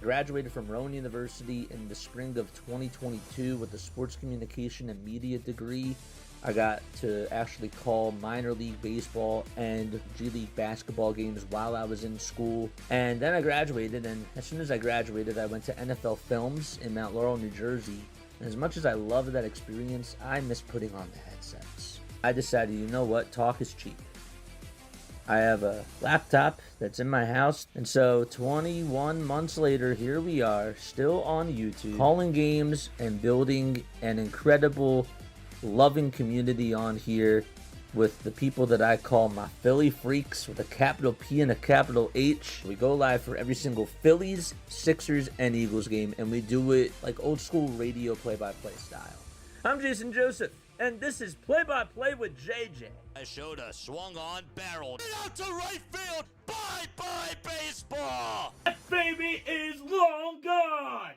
graduated from Rowan University in the spring of 2022 with a sports communication and media degree. I got to actually call minor league baseball and G League basketball games while I was in school. And then I graduated, and as soon as I graduated, I went to NFL Films in Mount Laurel, New Jersey. And as much as I loved that experience, I miss putting on the headsets. I decided, you know what, talk is cheap. I have a laptop that's in my house, and so 21 months later, here we are, still on YouTube, calling games and building an incredible, loving community on here with the people that I call my Philly freaks with a capital P and a capital H. We go live for every single Phillies, Sixers, and Eagles game, and we do it like old school radio play-by-play style. I'm Jason Joseph, and this is Play-by-Play with JJ. Shota swung on, barreled out to right field. Bye-bye baseball. That baby is long gone.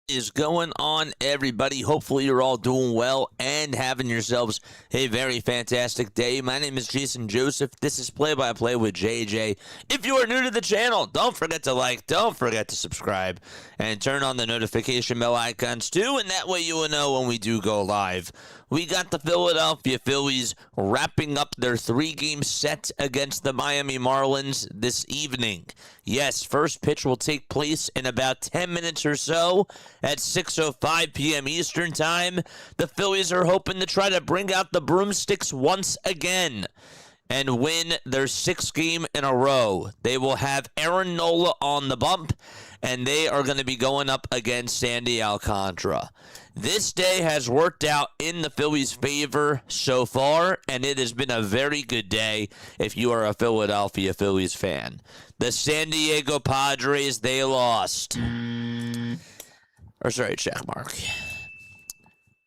Is going on, everybody? Hopefully you're all doing well and having yourselves a very fantastic day. My name is Jason Joseph. This is Play-by-Play with JJ. If you are new to the channel, don't forget to like, don't forget to subscribe, and turn on the notification bell icons too, and that way you will know when we do go live. We got the Philadelphia Phillies wrapping up their 3-game set against the Miami Marlins this evening. Yes, first pitch will take place in about 10 minutes or so at 6:05 p.m. Eastern Time. The Phillies are hoping to try to bring out the broomsticks once again and win their 6th game in a row. They will have Nola on the bump, and they are going to be going up against Sandy Alcantara. This day has worked out in the Phillies' favor so far, and it has been a very good day if you are a Philadelphia Phillies fan. The San Diego Padres, they lost. Check mark.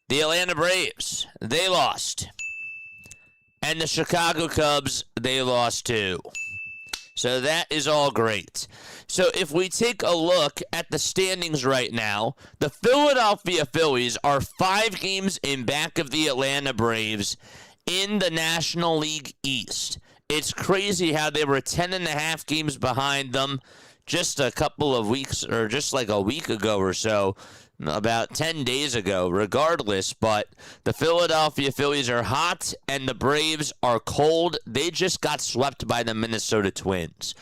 The Atlanta Braves, they lost. And the Chicago Cubs, they lost too. So that is all great. So if we take a look at the standings right now, the Philadelphia Phillies are 5 games in back of the Atlanta Braves in the National League East. It's crazy how they were 10.5 games behind them just a couple of weeks, or just like a week ago or so, about 10 days ago, regardless. But the Philadelphia Phillies are hot and the Braves are cold. They just got swept by the Minnesota Twins.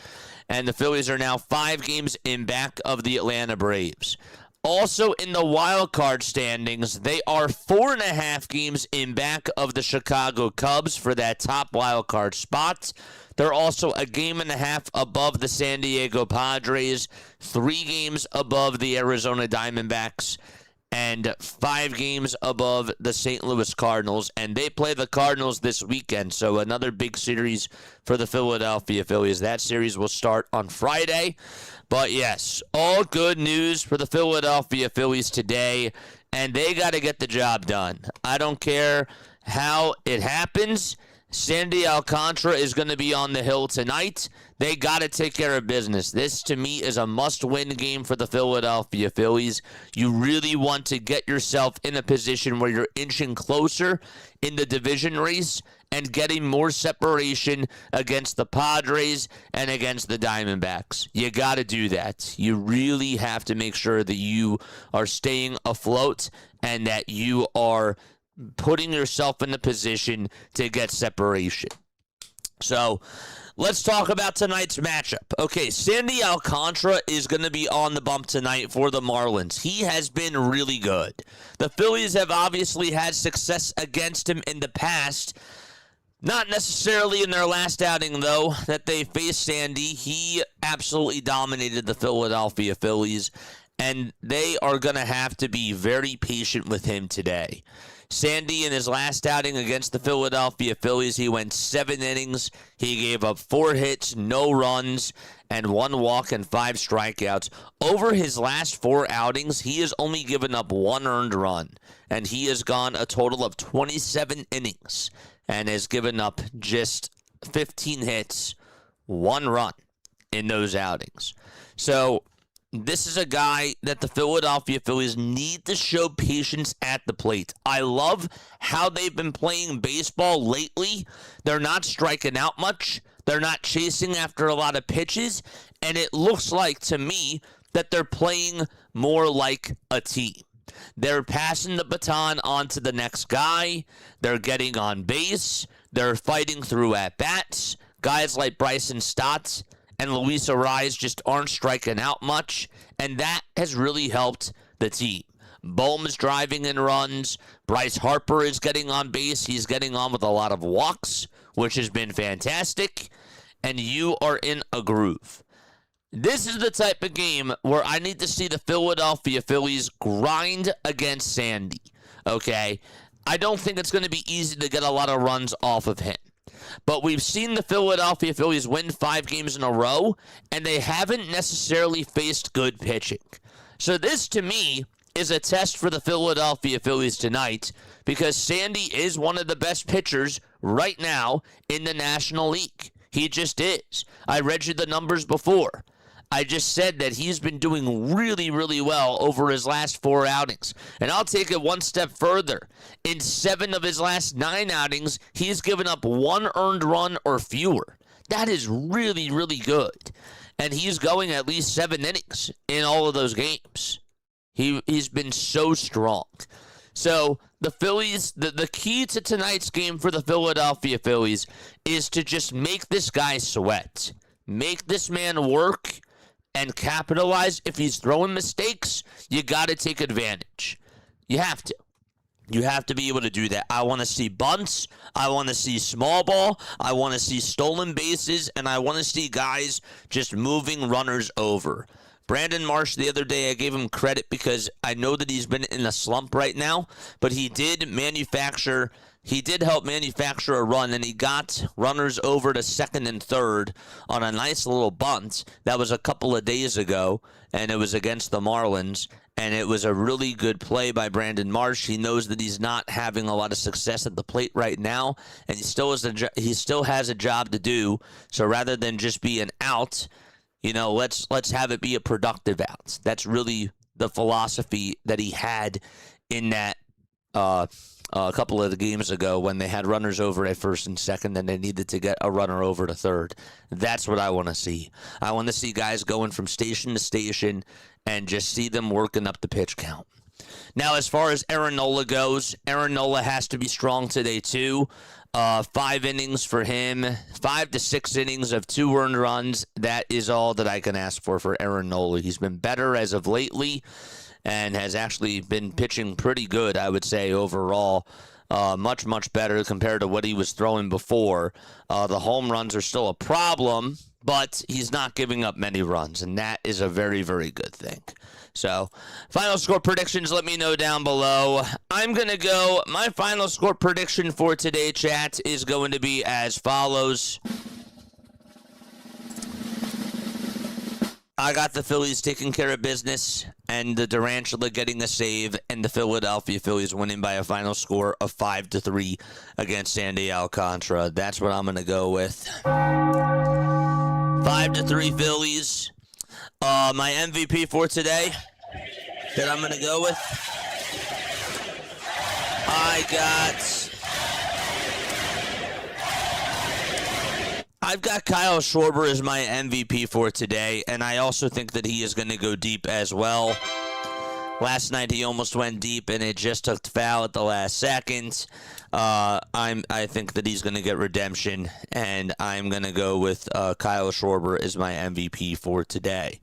And the Phillies are now 5 games in back of the Atlanta Braves. Also in the wild card standings, they are 4.5 games in back of the Chicago Cubs for that top wild card spot. They're also a game and a half above the San Diego Padres, 3 games above the Arizona Diamondbacks, and 5 games above the St. Louis Cardinals. And they play the Cardinals this weekend, so another big series for the Philadelphia Phillies. That series will start on Friday. But yes, all good news for the Philadelphia Phillies today, and they got to get the job done. I don't care how it happens. Sandy Alcantara is going to be on the hill tonight. They got to take care of business. This, to me, is a must-win game for the Philadelphia Phillies. You really want to get yourself in a position where you're inching closer in the division race and getting more separation against the Padres and against the Diamondbacks. You got to do that. You really have to make sure that you are staying afloat and that you are putting yourself in a position to get separation. So let's talk about tonight's matchup. Okay, Sandy Alcantara is going to be on the bump tonight for the Marlins. He has been really good. The Phillies have obviously had success against him in the past. Not necessarily in their last outing, though, that they faced Sandy. He absolutely dominated the Philadelphia Phillies, and they are going to have to be very patient with him today. Sandy, in his last outing against the Philadelphia Phillies, he went 7 innings. He gave up 4 hits, no runs, and 1 walk and 5 strikeouts. Over his last 4 outings, he has only given up 1 earned run, and he has gone a total of 27 innings and has given up just 15 hits, 1 run in those outings. So this is a guy that the Philadelphia Phillies need to show patience at the plate. I love how they've been playing baseball lately. They're not striking out much. They're not chasing after a lot of pitches, and it looks like to me that they're playing more like a team. They're passing the baton on to the next guy. They're getting on base. They're fighting through at-bats. Guys like Bryson Stott and Luis Arraez just aren't striking out much, and that has really helped the team. Bohm's driving in runs. Bryce Harper is getting on base. He's getting on with a lot of walks, which has been fantastic, and you are in a groove. This is the type of game where I need to see the Philadelphia Phillies grind against Sandy, okay? I don't think it's going to be easy to get a lot of runs off of him. But we've seen the Philadelphia Phillies win 5 games in a row, and they haven't necessarily faced good pitching. So this, to me, is a test for the Philadelphia Phillies tonight, because Sandy is one of the best pitchers right now in the National League. He just is. I read you the numbers before. I just said that he's been doing really, really well over his last 4 outings. And I'll take it one step further. In 7 of his last 9 outings, he's given up 1 earned run or fewer. That is really, really good. And he's going at least 7 innings in all of those games. He's been so strong. So the Phillies, the key to tonight's game for the Philadelphia Phillies is to just make this guy sweat. Make this man work and capitalize. If he's throwing mistakes, you got to take advantage. You have to. You have to be able to do that. I want to see bunts. I want to see small ball. I want to see stolen bases. And I want to see guys just moving runners over. Brandon Marsh, the other day, I gave him credit because I know that he's been in a slump right now. But he did help manufacture a run, and he got runners over to second and third on a nice little bunt. That was a couple of days ago, and it was against the Marlins, and it was a really good play by Brandon Marsh. He knows that he's not having a lot of success at the plate right now, and he still has a job to do. So rather than just be an out, let's have it be a productive out. That's really the philosophy that he had in that a couple of the games ago when they had runners over at first and second and they needed to get a runner over to third. That's what I want to see. I want to see guys going from station to station and just see them working up the pitch count. Now, as far as Aaron Nola goes, Aaron Nola has to be strong today too. 5 innings for him, 5 to 6 innings of 2 earned runs. That is all that I can ask for Aaron Nola. He's been better as of lately and has actually been pitching pretty good, I would say, overall. Much, much better compared to what he was throwing before. The home runs are still a problem, but he's not giving up many runs, and that is a very, very good thing. So, final score predictions, let me know down below. I'm going to go, my final score prediction for today, chat, is going to be as follows. I got the Phillies taking care of business, and the Durantula getting a save, and the Philadelphia Phillies winning by a final score of 5-3 against Sandy Alcantara. That's what I'm going to go with. 5-3 Phillies. My MVP for today that I'm going to go with, I've got Kyle Schwarber as my MVP for today, and I also think that he is going to go deep as well. Last night he almost went deep, and it just took the foul at the last second. I think that he's going to get redemption, and I'm going to go with Kyle Schwarber as my MVP for today.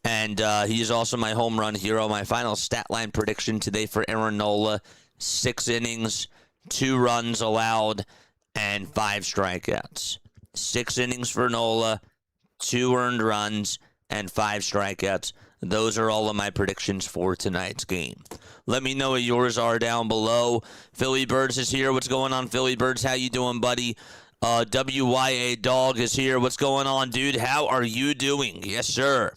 And he is also my home run hero. My final stat line prediction today for Aaron Nola, 6 innings, 2 runs allowed, and 5 strikeouts. 6 innings for Nola, 2 earned runs, and 5 strikeouts. Those are all of my predictions for tonight's game. Let me know what yours are down below. Philly Birds is here. What's going on, Philly Birds? How you doing, buddy? WYA Dog is here. What's going on, dude? How are you doing? Yes, sir.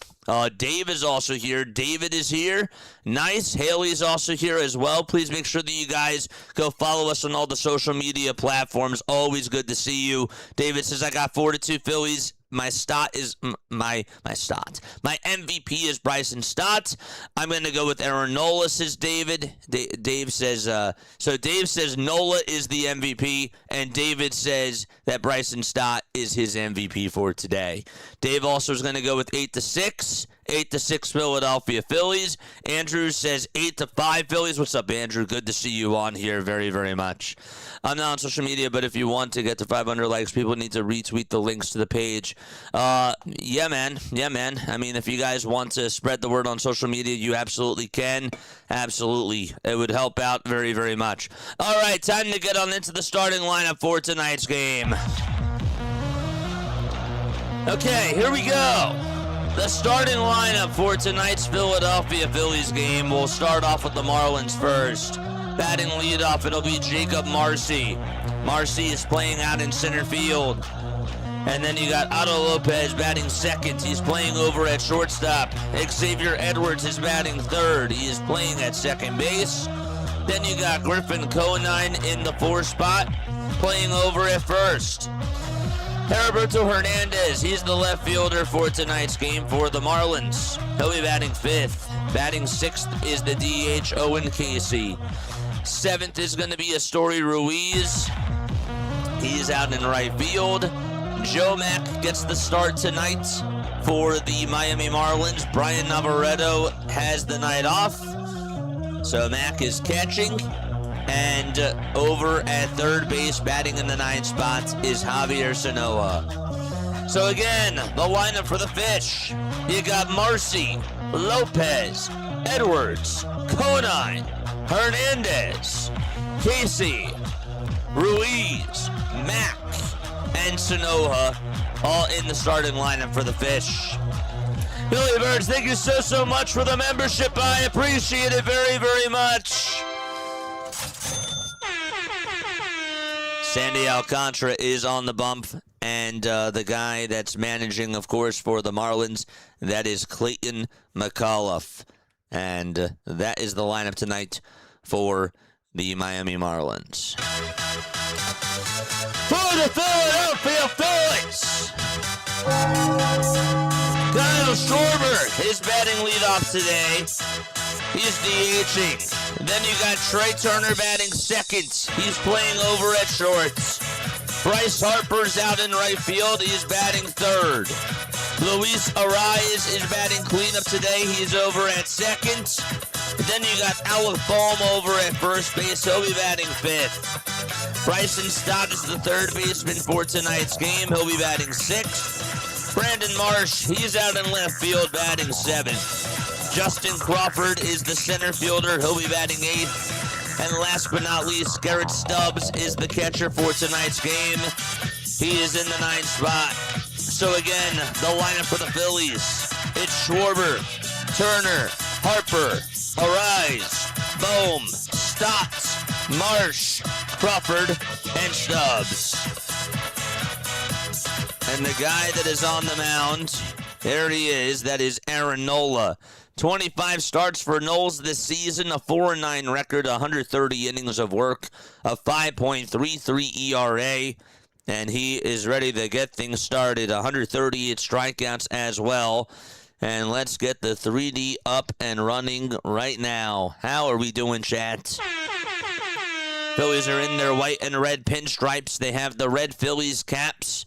Dave is also here. David is here. Nice. Haley's also here as well. Please make sure that you guys go follow us on all the social media platforms. Always good to see you. David says, I got 4-2 Phillies. my MVP is Bryson Stott. I'm going to go with Aaron Nola, says David. Dave says, so Dave says Nola is the MVP, and David says that Bryson Stott is his MVP for today. Dave also is going to go with 8-6. 8-6 Philadelphia Phillies. Andrew says 8-5 Phillies. What's up, Andrew? Good to see you on here very, very much. I'm not on social media, but if you want to get to 500 likes, people need to retweet the links to the page. Yeah, man. I mean, if you guys want to spread the word on social media, you absolutely can. Absolutely. It would help out very, very much. All right, time to get on into the starting lineup for tonight's game. Okay, here we go. The starting lineup for tonight's Philadelphia Phillies game. We'll start off with the Marlins first. Batting leadoff, it'll be Jacob Marcy. Marcy is playing out in center field. And then you got Otto Lopez batting second. He's playing over at shortstop. Xavier Edwards is batting third. He is playing at second base. Then you got Griffin Conine in the 4 spot, playing over at first. Heriberto Hernandez, he's the left fielder for tonight's game for the Marlins. He'll be batting 5th. Batting 6th is the DH, Owen Casey. 7th is going to be Astory Ruiz. He's out in right field. Joe Mack gets the start tonight for the Miami Marlins. Brian Navarreto has the night off. So Mack is catching. And over at third base, batting in the 9th spot, is Javier Sanoa. So again, the lineup for the Fish. You got Marcy, Lopez, Edwards, Conine, Hernandez, Casey, Ruiz, Mack, and Sanoa, all in the starting lineup for the Fish. Billy Birds, thank you so much for the membership. I appreciate it very, very much. Sandy Alcantara is on the bump, and the guy that's managing, of course, for the Marlins, that is Clayton McAuliffe. And that is the lineup tonight for the Miami Marlins. For the Philadelphia Phillies, Kyle Schwarber is batting leadoff today. He's DHing. Then you got Trey Turner batting second. He's playing over at shorts. Bryce Harper's out in right field. He's batting third. Luis Arraez is batting cleanup today. He's over at second. Then you got Alec Bohm over at first base. He'll be batting 5th. Bryson Stott is the third baseman for tonight's game. He'll be batting 6th. Brandon Marsh, he's out in left field batting 7th. Justin Crawford is the center fielder. He'll be batting 8th. And last but not least, Garrett Stubbs is the catcher for tonight's game. He is in the 9th spot. So again, the lineup for the Phillies. It's Schwarber, Turner, Harper, Arraez, Bohm, Stott, Marsh, Crawford, and Stubbs. And the guy that is on the mound, there he is. That is Aaron Nola. 25 starts for Knowles this season, a 4-9 record, 130 innings of work, a 5.33 ERA, and he is ready to get things started. 138 strikeouts as well. And let's get the 3D up and running right now. How are we doing, chat? Phillies are in their white and red pinstripes. They have the red Phillies caps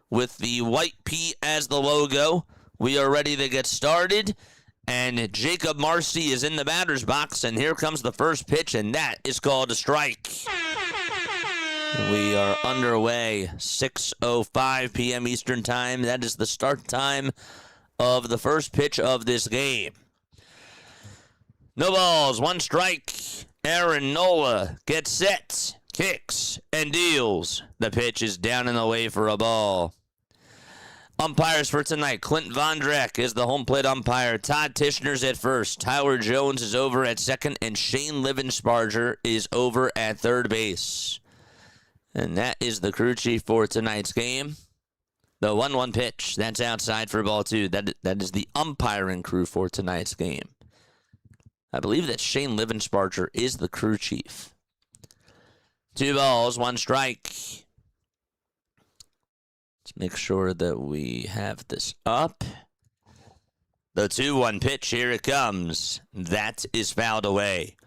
with the white P as the logo. We are ready to get started. And Jacob Marcy is in the batter's box, and here comes the first pitch, and that is called a strike. We are underway, 6:05 p.m. Eastern Time. That is the start time of the first pitch of this game. No balls, 1 strike. Aaron Nola gets set, kicks, and deals. The pitch is down and away for a ball. Umpires for tonight. Clint Vondrak is the home plate umpire. Todd Tishner's at first. Tyler Jones is over at second. And Shane Livensparger is over at third base. And that is the crew chief for tonight's game. The 1-1 pitch. That's outside for ball 2. That is the umpiring crew for tonight's game. I believe that Shane Livensparger is the crew chief. 2 balls, 1 strike. Let's make sure that we have this up. The 2-1 pitch, here it comes. That is fouled away.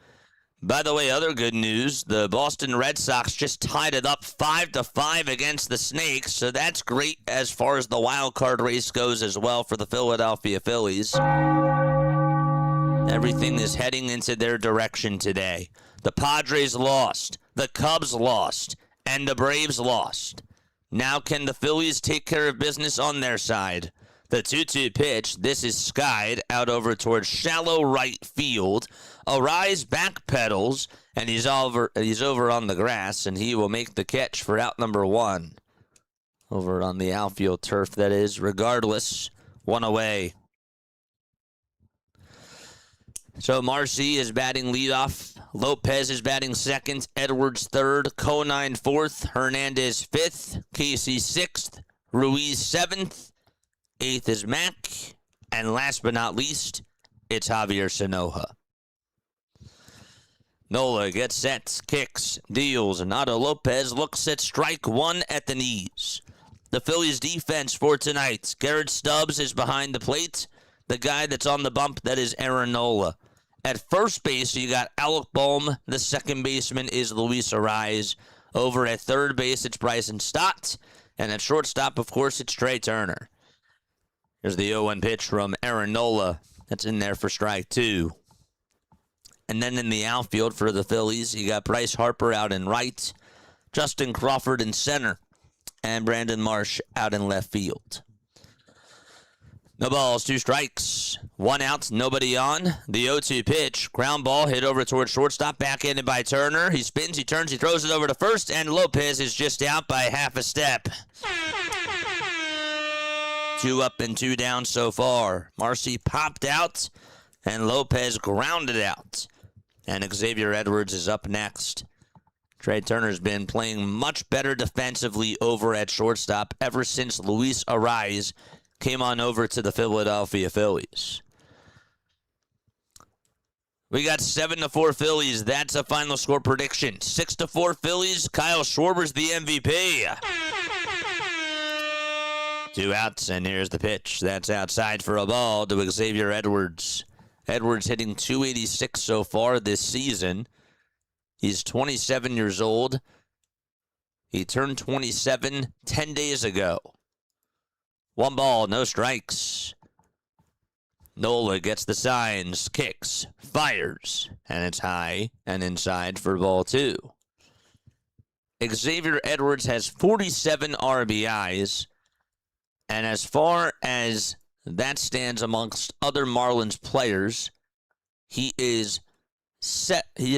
By the way, other good news, the Boston Red Sox just tied it up 5-5 against the Snakes, so that's great as far as the wild card race goes as well for the Philadelphia Phillies. Everything is heading into their direction today. The Padres lost, the Cubs lost, and the Braves lost. Now can the Phillies take care of business on their side? The 2-2 pitch, this is skied out over towards shallow right field. Arraez backpedals, and he's over on the grass, and he will make the catch for out number 1. Over on the outfield turf, that is. Regardless, 1 away. So Marcy is batting leadoff. Lopez is batting second. Edwards third. Conine fourth. Hernandez fifth. Casey sixth. Ruiz seventh. Eighth is Mack. And last but not least, it's Javier Sanoja. Nola gets set, kicks, deals. Nato Lopez looks at strike 1 at the knees. The Phillies defense for tonight. Garrett Stubbs is behind the plate. The guy that's on the bump, that is Aaron Nola. At first base, you got Alec Boehm. The second baseman is Luis Arraez. Over at third base, it's Bryson Stott. And at shortstop, of course, it's Trey Turner. Here's the 0-1 pitch from Aaron Nola. That's in there for strike 2. And then in the outfield for the Phillies, you got Bryce Harper out in right, Justin Crawford in center, and Brandon Marsh out in left field. No balls, 2 strikes, 1 out, nobody on. The 0-2 pitch, ground ball hit over towards shortstop, backhanded by Turner. He spins, he turns, he throws it over to first, and Lopez is just out by half a step. 2 up and 2 down so far. Marcy popped out, and Lopez grounded out. And Xavier Edwards is up next. Trey Turner's been playing much better defensively over at shortstop ever since Luis Arraez came on over to the Philadelphia Phillies. We got 7-4 Phillies. That's a final score prediction. 6-4 Phillies. Kyle Schwarber's the MVP. 2 outs, and here's the pitch. That's outside for a ball to Xavier Edwards. Edwards hitting .286 so far this season. He's 27 years old. He turned 27 10 days ago. 1 ball, no strikes. Nola gets the signs, kicks, fires, and it's high and inside for ball 2. Xavier Edwards has 47 RBIs, and as far as that stands amongst other Marlins players, he is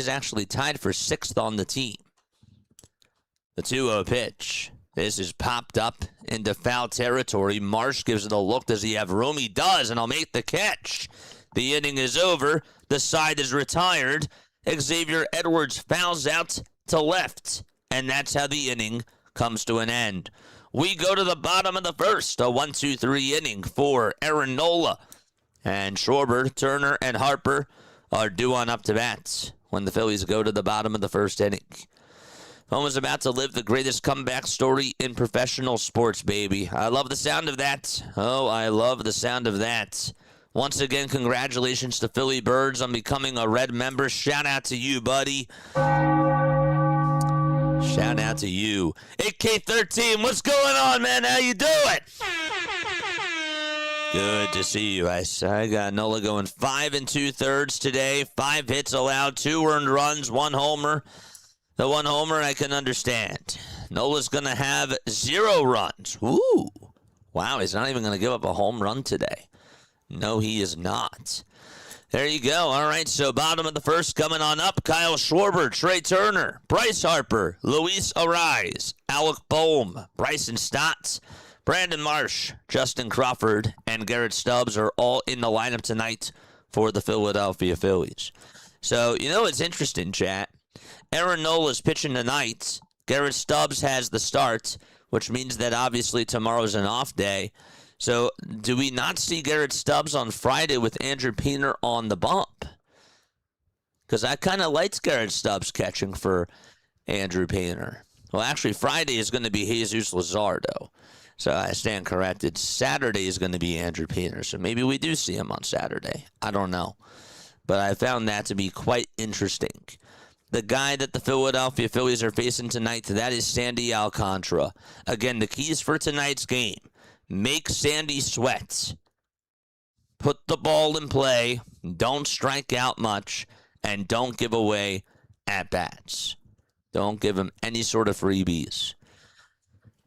actually tied for 6th on the team. The 2-0 pitch. This is popped up into foul territory. Marsh gives it a look. Does he have room? He does, and I'll make the catch. The inning is over. The side is retired. Xavier Edwards fouls out to left, and that's how the inning comes to an end. We go to the bottom of the first, a 1-2-3 inning for Aaron Nola. And Schwarber, Turner, and Harper are due on up to bat when the Phillies go to the bottom of the first inning. Home is about to live the greatest comeback story in professional sports, baby. I love the sound of that. Oh, I love the sound of that. Once again, congratulations to Philly Birds on becoming a Red member. Shout out to you, buddy. Shout out to you. AK13, what's going on, man? How you doing? Good to see you. I got Nola going 5 2/3 today. 5 hits allowed, 2 earned runs, 1 homer. The 1 homer I can understand. Nola's going to have 0 runs. Ooh. Wow, he's not even going to give up a home run today. No, he is not. There you go. All right, so bottom of the first coming on up. Kyle Schwarber, Trey Turner, Bryce Harper, Luis Arraez, Alec Boehm, Bryson Stott, Brandon Marsh, Justin Crawford, and Garrett Stubbs are all in the lineup tonight for the Philadelphia Phillies. So, you know what's interesting, chat? Aaron Nola's pitching tonight. Garrett Stubbs has the start, which means that obviously tomorrow's an off day. So do we not see Garrett Stubbs on Friday with Andrew Painter on the bump? Because I kind of liked Garrett Stubbs catching for Andrew Painter. Well, actually, Friday is going to be Jesus Luzardo. So I stand corrected. Saturday is going to be Andrew Painter, so maybe we do see him on Saturday. I don't know. But I found that to be quite interesting. The guy that the Philadelphia Phillies are facing tonight, that is Sandy Alcantara. Again, the keys for tonight's game. Make Sandy sweat. Put the ball in play. Don't strike out much. And don't give away at-bats. Don't give him any sort of freebies.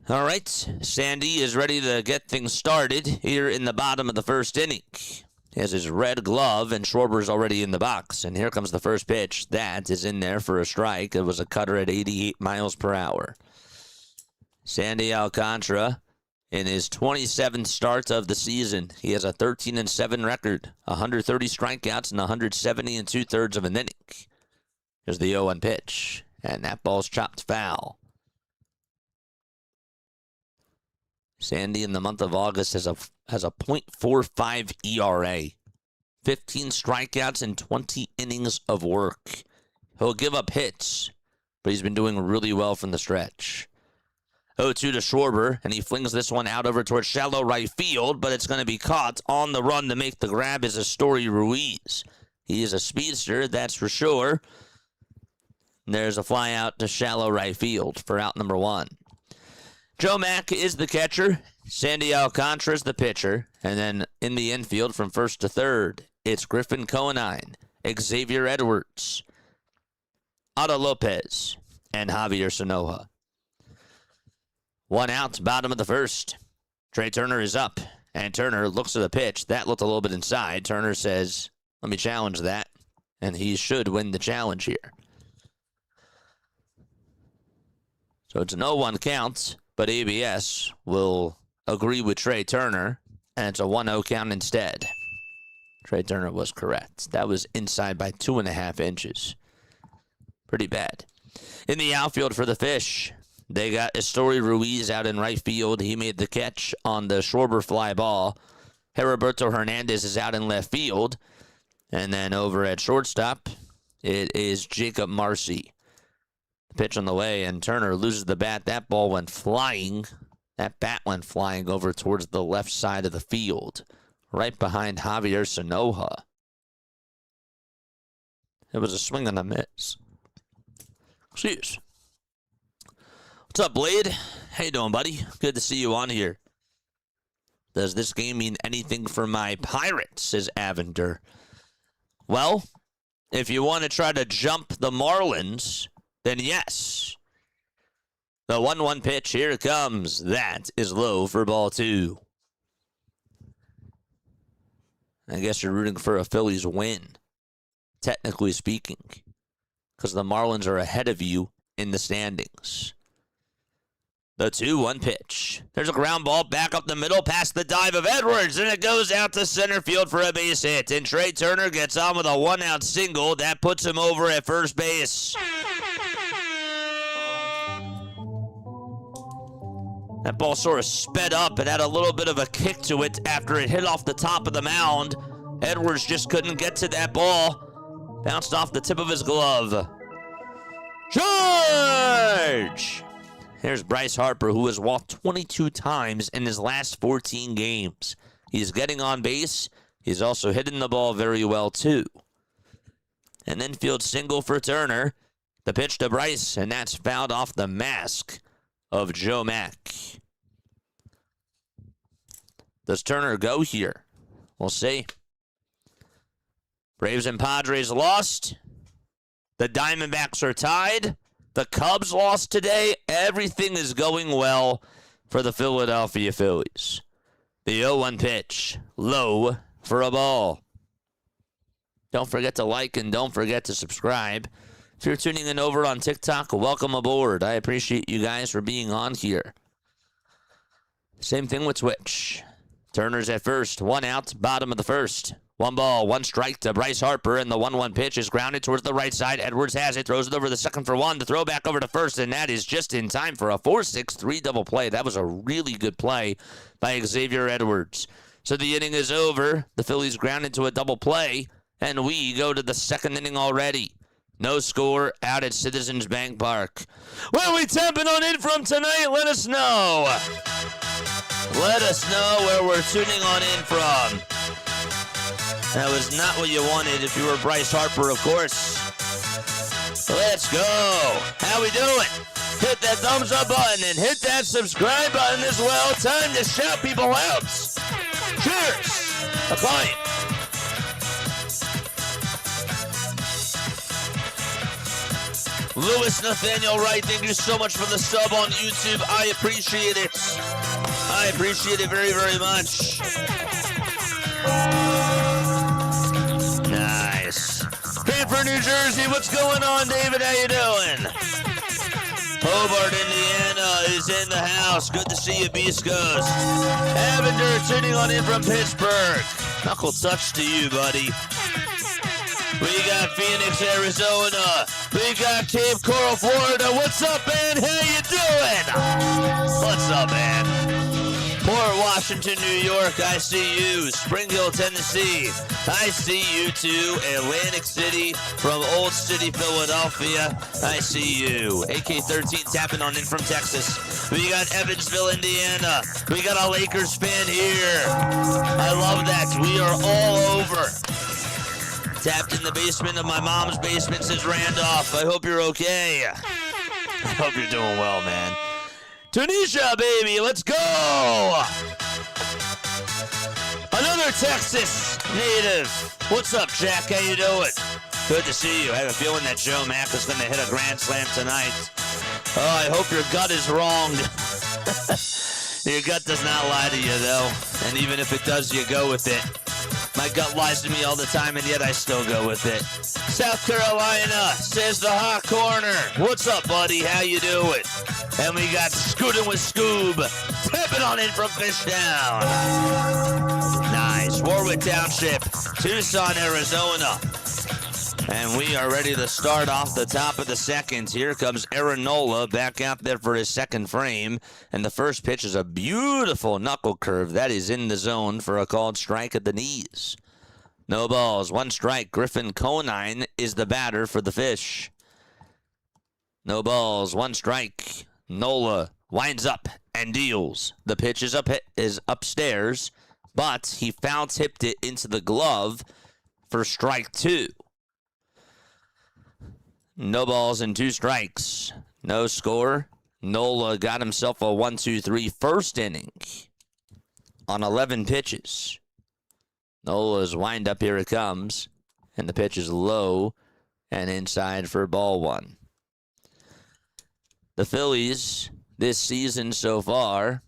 All right, Sandy is ready to get things started here in the bottom of the first inning. He has his red glove, and Schwarber's already in the box. And here comes the first pitch. That is in there for a strike. It was a cutter at 88 miles per hour. Sandy Alcantara, in his 27th start of the season, he has a 13-7 record, 130 strikeouts, and 170 2/3 of an inning. Here's the 0-1 pitch, and that ball's chopped foul. Sandy in the month of August has a .45 ERA, 15 strikeouts and 20 innings of work. He'll give up hits, but he's been doing really well from the stretch. 0-2 to Schwarber, and he flings this one out over towards shallow right field, but it's going to be caught on the run to make the grab is Astori Ruiz. He is a speedster, that's for sure. And there's a fly out to shallow right field for out number 1. Joe Mack is the catcher. Sandy Alcantara is the pitcher. And then in the infield from first to third, it's Griffin Conine, Xavier Edwards, Otto Lopez, and Javier Sanoja. 1 out, bottom of the first. Trey Turner is up, and Turner looks at the pitch. That looked a little bit inside. Turner says, let me challenge that, and he should win the challenge here. So it's an 0-1 count. But ABS will agree with Trey Turner, and it's a 1-0 count instead. Trey Turner was correct. That was inside by 2.5 inches. Pretty bad. In the outfield for the Fish, they got Astori Ruiz out in right field. He made the catch on the Schwarber fly ball. Heriberto Hernandez is out in left field. And then over at shortstop, it is Jacob Marcy. Pitch on the way, and Turner loses the bat. That ball went flying. That bat went flying over towards the left side of the field, right behind Javier Sanoja. It was a swing and a miss. Excuse. What's up, Blade? How you doing, buddy? Good to see you on here. Does this game mean anything for my Pirates, says Avender. Well, if you want to try to jump the Marlins, then yes. The 1-1 pitch, here it comes. That is low for ball 2. I guess you're rooting for a Phillies win, technically speaking, because the Marlins are ahead of you in the standings. The 2-1 pitch. There's a ground ball back up the middle past the dive of Edwards, and it goes out to center field for a base hit. And Trey Turner gets on with a 1-out single. That puts him over at first base. That ball sort of sped up and had a little bit of a kick to it after it hit off the top of the mound. Edwards just couldn't get to that ball. Bounced off the tip of his glove. Charge! Here's Bryce Harper, who has walked 22 times in his last 14 games. He's getting on base. He's also hitting the ball very well, too. An infield single for Turner. The pitch to Bryce, and that's fouled off the mask of Joe Mack. Does Turner go here? We'll see. Braves and Padres lost. The Diamondbacks are tied. The Cubs lost today. Everything is going well for the Philadelphia Phillies. The 0-1 pitch. Low for a ball. Don't forget to like and don't forget to subscribe. If you're tuning in over on TikTok, welcome aboard. I appreciate you guys for being on here. Same thing with Twitch. Turner's at first. 1 out, bottom of the first. 1 ball, 1 strike to Bryce Harper, and the 1-1 pitch is grounded towards the right side. Edwards has it, throws it over the second for 1. The throw back over to first, and that is just in time for a 4-6-3 double play. That was a really good play by Xavier Edwards. So the inning is over. The Phillies ground into a double play, and we go to the second inning already. No score out at Citizens Bank Park. Where are we tapping on in from tonight? Let us know. Let us know where we're tuning on in from. That was not what you wanted if you were Bryce Harper, of course. Let's go. How we doing? Hit that thumbs up button and hit that subscribe button as well. Time to shout people out. Cheers. A client. Lewis Nathaniel Wright, thank you so much for the sub on YouTube. I appreciate it. I appreciate it very, very much. Nice. Cranford, New Jersey, what's going on, David? How you doing? Hobart, Indiana is in the house. Good to see you, Beast Coast. Avender tuning on in from Pittsburgh. Knuckle touch to you, buddy. We got Phoenix, Arizona. We got Cape Coral, Florida. What's up, man? How you doing? What's up, man? Port Washington, New York. I see you. Spring Hill, Tennessee. I see you too. Atlantic City from Old City, Philadelphia. I see you. AK-13 tapping on in from Texas. We got Evansville, Indiana. We got a Lakers fan here. I love that. We are all over. Tapped in the basement of my mom's basement, says Randolph. I hope you're okay. I hope you're doing well, man. Tunisia, baby, let's go! Another Texas native. What's up, Jack? How you doing? Good to see you. I have a feeling that Joe Mack is going to hit a grand slam tonight. Oh, I hope your gut is wrong. Your gut does not lie to you, though. And even if it does, you go with it. My gut lies to me all the time, and yet I still go with it. South Carolina, says the hot corner. What's up, buddy? How you doing? And we got Scootin' with Scoob. Tapping on in from Fishtown. Nice. Warwick Township, Tucson, Arizona. And we are ready to start off the top of the second. Here comes Aaron Nola back out there for his second frame. And the first pitch is a beautiful knuckle curve. That is in the zone for a called strike at the knees. No balls, one strike. Griffin Conine is the batter for the Fish. No balls, one strike. Nola winds up and deals. The pitch is upstairs, but he foul tipped it into the glove for strike two. No balls and two strikes. No score. Nola got himself a 1-2-3 first inning on 11 pitches. Nola's wind up, here it comes. And the pitch is low and inside for ball one. The Phillies this season so far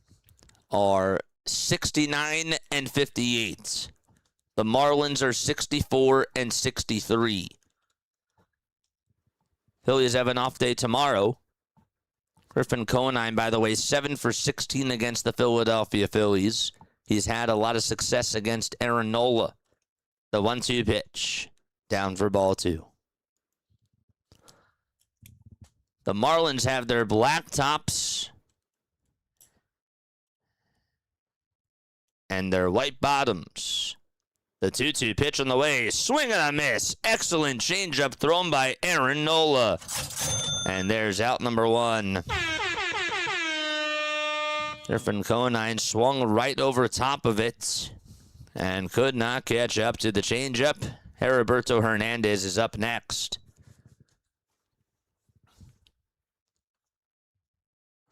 are 69-58. The Marlins are 64-63. Phillies have an off day tomorrow. Griffin Conine, by the way, 7 for 16 against the Philadelphia Phillies. He's had a lot of success against Aaron Nola. The 1-2 pitch. Down for ball two. The Marlins have their black tops and their white bottoms. The 2-2 pitch on the way. Swing and a miss. Excellent changeup thrown by Aaron Nola. And there's out number one. Griffin Conine swung right over top of it and could not catch up to the changeup. Heriberto Hernandez is up next.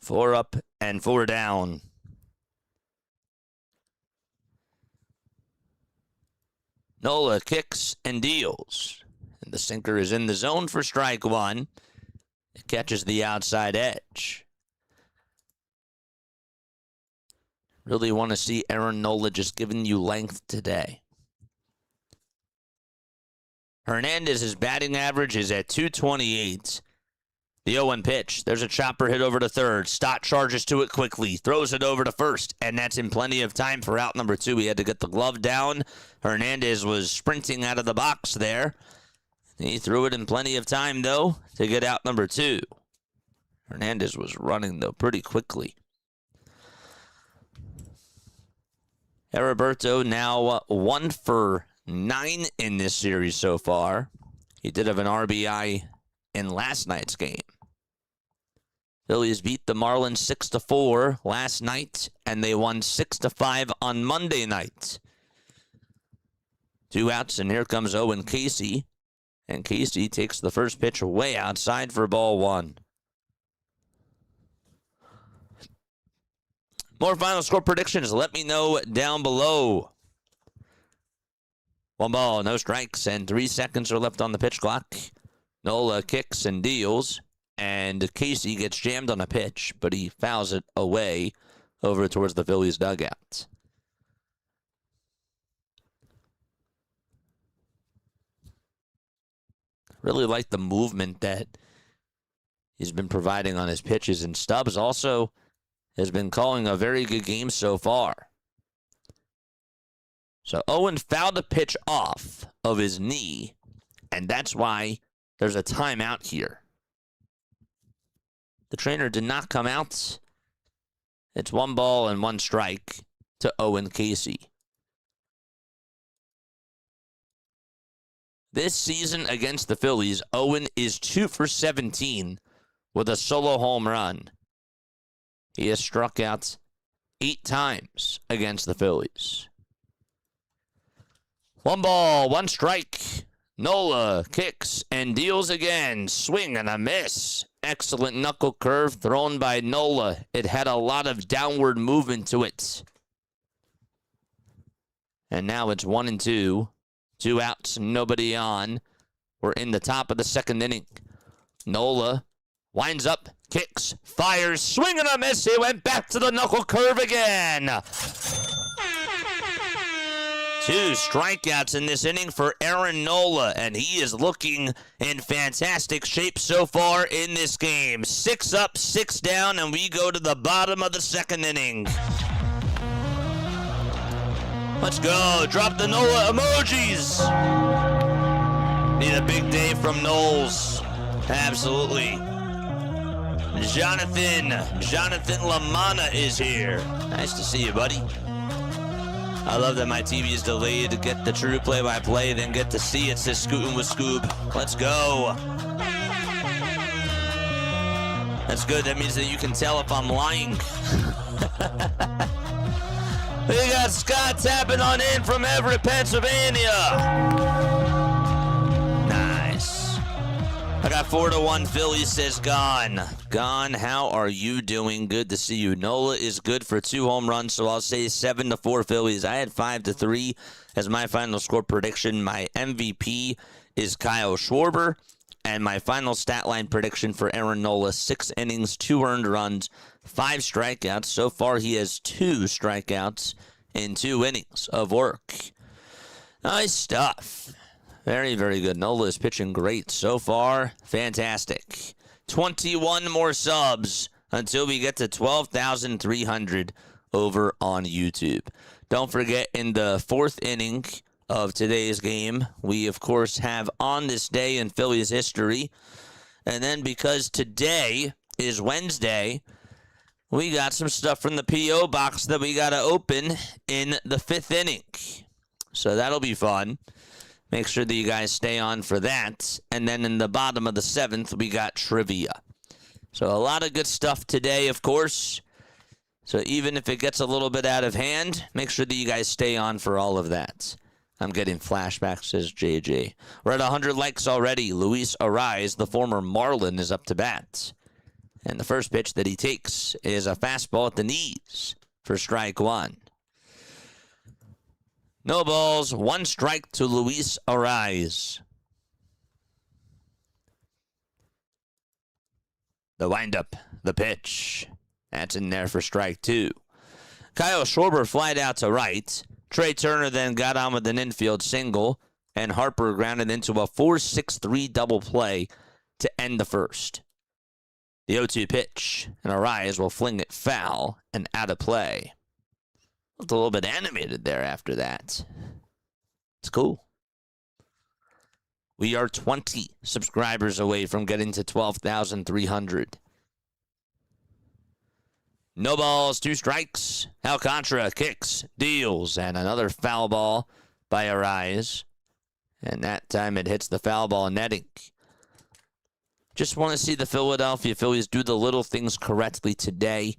4 up and 4 down. Nola kicks and deals. And the sinker is in the zone for strike one. It catches the outside edge. Really want to see Aaron Nola just giving you length today. Hernandez's batting average is at .228. The 0-1 pitch. There's a chopper hit over to third. Stott charges to it quickly. Throws it over to first. And that's in plenty of time for out number two. He had to get the glove down. Hernandez was sprinting out of the box there. He threw it in plenty of time, though, to get out number two. Hernandez was running, though, pretty quickly. Heriberto now 1 for 9 in this series so far. He did have an RBI in last night's game. Phillies beat the Marlins 6-4 last night, and they won 6-5 on Monday night. 2 outs, and here comes Owen Casey. And Casey takes the first pitch way outside for ball 1. More final score predictions. Let me know down below. 1 ball, no strikes, and 3 seconds are left on the pitch clock. Nola kicks and deals, and Casey gets jammed on a pitch, but he fouls it away over towards the Phillies dugout. Really like the movement that he's been providing on his pitches, and Stubbs also has been calling a very good game so far. So Owen fouled a pitch off of his knee, and that's why there's a timeout here. The trainer did not come out. It's 1 ball and 1 strike to Owen Casey. This season against the Phillies, Owen is 2 for 17 with a solo home run. He has struck out 8 times against the Phillies. 1 ball, 1 strike. Nola kicks and deals again. Swing and a miss. Excellent knuckle curve thrown by Nola. It had a lot of downward movement to it. And now it's 1-2. 2 outs, nobody on. We're in the top of the 2nd inning. Nola winds up, kicks, fires, swing and a miss. He went back to the knuckle curve again. 2 strikeouts in this inning for Aaron Nola, and he is looking in fantastic shape so far in this game. 6 up, 6 down, and we go to the bottom of the 2nd inning. Let's go. Drop the Nola emojis. Need a big day from Knowles. Absolutely. Jonathan Lamanna is here. Nice to see you, buddy. I love that my TV is delayed to get the true play-by-play, then get to see it. Says Scootin' with Scoob. Let's go. That's good. That means that you can tell if I'm lying. We got Scott tapping on in from Everett, Pennsylvania. Nice. I got 4-1 Phillies, says Gone. Gone, how are you doing? Good to see you. Nola is good for 2 home runs, so I'll say 7-4 Phillies. I had 5-3 as my final score prediction. My MVP is Kyle Schwarber, and my final stat line prediction for Aaron Nola, 6 innings, 2 earned runs, 5 strikeouts. So far, he has 2 strikeouts in 2 innings of work. Nice stuff. Very, very good. Nola is pitching great so far. Fantastic. 21 more subs until we get to 12,300 over on YouTube. Don't forget, in the 4th inning of today's game, we, of course, have On This Day in Phillies history. And then because today is Wednesday, we got some stuff from the P.O. box that we got to open in the 5th inning. So that'll be fun. Make sure that you guys stay on for that. And then in the bottom of the 7th, we got trivia. So a lot of good stuff today, of course. So even if it gets a little bit out of hand, make sure that you guys stay on for all of that. I'm getting flashbacks, says JJ. We're at 100 likes already. Luis Arraez, the former Marlin, is up to bat. And the first pitch that he takes is a fastball at the knees for strike 1. No balls, 1 strike to Luis Arraez. The windup, the pitch. That's in there for strike 2. Kyle Schwarber flied out to right. Trey Turner then got on with an infield single, and Harper grounded into a 4-6-3 double play to end the first. The 0-2 pitch, and Arraez will fling it foul and out of play. Looked a little bit animated there after that. It's cool. We are 20 subscribers away from getting to 12,300. No balls, 2 strikes. Alcantara kicks, deals, and another foul ball by Arraez. And that time it hits the foul ball netting. Just want to see the Philadelphia Phillies do the little things correctly today,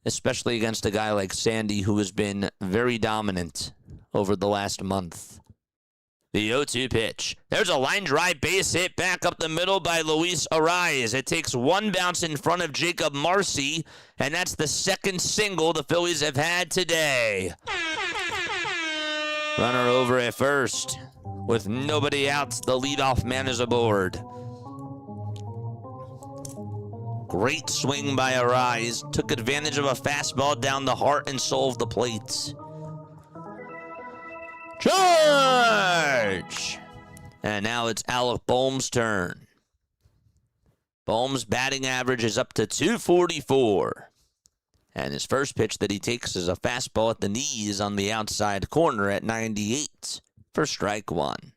especially against a guy like Sandy, who has been very dominant over the last month. The 0-2 pitch. There's a line drive base hit back up the middle by Luis Arraez. It takes one bounce in front of Jacob Marcy, and that's the second single the Phillies have had today. Runner over at first. With nobody out, the leadoff man is aboard. Great swing by Arraez. Took advantage of a fastball down the heart and soul of the plate. Charge! And now it's Alec Boehm's turn. Boehm's batting average is up to 244. And his first pitch that he takes is a fastball at the knees on the outside corner at 98 for strike one.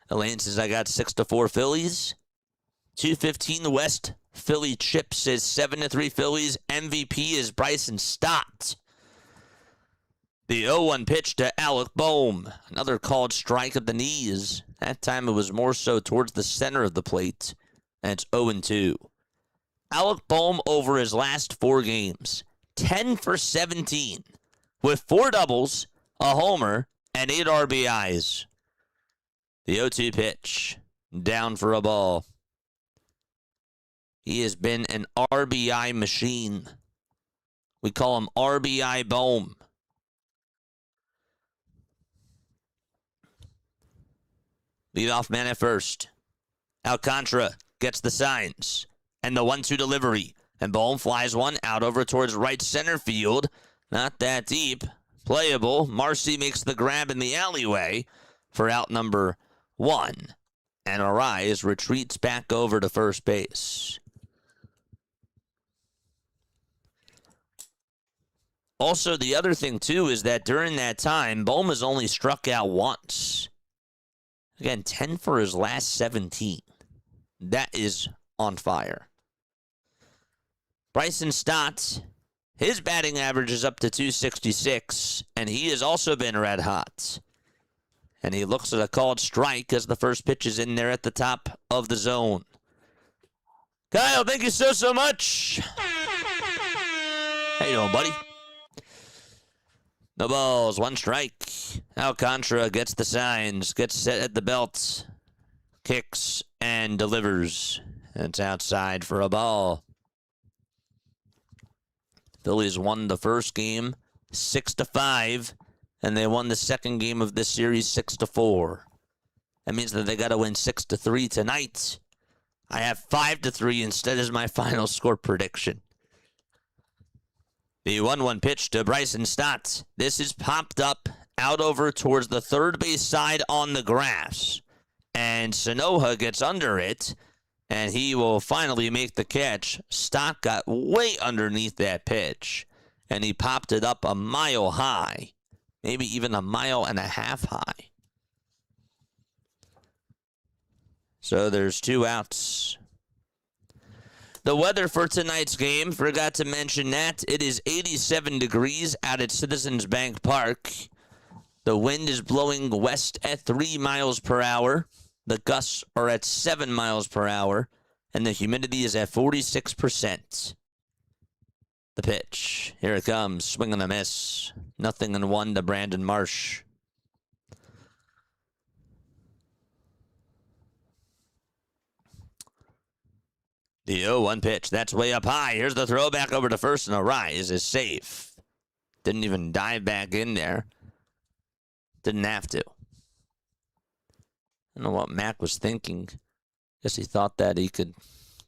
Elaine says, I got 6-4 Phillies. 215 West. Philly Chip says 7-3 Phillies. MVP is Bryson Stott. The 0-1 pitch to Alec Boehm. Another called strike at the knees. That time it was more so towards the center of the plate. And it's 0-2. Alec Boehm over his last 4 games. 10 for 17. With 4 doubles, a homer, and 8 RBIs. The 0-2 pitch. Down for a ball. He has been an RBI machine. We call him RBI Boehm. Leadoff man at first. Alcantara gets the signs. And the 1-2 delivery. And Boehm flies one out over towards right center field. Not that deep. Playable. Marcy makes the grab in the alleyway for out number 1. And Arraez retreats back over to first base. Also, the other thing, too, is that during that time, Boehm has only struck out once. Again, 10 for his last 17. That is on fire. Bryson Stott, his batting average is up to 266, and he has also been red hot. And he looks at a called strike as the first pitch is in there at the top of the zone. Kyle, thank you so much. How you doing, buddy? No balls, 1 strike. Alcantara gets the signs, gets set at the belt, kicks, and delivers. It's outside for a ball. Phillies won the first game 6-5, and they won the second game of this series 6-4. That means that they got to win 6-3 tonight. I have 5-3 instead as my final score prediction. The 1-1 pitch to Bryson Stott. This is popped up out over towards the third base side on the grass. And Sanoja gets under it, and he will finally make the catch. Stott got way underneath that pitch, and he popped it up a mile high, maybe even a mile and a half high. So there's 2 outs. The weather for tonight's game, forgot to mention that. It is 87 degrees out at Citizens Bank Park. The wind is blowing west at 3 miles per hour. The gusts are at 7 miles per hour. And the humidity is at 46%. The pitch. Here it comes. Swing and a miss. 0-1 to Brandon Marsh. The 0-1 pitch. That's way up high. Here's the throw back over to first, and Arraez is safe. Didn't even dive back in there. Didn't have to. I don't know what Mac was thinking. Guess he thought that he could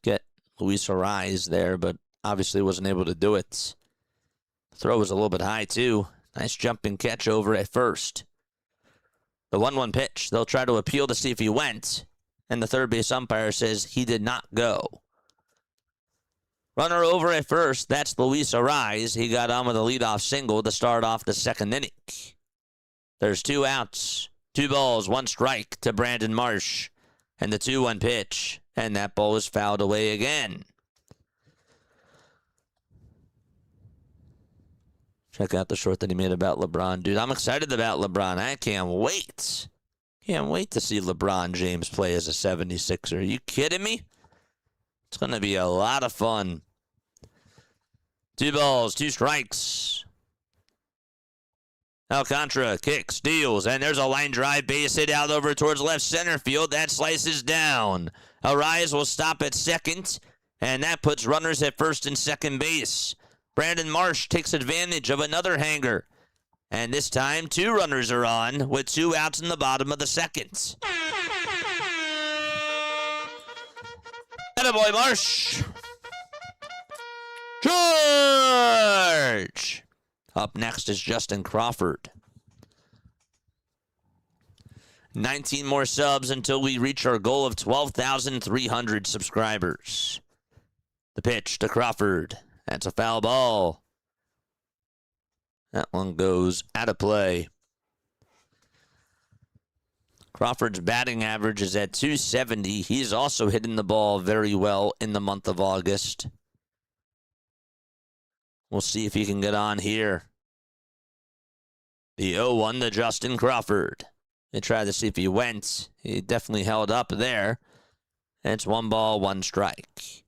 get Luis Arraez there, but obviously wasn't able to do it. The throw was a little bit high, too. Nice jumping catch over at first. The 1-1 pitch. They'll try to appeal to see if he went, and the third base umpire says he did not go. Runner over at first. That's Luis Arraez. He got on with a leadoff single to start off the second inning. There's 2 outs. 2 balls, 1 strike to Brandon Marsh. And the 2-1 pitch. And that ball is fouled away again. Check out the short that he made about LeBron. Dude, I'm excited about LeBron. I can't wait Can't wait to see LeBron James play as a 76er. Are you kidding me? It's going to be a lot of fun. 2 balls, 2 strikes. Alcantara kicks, deals, and there's a line drive base hit out over towards left center field. That slices down. Arraez will stop at second, and that puts runners at first and second base. Brandon Marsh takes advantage of another hanger. And this time, 2 runners are on with 2 outs in the bottom of the second. Attaboy, Marsh. George. Up next is Justin Crawford. 19 more subs until we reach our goal of 12,300 subscribers. The pitch to Crawford. That's a foul ball. That one goes out of play. Crawford's batting average is at .270. He's also hitting the ball very well in the month of August. We'll see if he can get on here. The 0-1 to Justin Crawford. They tried to see if he went. He definitely held up there. It's 1 ball, 1 strike.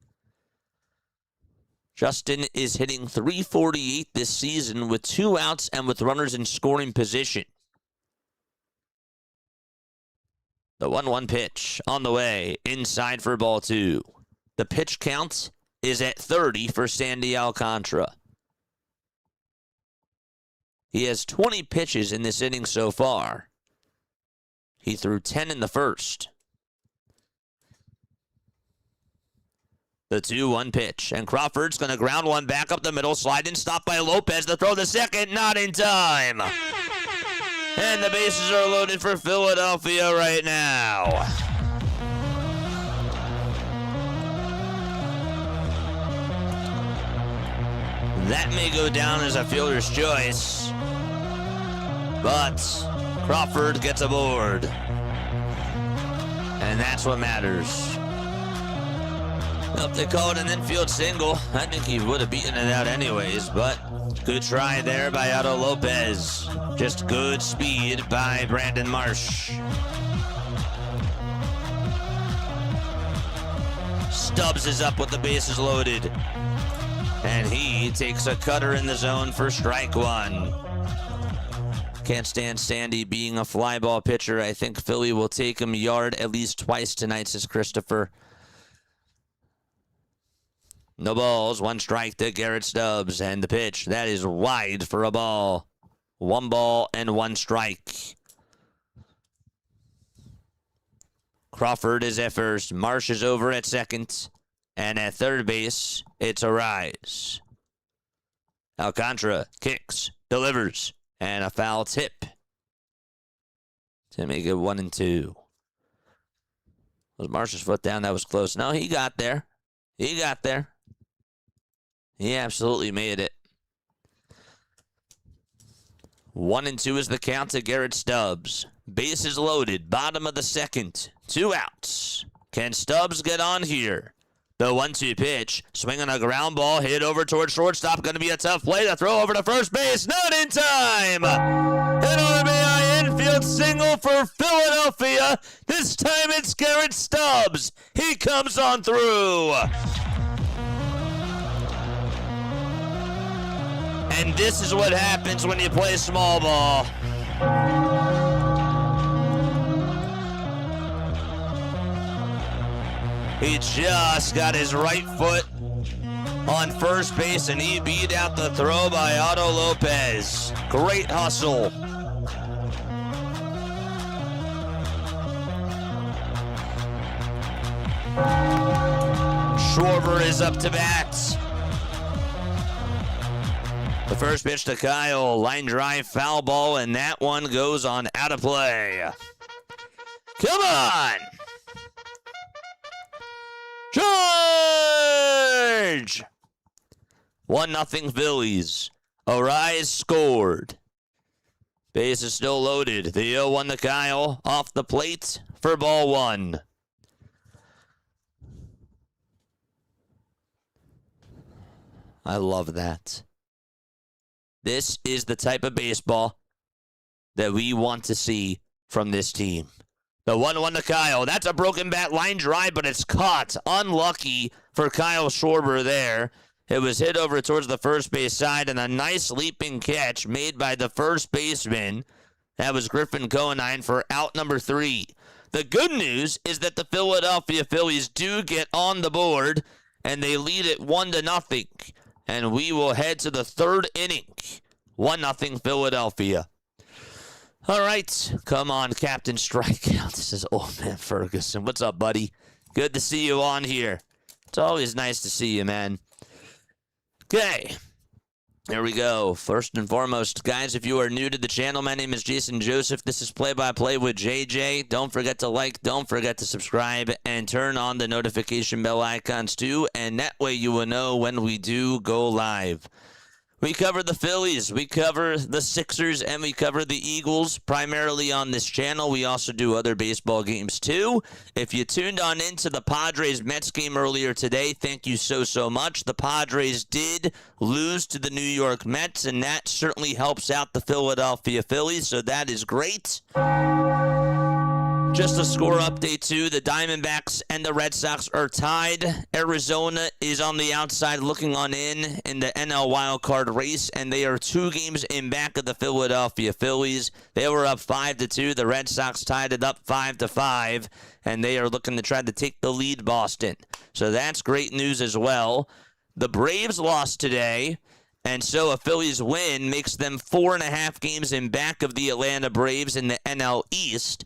Justin is hitting .348 this season with 2 outs and with runners in scoring position. The 1-1 pitch on the way, inside for ball 2. The pitch count is at 30 for Sandy Alcantara. He has 20 pitches in this inning so far. He threw 10 in the first. The 2-1 pitch, and Crawford's going to ground one back up the middle, slide and stop by Lopez. The throw to second, not in time. And the bases are loaded for Philadelphia right now. That may go down as a fielder's choice, but Crawford gets aboard. And that's what matters. Well, if they call it an infield single, I think he would have beaten it out anyways, but good try there by Otto Lopez. Just good speed by Brandon Marsh. Stubbs is up with the bases loaded. And he takes a cutter in the zone for strike 1. Can't stand Sandy being a fly ball pitcher. I think Philly will take him yard at least twice tonight, says Christopher. No balls, 1 strike to Garrett Stubbs. And the pitch, that is wide for a ball. 1 ball and 1 strike. Crawford is at first. Marsh is over at second. And at third base, it's Arraez. Alcantara kicks, delivers, and a foul tip to make it 1-2. Was Marsh's foot down? That was close. No, he got there. He got there. He absolutely made it. 1-2 is the count to Garrett Stubbs. Bases loaded, bottom of the second. 2 outs. Can Stubbs get on here? The 1-2 pitch, swinging a ground ball, hit over towards shortstop. Going to be a tough play to throw over to first base. Not in time. An RBI infield single for Philadelphia. This time it's Garrett Stubbs. He comes on through. And this is what happens when you play small ball. He just got his right foot on first base, and he beat out the throw by Otto Lopez. Great hustle. Schwarber is up to bat. The first pitch to Kyle, line drive, foul ball, and that one goes on out of play. Come on! George! 1-0 Phillies. Arraez scored. Base is still loaded. The 0-1 to Kyle, off the plate for ball 1. I love that. This is the type of baseball that we want to see from this team. The 1-1 to Kyle. That's a broken bat line drive, but it's caught. Unlucky for Kyle Schwarber there. It was hit over towards the first base side, and a nice leaping catch made by the first baseman. That was Griffin Conine for out number 3. The good news is that the Philadelphia Phillies do get on the board, and they lead it 1-0. And we will head to the third inning. 1-0 Philadelphia. All right, come on, Captain Strikeout. This is Old Man Ferguson. What's up, buddy? Good to see you on here. It's always nice to see you, man. Okay, here we go. First and foremost, guys, if you are new to the channel, my name is Jason Joseph. This is Play-by-Play with JJ. Don't forget to like, don't forget to subscribe, and turn on the notification bell icons too, and that way you will know when we do go live. We cover the Phillies, we cover the Sixers, and we cover the Eagles primarily on this channel. We also do other baseball games too. If you tuned on into the Padres-Mets game earlier today, thank you so much. The Padres did lose to the New York Mets, and that certainly helps out the Philadelphia Phillies, so that is great. Just a score update, too. The Diamondbacks and the Red Sox are tied. Arizona is on the outside looking on in the NL wildcard race, and they are 2 games in back of the Philadelphia Phillies. They were up 5-2. The Red Sox tied it up 5-5, and they are looking to try to take the lead, Boston. So that's great news as well. The Braves lost today, and so a Phillies win makes them 4.5 games in back of the Atlanta Braves in the NL East.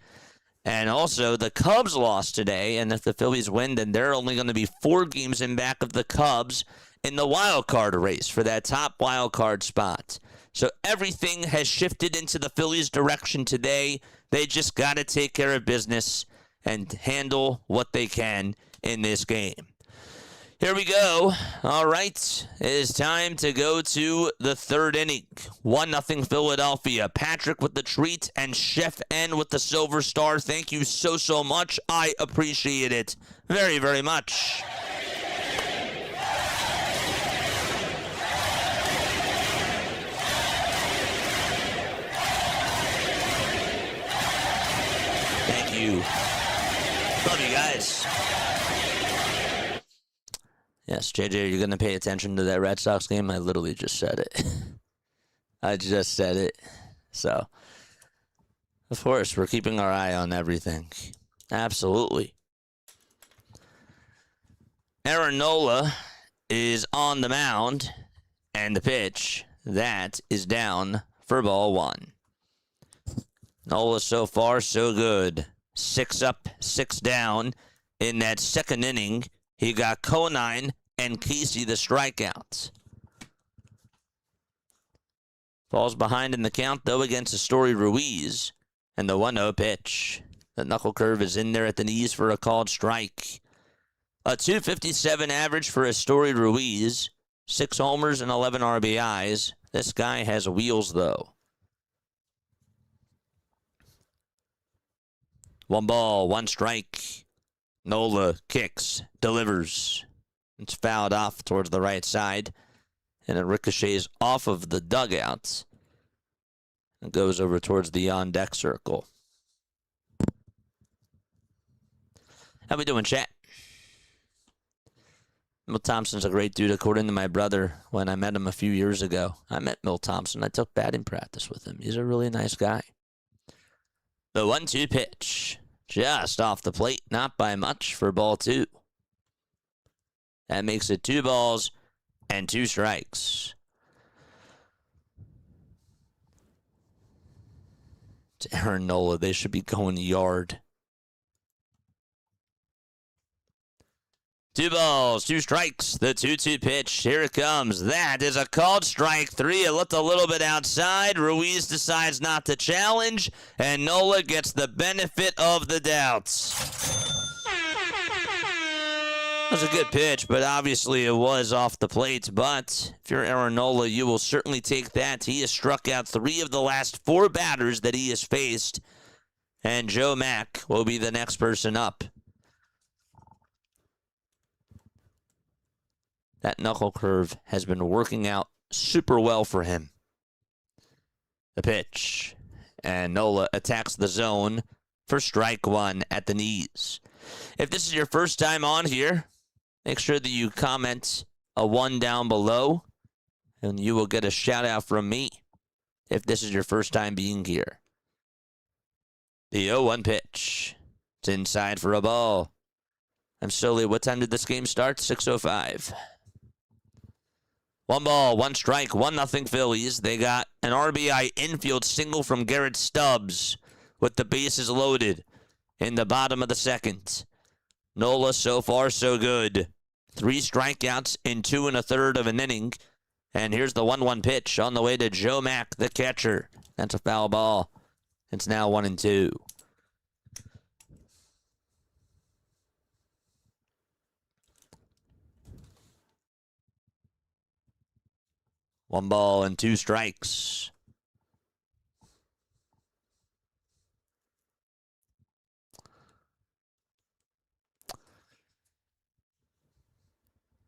And also, the Cubs lost today, and if the Phillies win, then they're only going to be 4 games in back of the Cubs in the wild card race for that top wild card spot. So everything has shifted into the Phillies' direction today. They just got to take care of business and handle what they can in this game. Here we go. All right. It is time to go to the third inning. 1-0 Philadelphia. Patrick with the treat and Chef N with the silver star. Thank you so much. I appreciate it very much. Thank you. Love you guys. Yes, JJ, you're going to pay attention to that Red Sox game? I literally just said it. I just said it. So, of course, we're keeping our eye on everything. Absolutely. Aaron Nola is on the mound, and the pitch, that is down for ball 1. Nola so far, so good. 6 up, 6 down in that second inning. He got Conine and Casey the strikeouts. Falls behind in the count, though, against Astory Ruiz. And the 1-0 pitch. The knuckle curve is in there at the knees for a called strike. A .257 average for Astory Ruiz. 6 homers and 11 RBIs. This guy has wheels, though. 1 ball, 1 strike. Nola kicks, delivers. It's fouled off towards the right side, and it ricochets off of the dugouts and goes over towards the on-deck circle. How we doing, chat? Milt Thompson's a great dude, according to my brother, when I met him a few years ago. I met Milt Thompson. I took batting practice with him. He's a really nice guy. The 1-2 pitch. Just off the plate, not by much for ball 2. That makes it 2 balls and 2 strikes. It's Aaron Nola. They should be going yard. 2 balls, 2 strikes. The 2-2 pitch. Here it comes. That is a called strike 3. It looked a little bit outside. Ruiz decides not to challenge, and Nola gets the benefit of the doubts. That was a good pitch, but obviously it was off the plate. But if you're Aaron Nola, you will certainly take that. He has struck out 3 of the last 4 batters that he has faced, and Joe Mack will be the next person up. That knuckle curve has been working out super well for him. The pitch. And Nola attacks the zone for strike one at the knees. If this is your first time on here, make sure that you comment a 1 down below, and you will get a shout out from me if this is your first time being here. The 0-1 pitch. It's inside for a ball. I'm slowly. What time did this game start? 6:05. 1 ball, 1 strike, 1-0 Phillies. They got an RBI infield single from Garrett Stubbs with the bases loaded in the bottom of the second. Nola, so far, so good. 3 strikeouts in 2 1/3 of an inning. And here's the 1-1 pitch on the way to Joe Mack, the catcher. That's a foul ball. It's now 1-2. One ball and 2 strikes.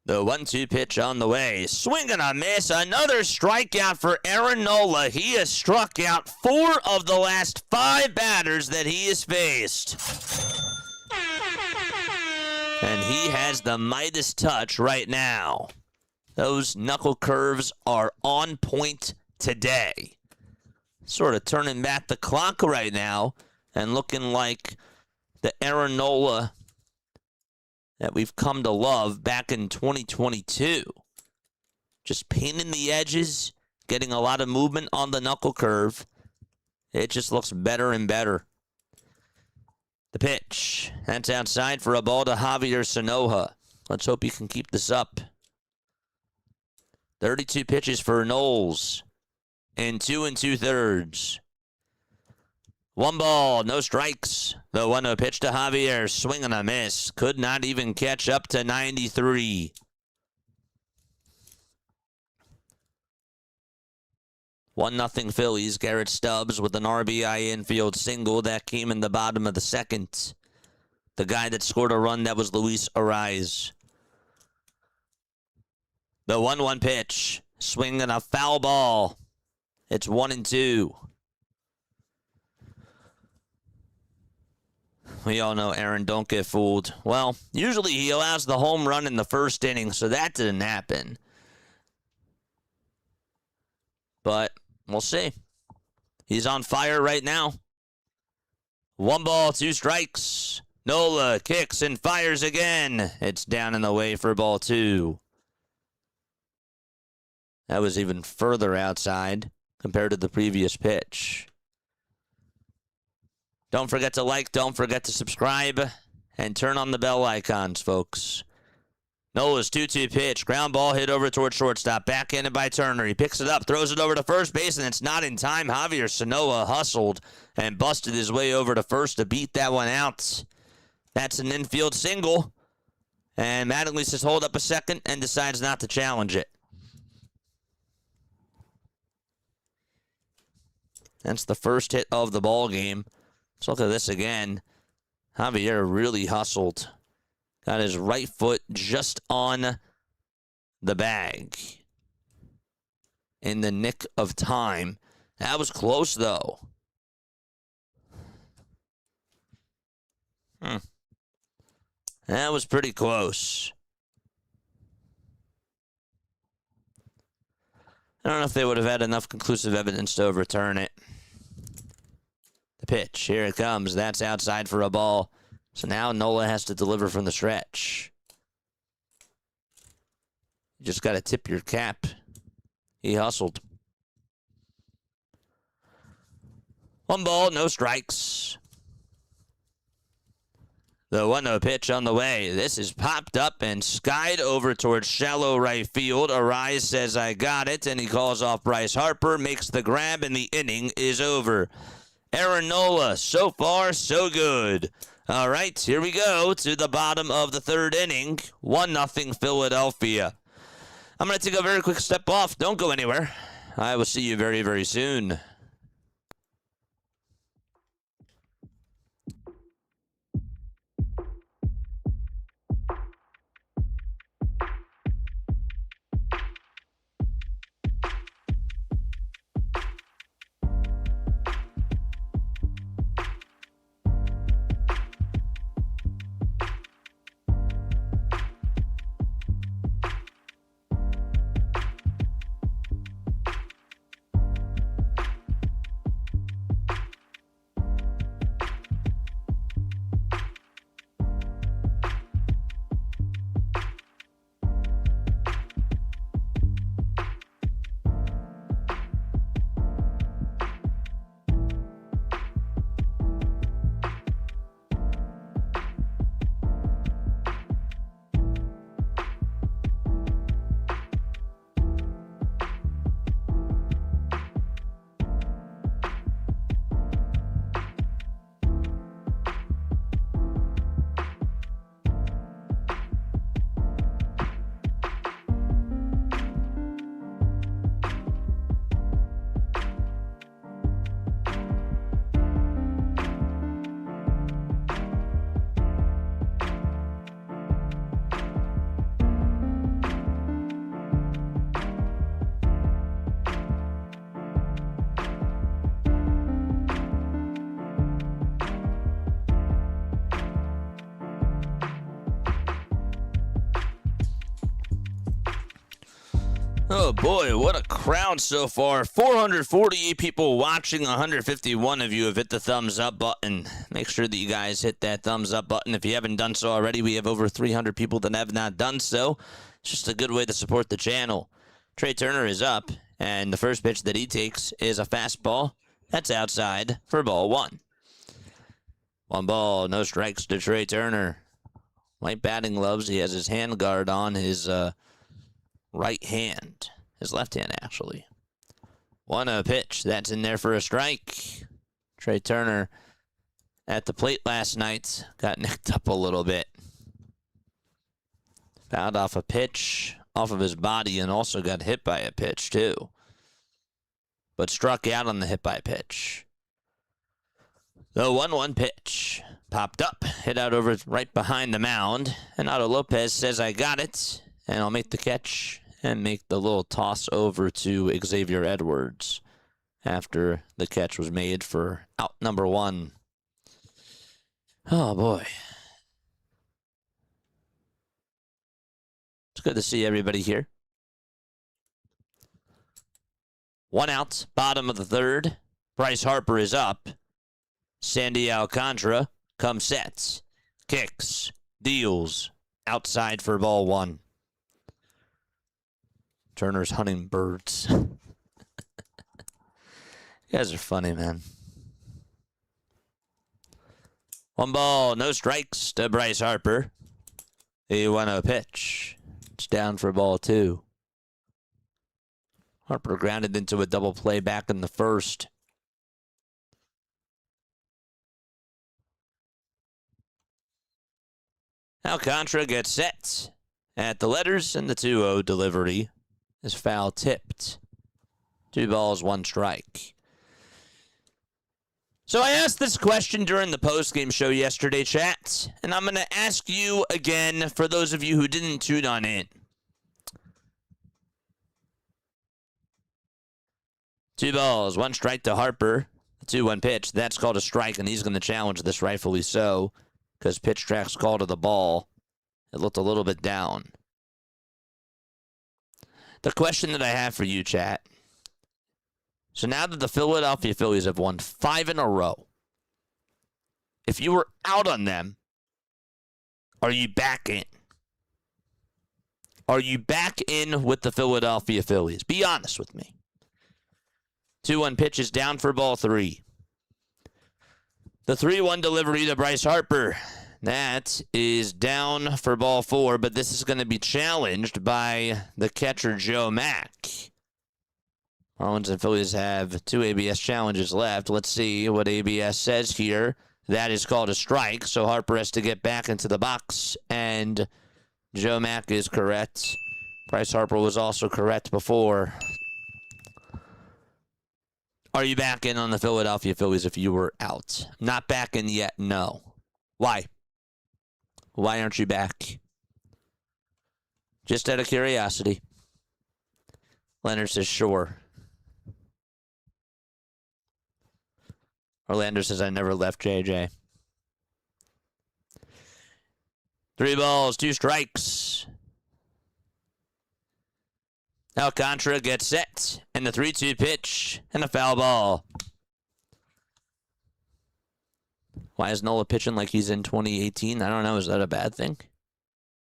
The 1-2 pitch on the way. Swing and a miss. Another strikeout for Aaron Nola. He has struck out 4 of the last 5 batters that he has faced. And he has the Midas touch right now. Those knuckle curves are on point today. Sort of turning back the clock right now and looking like the Aaron Nola that we've come to love back in 2022. Just painting the edges, getting a lot of movement on the knuckle curve. It just looks better and better. The pitch. That's outside for a ball to Javier Sanoja. Let's hope he can keep this up. 32 pitches for Knowles in 2 2/3. 1 ball, no strikes. The 1-0 pitch to Javier, swing and a miss. Could not even catch up to 93. 1-0 Phillies. Garrett Stubbs with an RBI infield single that came in the bottom of the second. The guy that scored a run, that was Luis Arraez. The 1-1 pitch. Swing and a foul ball. It's 1-2. We all know Aaron, don't get fooled. Well, usually he allows the home run in the first inning, so that didn't happen. But we'll see. He's on fire right now. 1 ball, 2 strikes. Nola kicks and fires again. It's down and away for ball 2. That was even further outside compared to the previous pitch. Don't forget to like, don't forget to subscribe, and turn on the bell icons, folks. Nola's 2-2 pitch. Ground ball hit over towards shortstop. Backhanded by Turner. He picks it up, throws it over to first base, and it's not in time. Javier Sanoja hustled and busted his way over to first to beat that one out. That's an infield single. And Mattingly says hold up a second and decides not to challenge it. That's the first hit of the ball game. Let's look at this again. Javier really hustled. Got his right foot just on the bag in the nick of time. That was close, though. That was pretty close. I don't know if they would have had enough conclusive evidence to overturn it. The pitch, here it comes. That's outside for a ball. So now Nola has to deliver from the stretch. You just got to tip your cap. He hustled. 1 ball, no strikes. The 1-0 pitch on the way. This is popped up and skied over towards shallow right field. Arraez says, I got it, and he calls off Bryce Harper, makes the grab, and the inning is over. Aaron Nola, so far, so good. All right, here we go to the bottom of the 3rd inning. 1-0 Philadelphia. I'm going to take a very quick step off. Don't go anywhere. I will see you very, very soon. Oh boy, what a crowd so far. 448 people watching, 151 of you have hit the thumbs up button. Make sure that you guys hit that thumbs up button. If you haven't done so already, we have over 300 people that have not done so. It's just a good way to support the channel. Trey Turner is up, and the first pitch that he takes is a fastball. That's outside for ball one. 1 ball, no strikes to Trey Turner. White batting gloves. He has his hand guard on his right hand. His left hand, actually. 1-0 pitch. That's in there for a strike. Trey Turner at the plate last night got nicked up a little bit. Fouled off a pitch off of his body and also got hit by a pitch, too. But struck out on the hit by pitch. The 1-1 pitch. Popped up, hit out over right behind the mound. And Otto Lopez says, I got it. And I'll make the catch and make the little toss over to Xavier Edwards after the catch was made for out number 1. Oh, boy. It's good to see everybody here. 1 out, bottom of the 3rd. Bryce Harper is up. Sandy Alcantara comes sets, kicks, deals, outside for ball 1. Turner's hunting birds. You guys are funny, man. 1 ball, no strikes to Bryce Harper. A 1-0 pitch. It's down for ball 2. Harper grounded into a double play back in the 1st. Alcantara gets set at the letters, and the 2-0 delivery is foul tipped. 2 balls, 1 strike. So I asked this question during the postgame show yesterday, chat, and I'm going to ask you again for those of you who didn't tune on in. 2 balls, 1 strike to Harper. The 2-1 pitch. That's called a strike, and he's going to challenge this, rightfully so, because pitch track's call to the ball. It looked a little bit down. The question that I have for you, chat. So now that the Philadelphia Phillies have won 5 in a row, if you were out on them, are you back in? Are you back in with the Philadelphia Phillies? Be honest with me. 2-1 pitch is down for ball 3. The 3-1 delivery to Bryce Harper. That is down for ball 4, but this is going to be challenged by the catcher, Joe Mack. Marlins and Phillies have 2 ABS challenges left. Let's see what ABS says here. That is called a strike, so Harper has to get back into the box, and Joe Mack is correct. Bryce Harper was also correct before. Are you back in on the Philadelphia Phillies if you were out? Not back in yet, no. Why? Why aren't you back? Just out of curiosity. Leonard says, sure. Orlando says, I never left JJ. 3 balls, 2 strikes. Alcantara gets set, and the 3-2 pitch, and a foul ball. Why is Nola pitching like he's in 2018? I don't know. Is that a bad thing?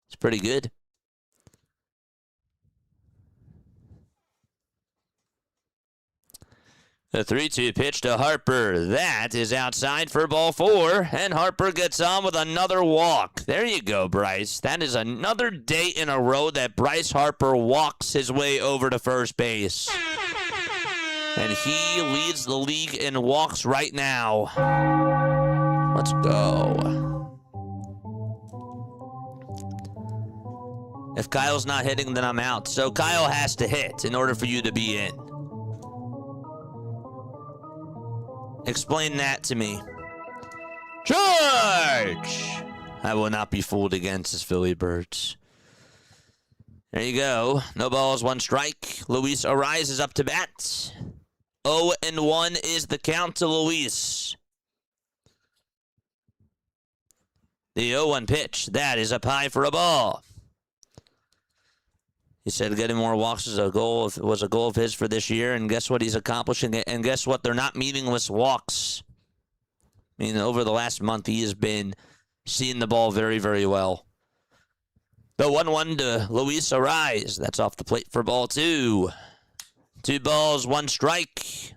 It's pretty good. The 3-2 pitch to Harper. That is outside for ball 4, and Harper gets on with another walk. There you go, Bryce. That is another day in a row that Bryce Harper walks his way over to first base. And he leads the league in walks right now. Let's go. If Kyle's not hitting, then I'm out. So Kyle has to hit in order for you to be in. Explain that to me. George! I will not be fooled against his Philly birds. There you go. No balls, 1 strike. Luis Arraez is up to bat. 0-1 is the count to Luis. The 0-1 pitch. That is up high for a ball. He said getting more walks was a goal of his for this year, and guess what he's accomplishing? And guess what? They're not meaningless walks. I mean, over the last month, he has been seeing the ball very, very well. The 1-1 to Luis Arraez. That's off the plate for ball 2. 2 balls, 1 strike.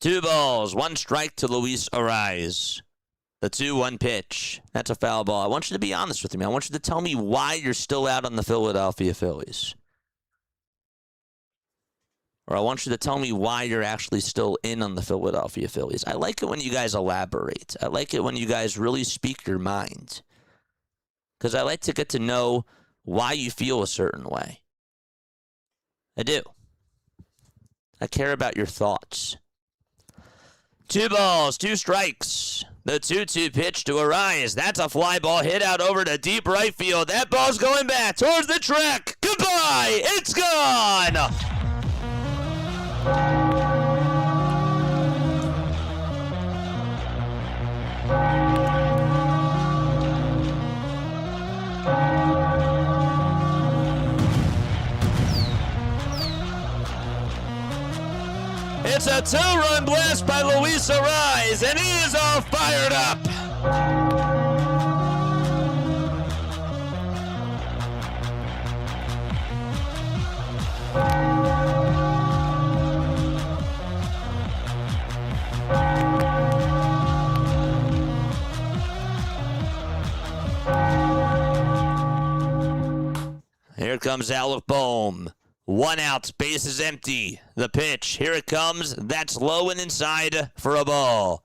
Two balls, 1 strike to Luis Arraez. The 2-1 pitch. That's a foul ball. I want you to be honest with me. I want you to tell me why you're still out on the Philadelphia Phillies. Or I want you to tell me why you're actually still in on the Philadelphia Phillies. I like it when you guys elaborate. I like it when you guys really speak your mind. Because I like to get to know why you feel a certain way. I do. I care about your thoughts. 2 balls, 2 strikes. The 2-2 pitch to Arraez. That's a fly ball hit out over to deep right field. That ball's going back towards the track. Goodbye. It's gone. It's a 2-run blast by Luis Arraez, and he is all fired up. Here comes Alec Bohm. 1 out, base is empty. The pitch, here it comes. That's low and inside for a ball.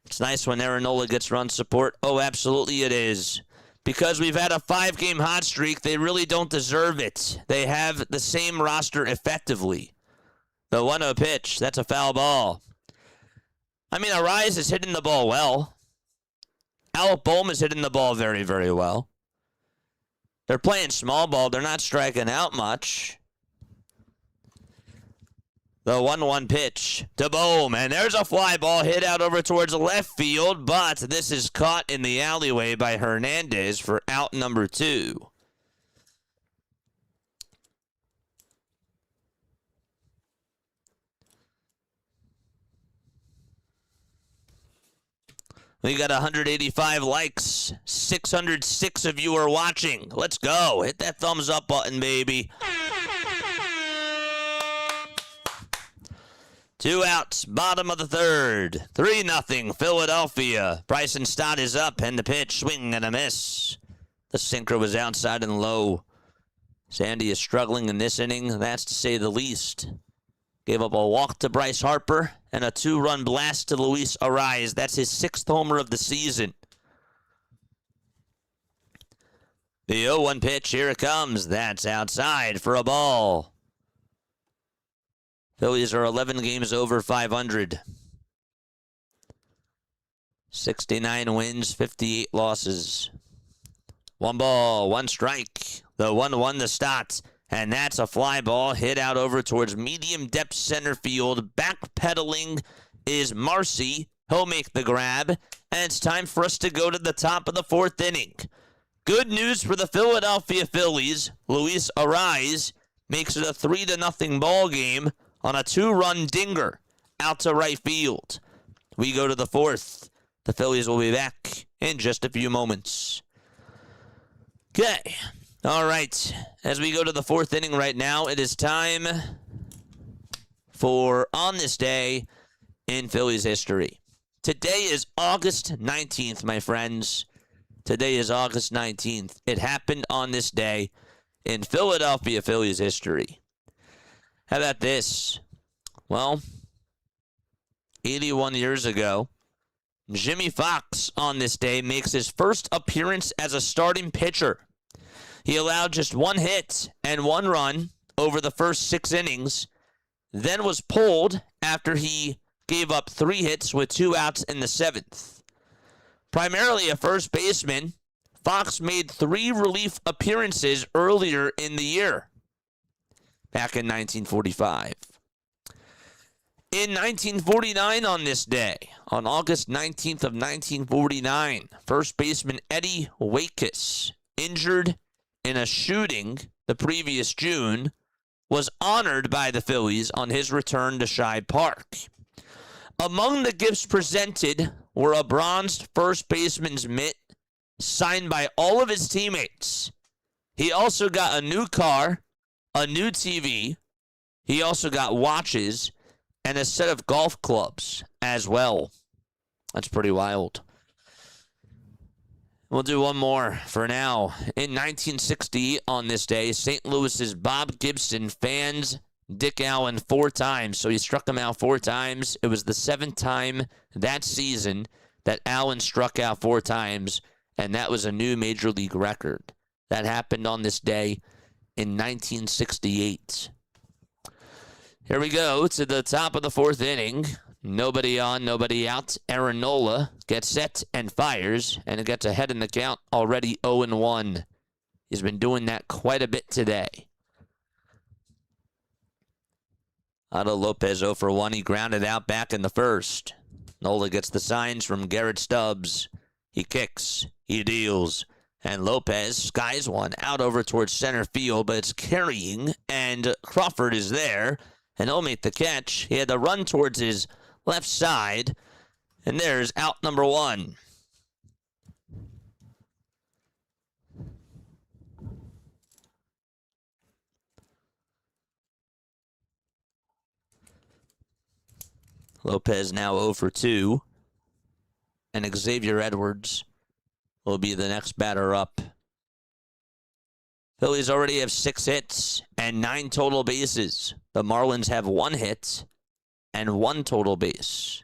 It's nice when Nola gets run support. Oh, absolutely it is. Because we've had a 5-game hot streak, they really don't deserve it. They have the same roster effectively. The 1-0 pitch, that's a foul ball. I mean, Arraez is hitting the ball well. Alec Bohm is hitting the ball very, very well. They're playing small ball. They're not striking out much. The 1-1 pitch to Bohm, and there's a fly ball hit out over towards the left field, but this is caught in the alleyway by Hernandez for out number 2. We got 185 likes. 606 of you are watching. Let's go. Hit that thumbs up button, baby. 2 outs, bottom of the 3rd. 3-0 Philadelphia. Bryson Stott is up, and the pitch, swing and a miss. The sinker was outside and low. Sandy is struggling in this inning, that's to say the least. Gave up a walk to Bryce Harper and a 2-run blast to Luis Arraez. That's his 6th homer of the season. The 0-1 pitch, here it comes. That's outside for a ball. Phillies are 11 games over 500. 69 wins, 58 losses. 1 ball, 1 strike. The 1-1 to Stott. And that's a fly ball hit out over towards medium depth center field. Backpedaling is Marcy. He'll make the grab. And it's time for us to go to the top of the 4th inning. Good news for the Philadelphia Phillies. Luis Arraez makes it a 3-0 ball game on a 2-run dinger out to right field. We go to the 4th. The Phillies will be back in just a few moments. Okay. All right, as we go to the 4th inning right now, it is time for On This Day in Phillies History. Today is August 19th, my friends. Today is August 19th. It happened on this day in Philadelphia Phillies history. How about this? Well, 81 years ago, Jimmy Fox on this day makes his first appearance as a starting pitcher. He allowed just 1 hit and 1 run over the first 6 innings, then was pulled after he gave up 3 hits with 2 outs in the 7th. Primarily a first baseman, Fox made 3 relief appearances earlier in the year, back in 1945. In 1949 on this day, on August 19th of 1949, first baseman Eddie Waitkus, injured in a shooting the previous June, was honored by the Phillies on his return to Shibe Park. Among the gifts presented were a bronzed first baseman's mitt signed by all of his teammates. He also got a new car, a new TV. He also got watches and a set of golf clubs as well. That's pretty wild. We'll do one more for now. In 1960, on this day, St. Louis's Bob Gibson fans Dick Allen 4 times. So he struck him out 4 times. It was the 7th time that season that Allen struck out 4 times, and that was a new major league record. That happened on this day in 1968. Here we go to the top of the 4th inning. Nobody on, nobody out. Aaron Nola gets set and fires, and it gets ahead in the count, already 0-1. He's been doing that quite a bit today. Otto Lopez 0 for 1. He grounded out back in the first. Nola gets the signs from Garrett Stubbs. He kicks, he deals, and Lopez skies one out over towards center field, but it's carrying, and Crawford is there. And he'll make the catch. He had to run towards his left side. And there's out number 1. Lopez now 0 for 2. And Xavier Edwards will be the next batter up. Phillies already have 6 hits and 9 total bases. The Marlins have 1 hit and 1 total base.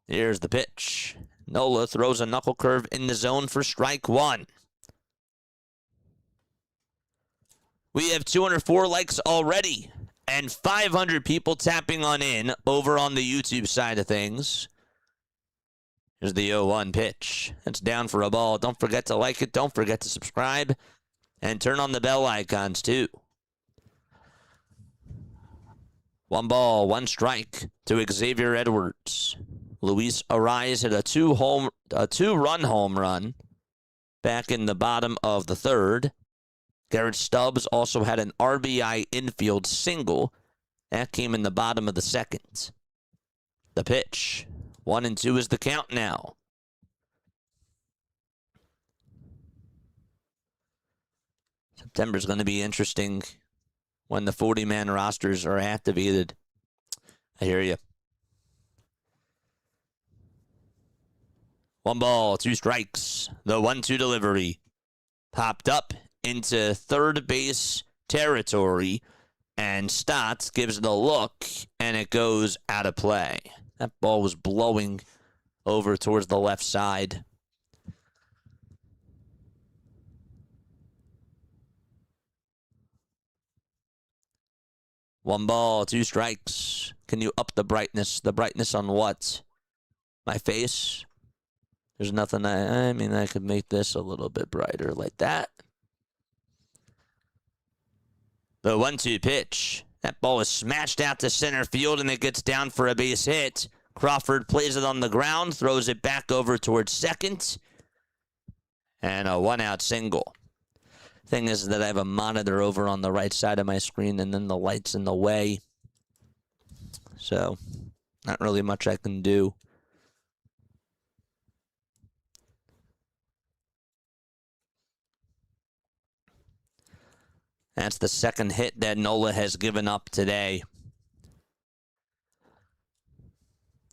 Here's the pitch. Nola throws a knuckle curve in the zone for strike 1. We have 204 likes already and 500 people tapping on in over on the YouTube side of things. Here's the 0-1 pitch. It's down for a ball. Don't forget to like it. Don't forget to subscribe. And turn on the bell icons, too. 1 ball, 1 strike to Xavier Edwards. Luis Arraez hit a 2-run home run back in the bottom of the 3rd. Garrett Stubbs also had an RBI infield single. That came in the bottom of the 2nd. The pitch. 1-2 is the count now. September's going to be interesting when the 40-man rosters are activated. I hear you. 1 ball, 2 strikes. The 1-2 delivery popped up into 3rd base territory, and Stotts gives it a look, and it goes out of play. That ball was blowing over towards the left side. One ball, 2 strikes. Can you up the brightness? The brightness on what? My face? There's nothing. I mean, I could make this a little bit brighter like that. The 1-2 pitch. That ball is smashed out to center field, and it gets down for a base hit. Crawford plays it on the ground, throws it back over towards second, and a 1-out single. Thing is that I have a monitor over on the right side of my screen, and then the light's in the way. So, not really much I can do. That's the 2nd hit that Nola has given up today.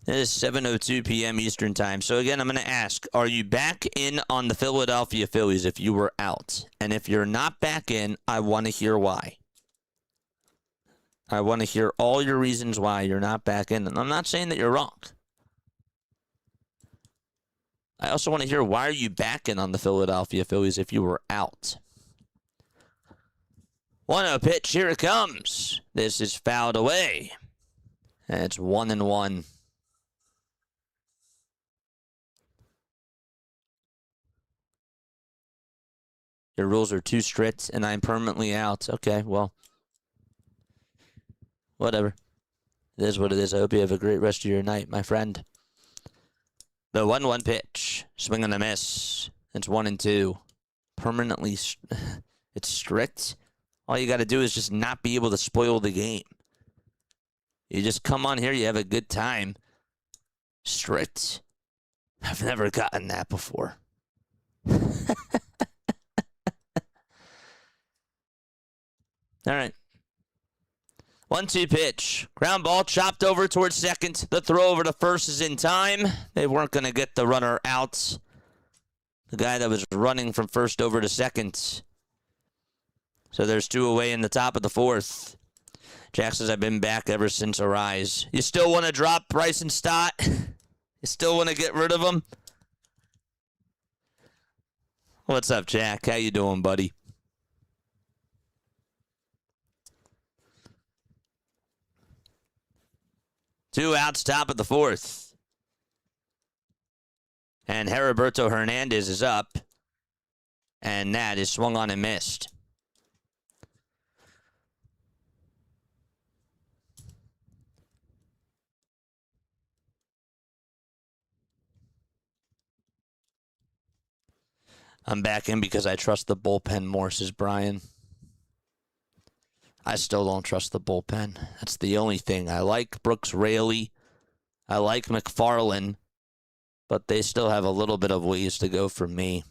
It is 7:02 p.m. Eastern Time. So again, I'm going to ask, are you back in on the Philadelphia Phillies if you were out? And if you're not back in, I want to hear why. I want to hear all your reasons why you're not back in. And I'm not saying that you're wrong. I also want to hear, why are you back in on the Philadelphia Phillies if you were out? 1-0 pitch, here it comes. This is fouled away. And it's 1-1. Your rules are too strict, and I'm permanently out. Okay, well, whatever. It is what it is. I hope you have a great rest of your night, my friend. The 1-1 pitch. Swing and a miss. It's 1-2. Permanently, it's strict. All you got to do is just not be able to spoil the game. You just come on here, you have a good time. Strict. I've never gotten that before. All right. 1-2 pitch. Ground ball chopped over towards second. The throw over to first is in time. They weren't going to get the runner out. The guy that was running from first over to second. So there's 2 away in the top of the 4th. Jack says, I've been back ever since arraez. You still want to drop Bryson Stott? You still want to get rid of him? What's up, Jack? How you doing, buddy? Two outs, top of the 4th. And Heriberto Hernandez is up. And that is swung on and missed. I'm back in because I trust the bullpen more, says Brian. I still don't trust the bullpen. That's the only thing. I like Brooks Raley. I like McFarland. But they still have a little bit of ways to go for me.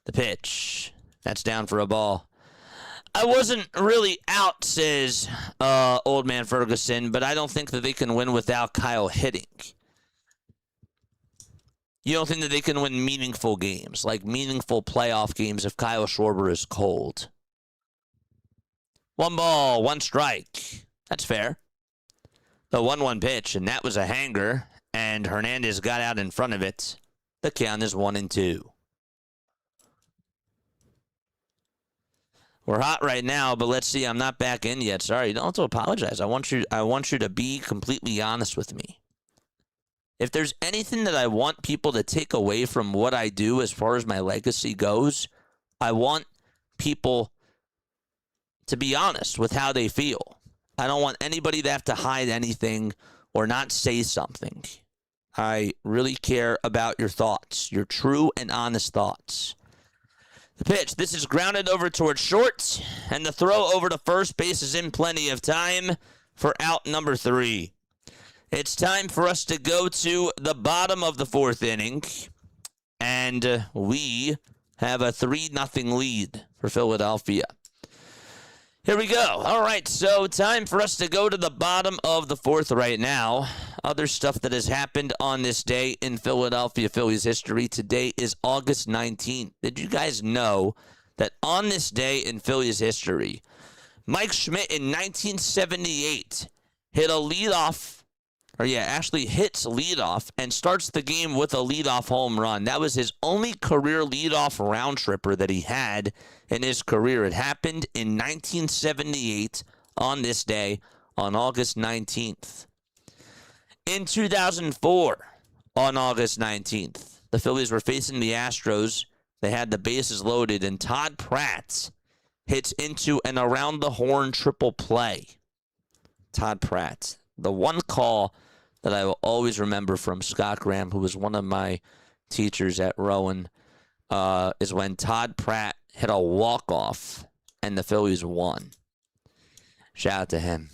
The pitch. That's down for a ball. I wasn't really out, says Old Man Ferguson, but I don't think that they can win without Kyle hitting. You don't think that they can win meaningful games, like meaningful playoff games, if Kyle Schwarber is cold. 1 ball, 1 strike. That's fair. The 1-1 pitch, and that was a hanger, and Hernandez got out in front of it. The count is 1-2. We're hot right now, but let's see. I'm not back in yet. Sorry, you don't have to apologize. I want you to be completely honest with me. If there's anything that I want people to take away from what I do as far as my legacy goes, I want people to be honest with how they feel. I don't want anybody to have to hide anything or not say something. I really care about your thoughts, your true and honest thoughts. The pitch. This is grounded over towards short, and the throw over to first base is in plenty of time for out number 3. It's time for us to go to the bottom of the 4th inning, and we have a 3-0 lead for Philadelphia. Here we go. All right, so time for us to go to the bottom of the 4th right now. Other stuff that has happened on this day in Philadelphia Phillies history. Today is August 19th. Did you guys know that on this day in Phillies history, Mike Schmidt in 1978 hit a leadoff, actually hits leadoff and starts the game with a leadoff home run. That was his only career leadoff round tripper that he had in his career. It happened in 1978 on this day, on August 19th. In 2004, on August 19th, the Phillies were facing the Astros. They had the bases loaded, and Todd Pratt hits into an around-the-horn triple play. Todd Pratt. The one call that I will always remember from Scott Graham, who was one of my teachers at Rowan, is when Todd Pratt hit a walk-off and the Phillies won. Shout out to him.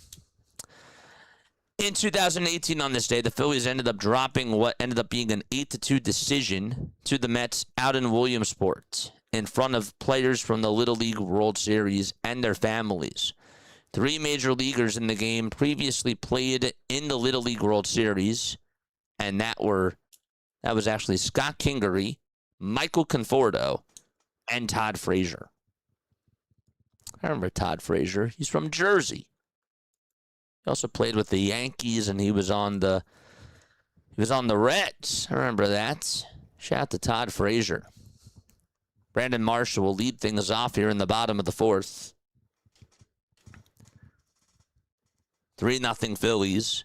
In 2018 on this day, the Phillies ended up dropping what ended up being an 8-2 decision to the Mets out in Williamsport in front of players from the Little League World Series and their families. 3 major leaguers in the game previously played in the Little League World Series, and that was actually Scott Kingery, Michael Conforto, and Todd Frazier. I remember Todd Frazier. He's from Jersey. He also played with the Yankees, and he was on the Reds. I remember that. Shout out to Todd Frazier. Brandon Marshall will lead things off here in the bottom of the 4th. 3-0 Phillies.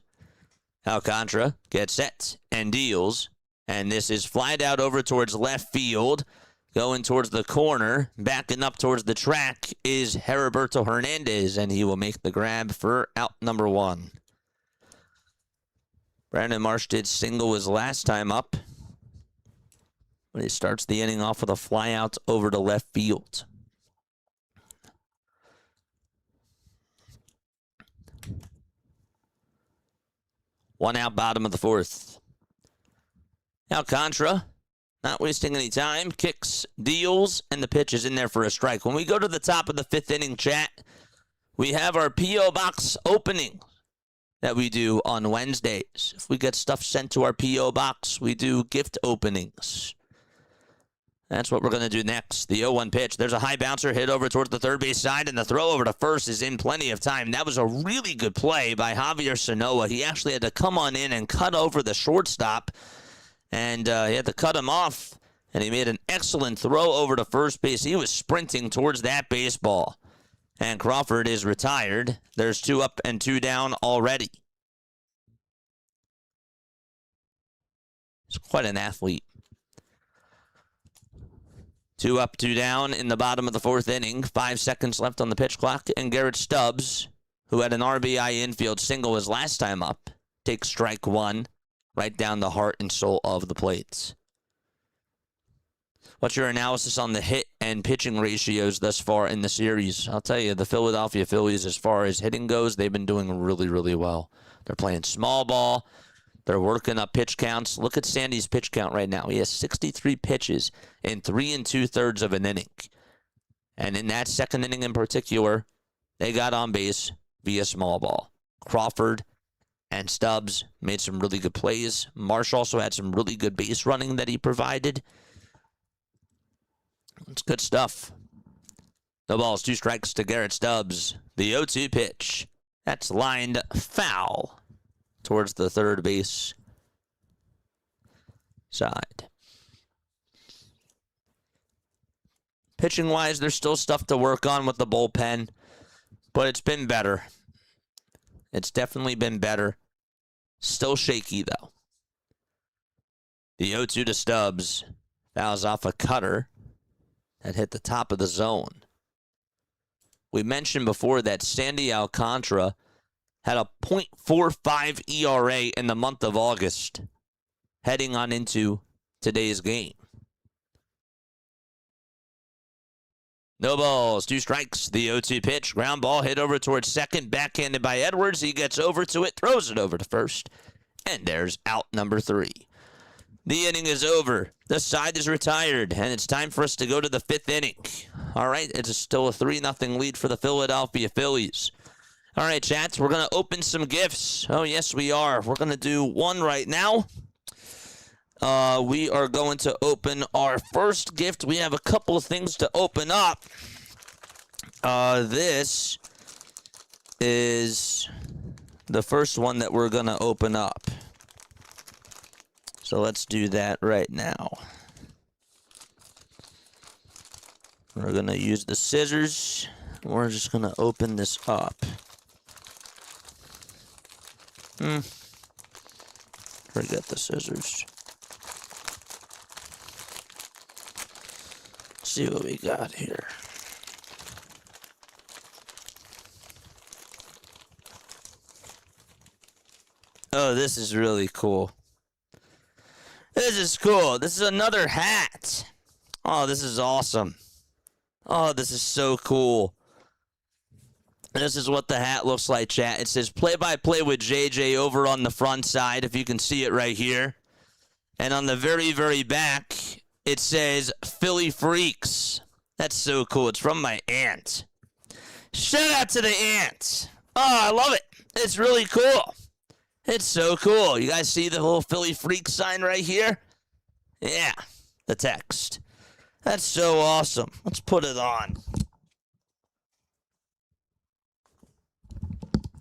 Alcantara gets set and deals. And this is flied out over towards left field. Going towards the corner, backing up towards the track is Heriberto Hernandez, and he will make the grab for out number 1. Brandon Marsh did single his last time up, but he starts the inning off with a fly out over to left field. One out, bottom of the 4th. Alcantara, not wasting any time, kicks, deals, and the pitch is in there for a strike. When we go to the top of the 5th inning, chat, we have our P.O. Box opening that we do on Wednesdays. If we get stuff sent to our P.O. Box, we do gift openings. That's what we're going to do next. The 0-1 pitch. There's a high bouncer hit over towards the third base side, and the throw over to first is in plenty of time. That was a really good play by Javier Sanoa. He actually had to come on in and cut over the shortstop, and he had to cut him off, and he made an excellent throw over to first base. He was sprinting towards that baseball, and Crawford is retired. There's 2 up and 2 down already. He's quite an athlete. 2 up, 2 down in the bottom of the 4th inning. 5 seconds left on the pitch clock. And Garrett Stubbs, who had an RBI infield single his last time up, takes strike 1 right down the heart and soul of the plates. What's your analysis on the hit and pitching ratios thus far in the series? I'll tell you, the Philadelphia Phillies, as far as hitting goes, they've been doing really, really well. They're playing small ball. They're working up pitch counts. Look at Sandy's pitch count right now. He has 63 pitches in 3 2/3 of an inning. And in that 2nd inning in particular, they got on base via small ball. Crawford and Stubbs made some really good plays. Marsh also had some really good base running that he provided. It's good stuff. No balls, 2 strikes to Garrett Stubbs. The 0-2 pitch. That's lined foul towards the third base side. Pitching-wise, there's still stuff to work on with the bullpen, but it's been better. It's definitely been better. Still shaky, though. The 0-2 to Stubbs. That was off a cutter that hit the top of the zone. We mentioned before that Sandy Alcantara had a .45 ERA in the month of August, heading on into today's game. No balls, 2 strikes. The 0-2 pitch. Ground ball hit over towards second. Backhanded by Edwards. He gets over to it, throws it over to first. And there's out number 3. The inning is over. The side is retired. And it's time for us to go to the 5th inning. All right, it's still a 3-0 lead for the Philadelphia Phillies. All right, chats, we're going to open some gifts. Oh, yes, we are. We're going to do one right now. We are going to open our first gift. We have a couple of things to open up. This is the first one that we're going to open up. So let's do that right now. We're going to use the scissors. We're just going to open this up. Forget the scissors. Let's see what we got here. Oh, this is really cool. This is cool. This is another hat. Oh, this is awesome. Oh, this is so cool. This is what the hat looks like, chat. It says play-by-play with JJ over on the front side, if you can see it right here. And on the very, very back, it says Philly Freaks. That's so cool. It's from my aunt. Shout out to the aunt. Oh, I love it. It's really cool. It's so cool. You guys see the whole Philly Freaks sign right here? Yeah, the text. That's so awesome. Let's put it on.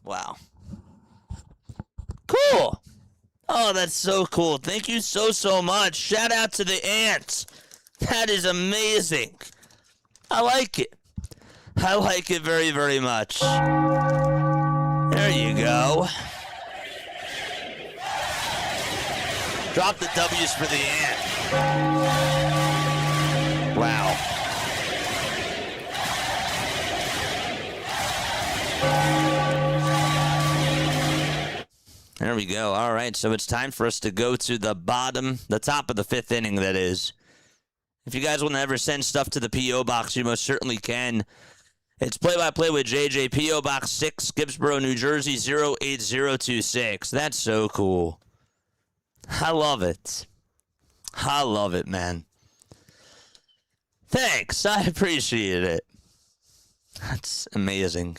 Wow. Cool. Oh, that's so cool. Thank you so much. Shout out to the ants. That is amazing. I like it. I like it very, very much. There you go. Drop the W's for the ant. Wow. we go. All right, so it's time for us to go to the top of the 5th inning, that is. If you guys want to ever send stuff to the P.O. Box, you most certainly can. It's play-by-play with JJ, P.O. Box 6, Gibbsboro, New Jersey, 08026. That's so cool. I love it. I love it, man. Thanks. I appreciate it. That's amazing.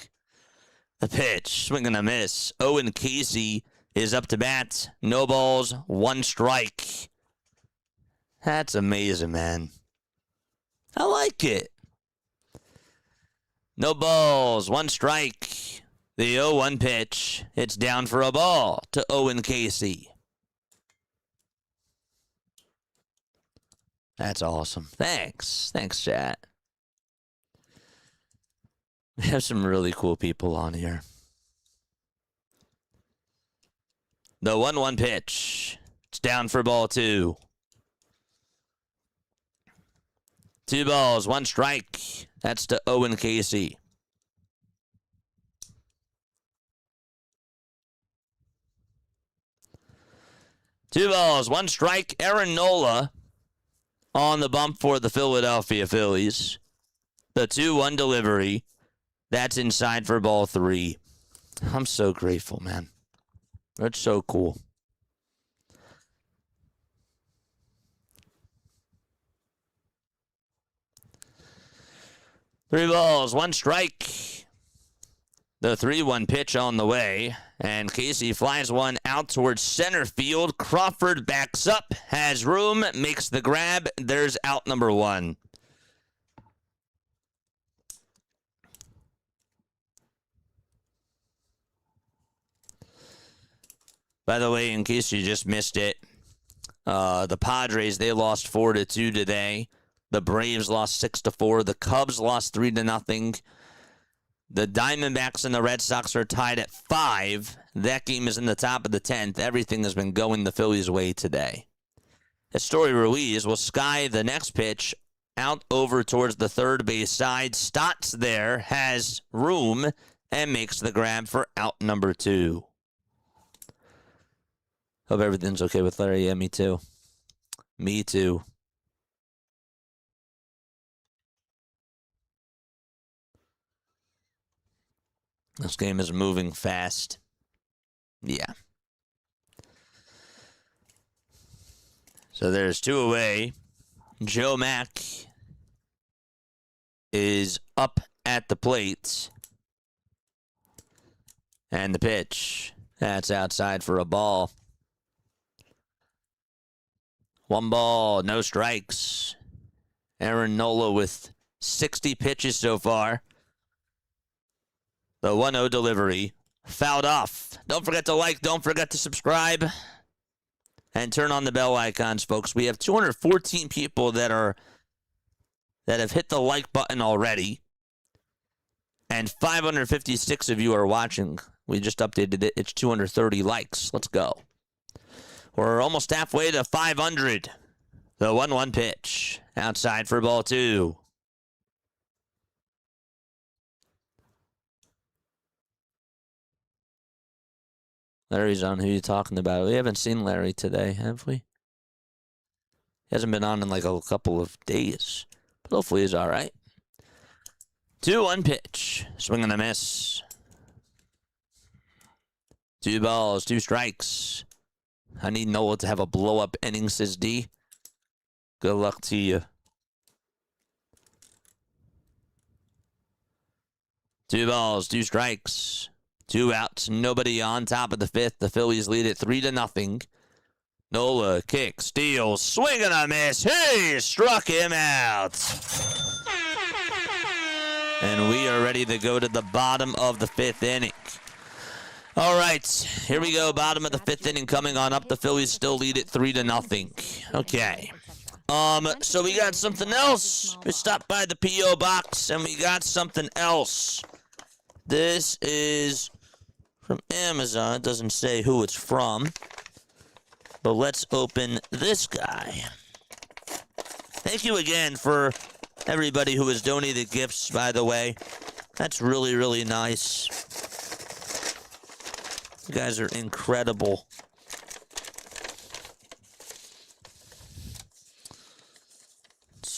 The pitch, swing and a miss. Owen Casey is up to bat. No balls, 1 strike. That's amazing, man. I like it. No balls, 1 strike. The 0-1 pitch. It's down for a ball to Owen Casey. That's awesome. Thanks. Thanks, chat. We have some really cool people on here. The 1-1 pitch. It's down for ball 2. 2 balls, 1 strike. That's to Owen Casey. Two balls, 1 strike. Aaron Nola on the bump for the Philadelphia Phillies. The 2-1 delivery. That's inside for ball 3. I'm so grateful, man. That's so cool. Three balls, 1 strike. The 3-1 pitch on the way. And Casey flies one out towards center field. Crawford backs up, has room, makes the grab. There's out number 1. By the way, in case you just missed it, the Padres, they lost 4-2 today. The Braves lost 6-4. The Cubs lost 3-0. The Diamondbacks and the Red Sox are tied at 5. That game is in the top of the 10th. Everything has been going the Phillies' way today. Estoy Ruiz will sky the next pitch out over towards the third base side. Stotts there, has room, and makes the grab for out number 2. Hope everything's okay with Larry. Yeah, me too. Me too. This game is moving fast. Yeah. So there's 2 away. Joe Mack is up at the plate. And the pitch. That's outside for a ball. 1 ball, no strikes. Aaron Nola with 60 pitches so far. The 1-0 delivery. Fouled off. Don't forget to like, don't forget to subscribe. And turn on the bell icons, folks. We have 214 people that have hit the like button already. And 556 of you are watching. We just updated it. It's 230 likes. Let's go. We're almost halfway to 500. The 1-1 pitch. Outside for ball 2. Larry's on. Who are you talking about? We haven't seen Larry today, have we? He hasn't been on in like a couple of days. But hopefully he's all right. 2-1 pitch. Swing and a miss. 2 balls, 2 strikes. I need Nola to have a blow-up inning, says D. Good luck to you. 2 balls, 2 strikes. 2 outs, nobody on. Top of the 5th. The Phillies lead it 3-0. Nola kicks, steals, swing and a miss. He struck him out. And we are ready to go to the bottom of the 5th inning. All right, here we go. Bottom of the 5th inning coming on up. The Phillies still lead it 3-0. Okay. So we got something else. We stopped by the P.O. Box, and we got something else. This is from Amazon. It doesn't say who it's from. But let's open this guy. Thank you again for everybody who has donated gifts, by the way. That's really, really nice. You guys are incredible.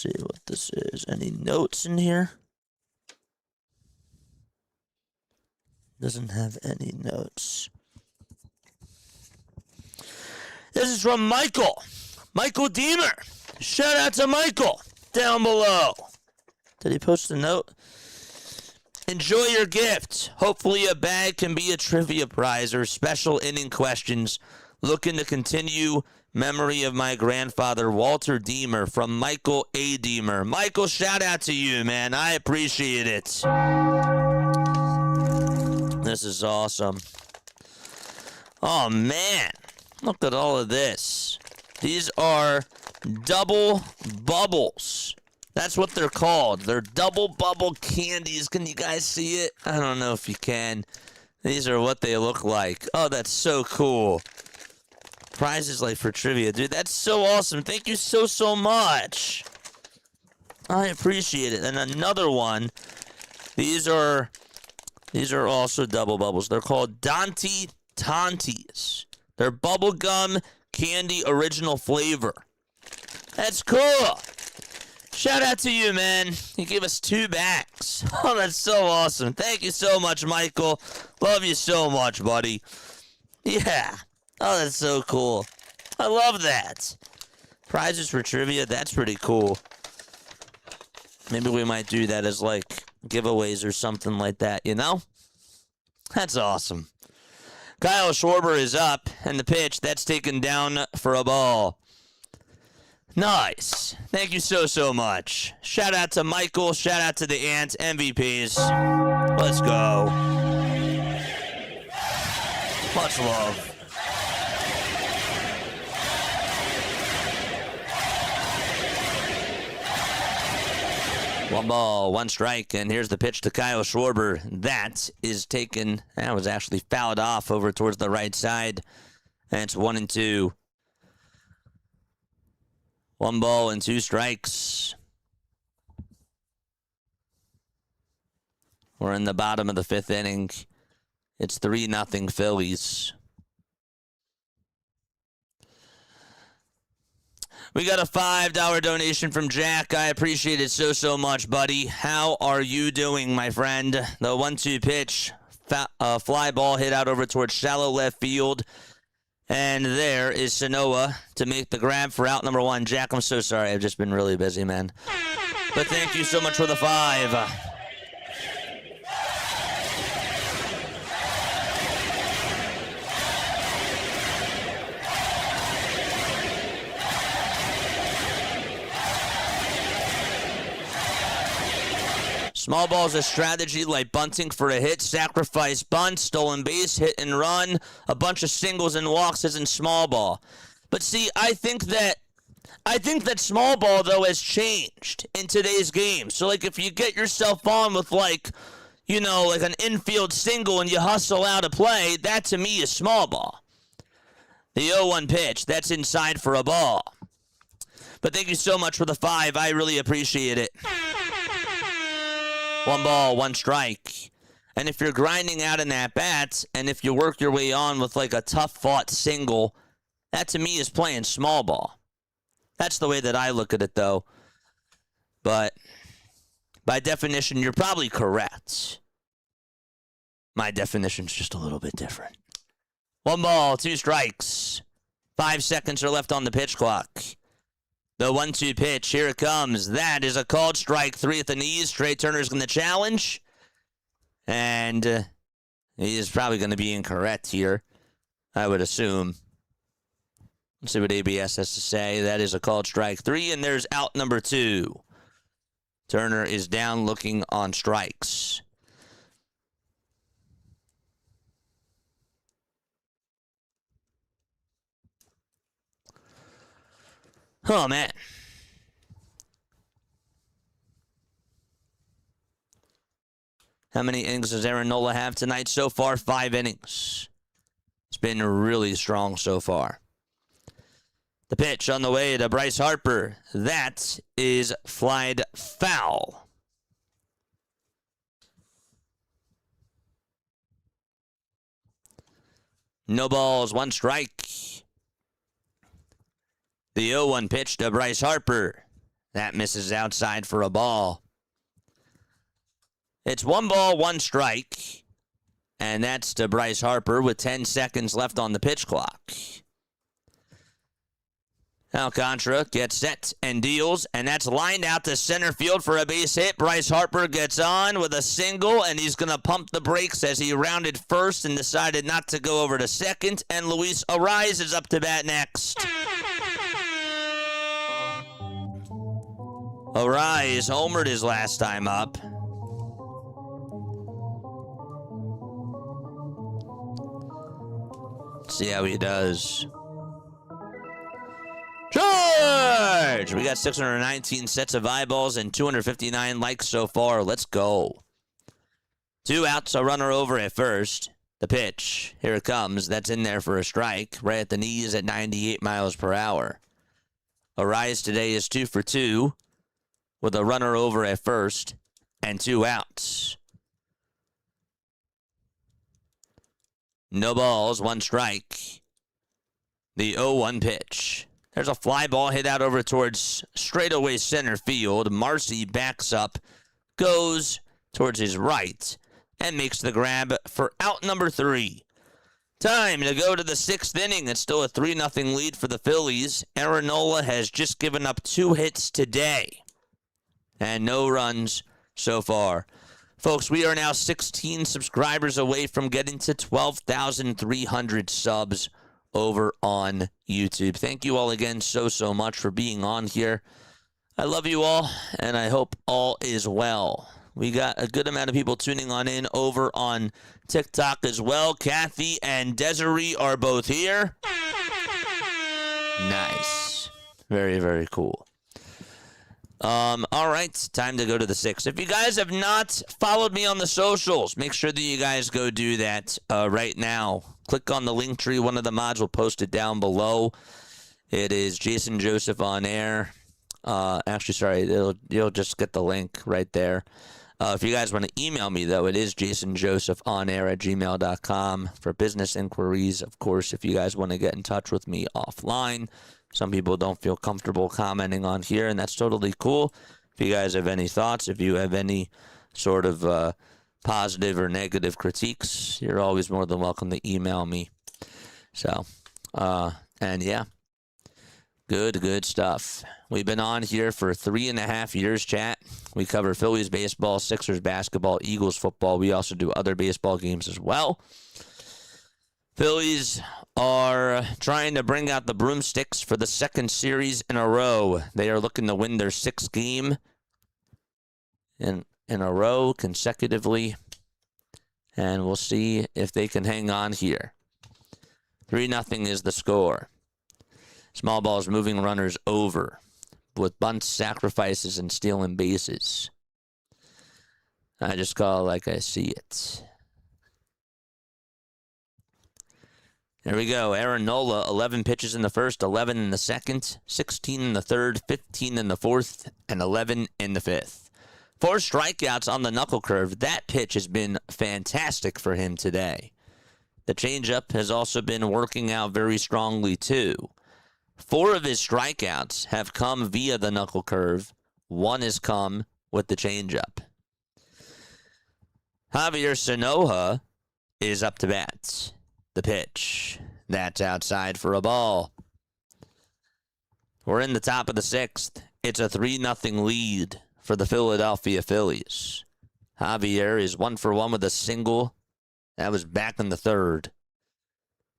see what this is. Any notes in here? Doesn't have any notes. This is from Michael. Michael Deemer. Shout out to Michael down below. Did he post a note? Enjoy your gift. Hopefully a bag can be a trivia prize or special inning questions. Looking to continue memory of my grandfather, Walter Deemer, from Michael A. Deemer. Michael, shout out to you, man. I appreciate it. This is awesome. Oh, man. Look at all of this. These are double bubbles. That's what they're called. They're double bubble candies. Can you guys see it? I don't know if you can. These are what they look like. Oh, that's so cool. Prizes like for trivia. Dude, that's so awesome. Thank you so much. I appreciate it. And another one. These are also double bubbles. They're called Dante Tantes. They're bubblegum candy original flavor. That's cool. Shout out to you, man. You gave us 2 bags. Oh, that's so awesome. Thank you so much, Michael. Love you so much, buddy. Yeah. Oh, that's so cool. I love that. Prizes for trivia, that's pretty cool. Maybe we might do that as, like, giveaways or something like that, you know? That's awesome. Kyle Schwarber is up, and the pitch, that's taken down for a ball. Nice. Thank you so much. Shout out to Michael. Shout out to the Ants, MVPs. Let's go. Much love. One ball, 1 strike, and here's the pitch to Kyle Schwarber. That is taken. That was actually fouled off over towards the right side. And it's 1-2. 1 ball and 2 strikes. We're in the bottom of the 5th inning. It's 3-0 Phillies. We got a $5 donation from Jack. I appreciate it so much, buddy. How are you doing, my friend? The 1-2 pitch. Fly ball hit out over towards shallow left field. And there is Sanoa to make the grab for out number 1. Jack, I'm so sorry. I've just been really busy, man. But thank you so much for the 5. Small ball is a strategy like bunting for a hit, sacrifice bunt, stolen base, hit and run. A bunch of singles and walks isn't small ball. But see, I think that small ball, though, has changed in today's game. So, like, if you get yourself on with, like, you know, like an infield single and you hustle out a play, that to me is small ball. The 0-1 pitch, that's inside for a ball. But thank you so much for the 5. I really appreciate it. 1 ball, 1 strike. And if you're grinding out an at-bat, and if you work your way on with like a tough-fought single, that to me is playing small ball. That's the way that I look at it, though. But by definition, you're probably correct. My definition's just a little bit different. 1 ball, 2 strikes. 5 seconds are left on the pitch clock. The 1-2 pitch, here it comes. That is a called strike, 3 at the knees. Trey Turner's going to challenge. And he is probably going to be incorrect here, I would assume. Let's see what ABS has to say. That is a called strike 3, and there's out number 2. Turner is down looking on strikes. Oh, man. How many innings does Aaron Nola have tonight? So far, 5 innings. It's been really strong so far. The pitch on the way to Bryce Harper. That is flied foul. No balls, 1 strike. The 0-1 pitch to Bryce Harper. That misses outside for a ball. It's 1 ball, 1 strike. And that's to Bryce Harper with 10 seconds left on the pitch clock. Alcantara gets set and deals, and that's lined out to center field for a base hit. Bryce Harper gets on with a single, and he's going to pump the brakes as he rounded first and decided not to go over to second. And Luis Arraez is up to bat next. Arraez homered his last time up. See how he does. George! We got 619 sets of eyeballs and 259 likes so far. Let's go. 2 outs, a runner over at first. The pitch. Here it comes. That's in there for a strike. Right at the knees at 98 miles per hour. Arraez today is 2 for 2 with a runner over at first and 2 outs. No balls, 1 strike. The 0-1 pitch. There's a fly ball hit out over towards straightaway center field. Marcy backs up, goes towards his right, and makes the grab for out number 3. Time to go to the 6th inning. It's still a 3-0 lead for the Phillies. Nola has just given up 2 hits today, and no runs so far. Folks, we are now 16 subscribers away from getting to 12,300 subs over on YouTube. Thank you all again so much for being on here. I love you all, and I hope all is well. We got a good amount of people tuning on in over on TikTok as well. Kathy and Desiree are both here. Nice. Very, very cool. All right, time to go to the 6th. If you guys have not followed me on the socials, make sure that you guys go do that right now. Click on the link tree. One of the mods will post it down below. It is Jason Joseph on air. Actually, sorry, you'll just get the link right there. If you guys want to email me, though, it is jasonjosephonair@gmail.com for business inquiries. Of course, if you guys want to get in touch with me offline. Some people don't feel comfortable commenting on here, and that's totally cool. If you guys have any thoughts, if you have any sort of positive or negative critiques, you're always more than welcome to email me. So, and yeah, good stuff. We've been on here for 3.5 years, chat. We cover Phillies baseball, Sixers basketball, Eagles football. We also do other baseball games as well. Phillies are trying to bring out the broomsticks for the 2nd series in a row. They are looking to win their 6th game in a row consecutively. And we'll see if they can hang on here. 3-0 is the score. Small balls moving runners over with bunts, sacrifices, and stealing bases. I just call it like I see it. There we go. Aaron Nola, 11 pitches in the first, 11 in the second, 16 in the third, 15 in the fourth, and 11 in the fifth. 4 strikeouts on the knuckle curve. That pitch has been fantastic for him today. The changeup has also been working out very strongly, too. 4 of his strikeouts have come via the knuckle curve. 1 has come with the changeup. Javier Sanoja is up to bat. The pitch. That's outside for a ball. We're in the top of the 6th. It's a 3-0 lead for the Philadelphia Phillies. Javier is 1 for 1 with a single. That was back in the 3rd.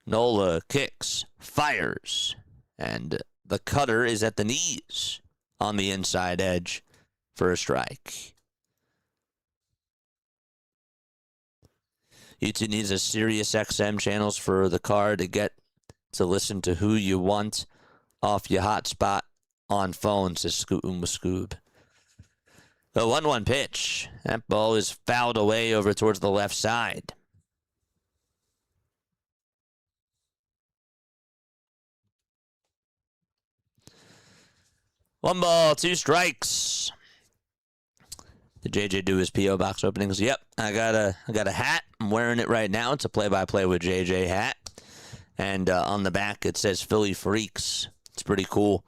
Nola kicks, fires, and the cutter is at the knees on the inside edge for a strike. YouTube needs a Sirius XM channels for the car to get to listen to who you want off your hotspot on phone, says Scoob. The 1-1 pitch. That ball is fouled away over towards the left side. One ball, 2 strikes. Did JJ do his P.O. box openings? Yep, I got a hat. I'm wearing it right now. It's a play-by-play with JJ hat. And on the back, it says Philly Freaks. It's pretty cool.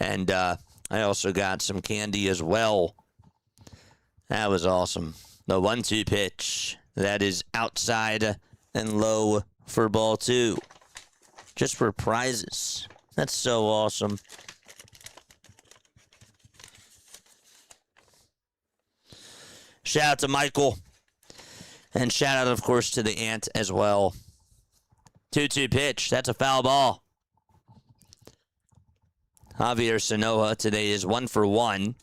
And I I also got some candy as well. That was awesome. The 1-2 pitch. That is outside and low for ball 2. Just for prizes. That's so awesome. Shout out to Michael. And shout out, of course, to the Ant as well. 2-2 pitch. That's a foul ball. Javier Sanoja today is 1 for 1.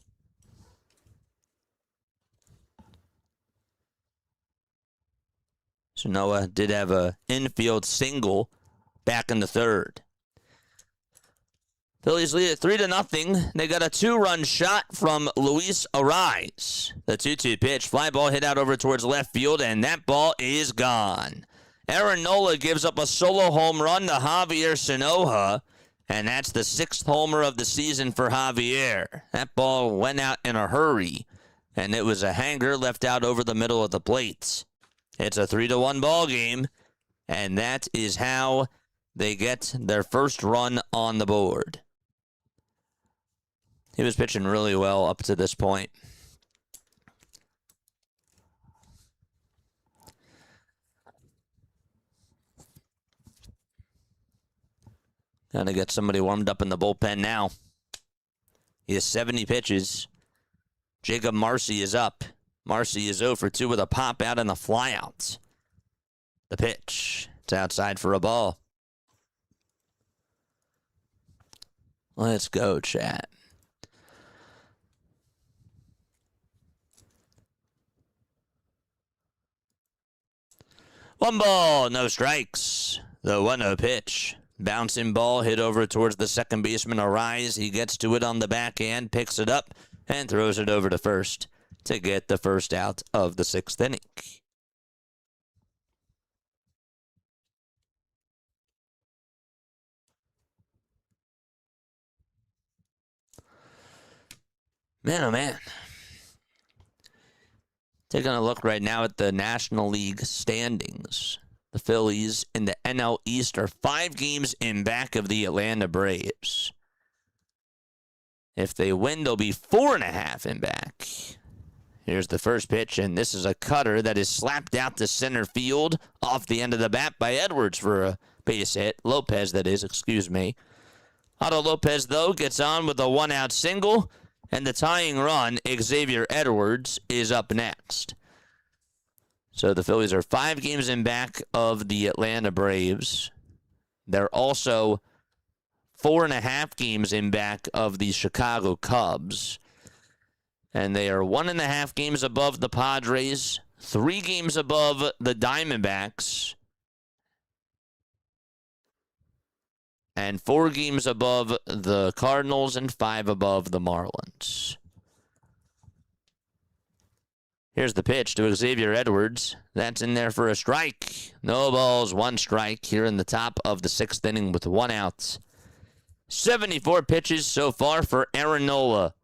Sanoja did have an infield single back in the third. Phillies lead it 3-0. They got a 2-run shot from Luis Arraez. The 2-2 pitch. Fly ball hit out over towards left field, and that ball is gone. Aaron Nola gives up a solo home run to Javier Sanoja, and that's the 6th homer of the season for Javier. That ball went out in a hurry, and it was a hanger left out over the middle of the plate. It's a 3-1 ball game, and that is how they get their first run on the board. He was pitching really well up to this point. Gotta get somebody warmed up in the bullpen now. He has 70 pitches. Jacob Marcy is up. Marcy is 0 for 2 with a pop out and a fly out. The pitch. It's outside for a ball. Let's go, chat. One ball, no strikes. The 1-0 pitch. Bouncing ball hit over towards the second baseman, Arraez. He gets to it on the backhand, picks it up, and throws it over to first to get the first out of the 6th inning. Man, oh man. Taking a look right now at the National League standings. The Phillies in the NL East are 5 games in back of the Atlanta Braves. If they win, they'll be 4.5 in back. Here's the first pitch, and this is a cutter that is slapped out to center field off the end of the bat by Edwards for a base hit. Lopez, that is, excuse me. Otto Lopez, though, gets on with a 1-out single, and the tying run, Xavier Edwards, is up next. So the Phillies are 5 games in back of the Atlanta Braves. They're also 4.5 games in back of the Chicago Cubs. And they are 1.5 games above the Padres, 3 games above the Diamondbacks, and 4 games above the Cardinals and 5 above the Marlins. Here's the pitch to Xavier Edwards. That's in there for a strike. No balls, 1 strike here in the top of the 6th inning with 1 out. 74 pitches so far for Aaron Nola.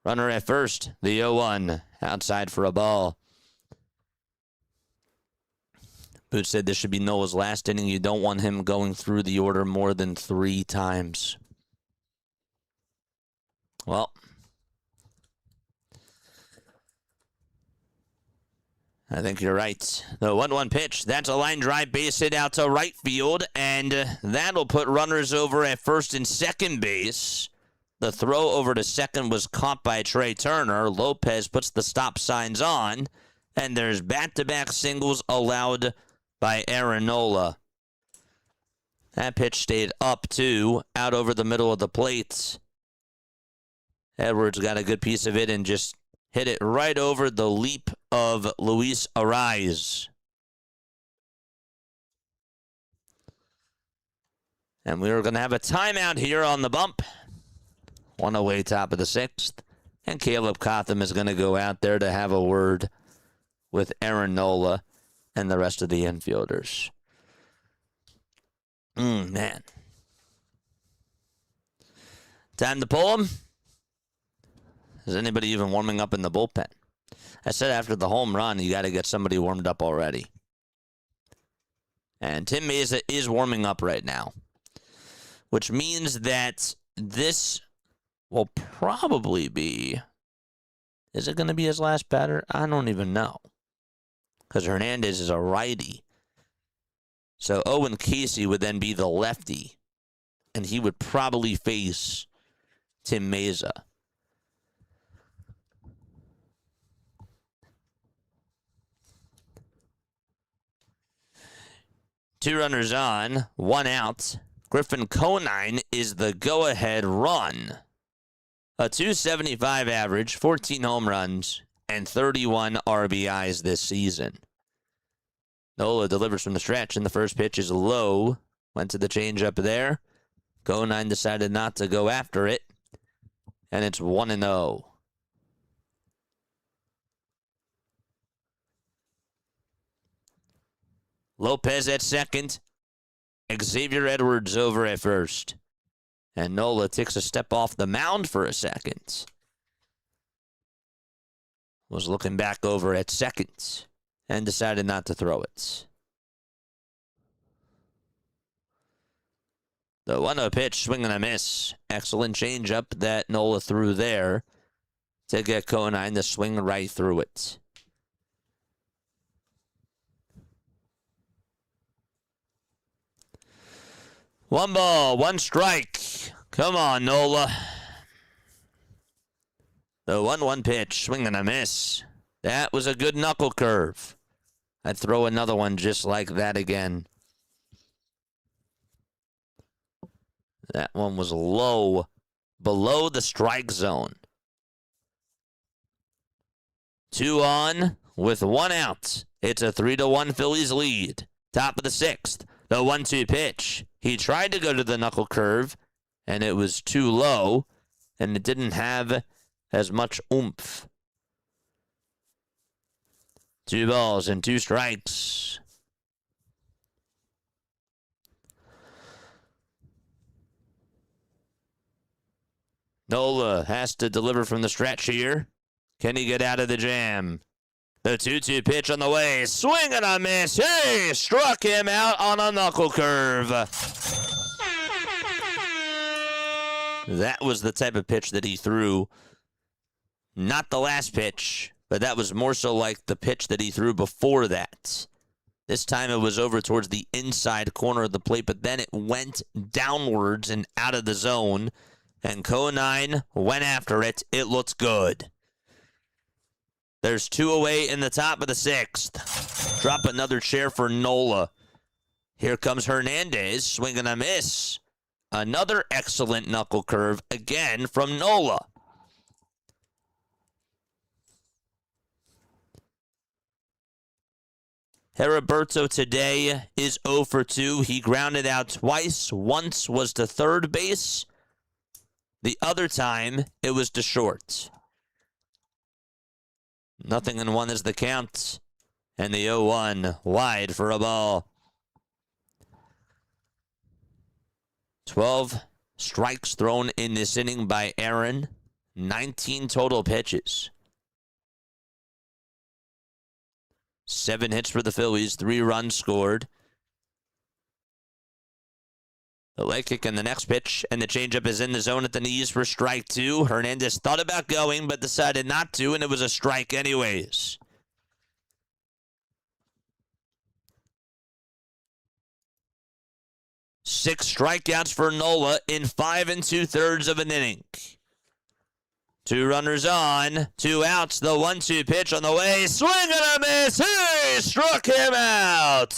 Runner at first, the 0-1, outside for a ball. Boots said this should be Nola's last inning. You don't want him going through the order more than 3 times. Well, I think you're right. The 1-1 pitch, that's a line drive base hit out to right field, and that'll put runners over at first and second base. The throw over to second was caught by Trey Turner. Lopez puts the stop signs on, and there's back-to-back singles allowed by Aaron Nola. That pitch stayed up, too, out over the middle of the plate. Edwards got a good piece of it and just hit it right over the leap of Luis Arraez. And we are going to have a timeout here on the bump. 1 away, top of the 6th. And Caleb Cotham is going to go out there to have a word with Aaron Nola and the rest of the infielders. Man. Time to pull him. Is anybody even warming up in the bullpen? I said after the home run, you got to get somebody warmed up already. And Tim Mesa is warming up right now, which means that this will probably be, is it going to be his last batter? I don't even know. Because Hernandez is a righty. So Owen Casey would then be the lefty. And he would probably face Tim Meza. Two runners on, one out. Griffin Conine is the go-ahead run. A .275 average, 14 home runs, and 31 RBIs this season. Nola delivers from the stretch, and the first pitch is low. Went to the changeup there. Conine decided not to go after it, and it's 1-0. Lopez at second. Xavier Edwards over at first. And Nola takes a step off the mound for a second. Was looking back over at second and decided not to throw it. The 1-0 pitch, swing and a miss. Excellent changeup that Nola threw there to get Conine to swing right through it. One ball, one strike. Come on, Nola. The 1-1 pitch, swing and a miss. That was a good knuckle curve. I'd throw another one just like that again. That one was low, below the strike zone. 2 on with 1 out. It's a 3-1 Phillies lead. Top of the 6th. The 1-2 pitch. He tried to go to the knuckle curve, and it was too low, and it didn't have as much oomph. 2 balls and 2 strikes. Nola has to deliver from the stretch here. Can he get out of the jam? The 2-2 pitch on the way. Swing and a miss. Hey, struck him out on a knuckle curve. That was the type of pitch that he threw. Not the last pitch, but that was more so like the pitch that he threw before that. This time it was over towards the inside corner of the plate, but then it went downwards and out of the zone, and Conine went after it. It looked good. There's 2 away in the top of the 6th. Drop another chair for Nola. Here comes Hernandez, swing and a miss. Another excellent knuckle curve, again from Nola. Heriberto today is 0 for 2. He grounded out twice. Once was to third base. The other time, it was to short. 0-1 is the count. And the 0-1 wide for a ball. 12 strikes thrown in this inning by Aaron. 19 total pitches. 7 hits for the Phillies, 3 runs scored. The leg kick and the next pitch, and the changeup is in the zone at the knees for strike 2. Hernandez thought about going, but decided not to, and it was a strike anyways. Six strikeouts for Nola in 5 2/3 of an inning. 2 runners on, 2 outs. The 1-2 pitch on the way. Swing and a miss. He struck him out.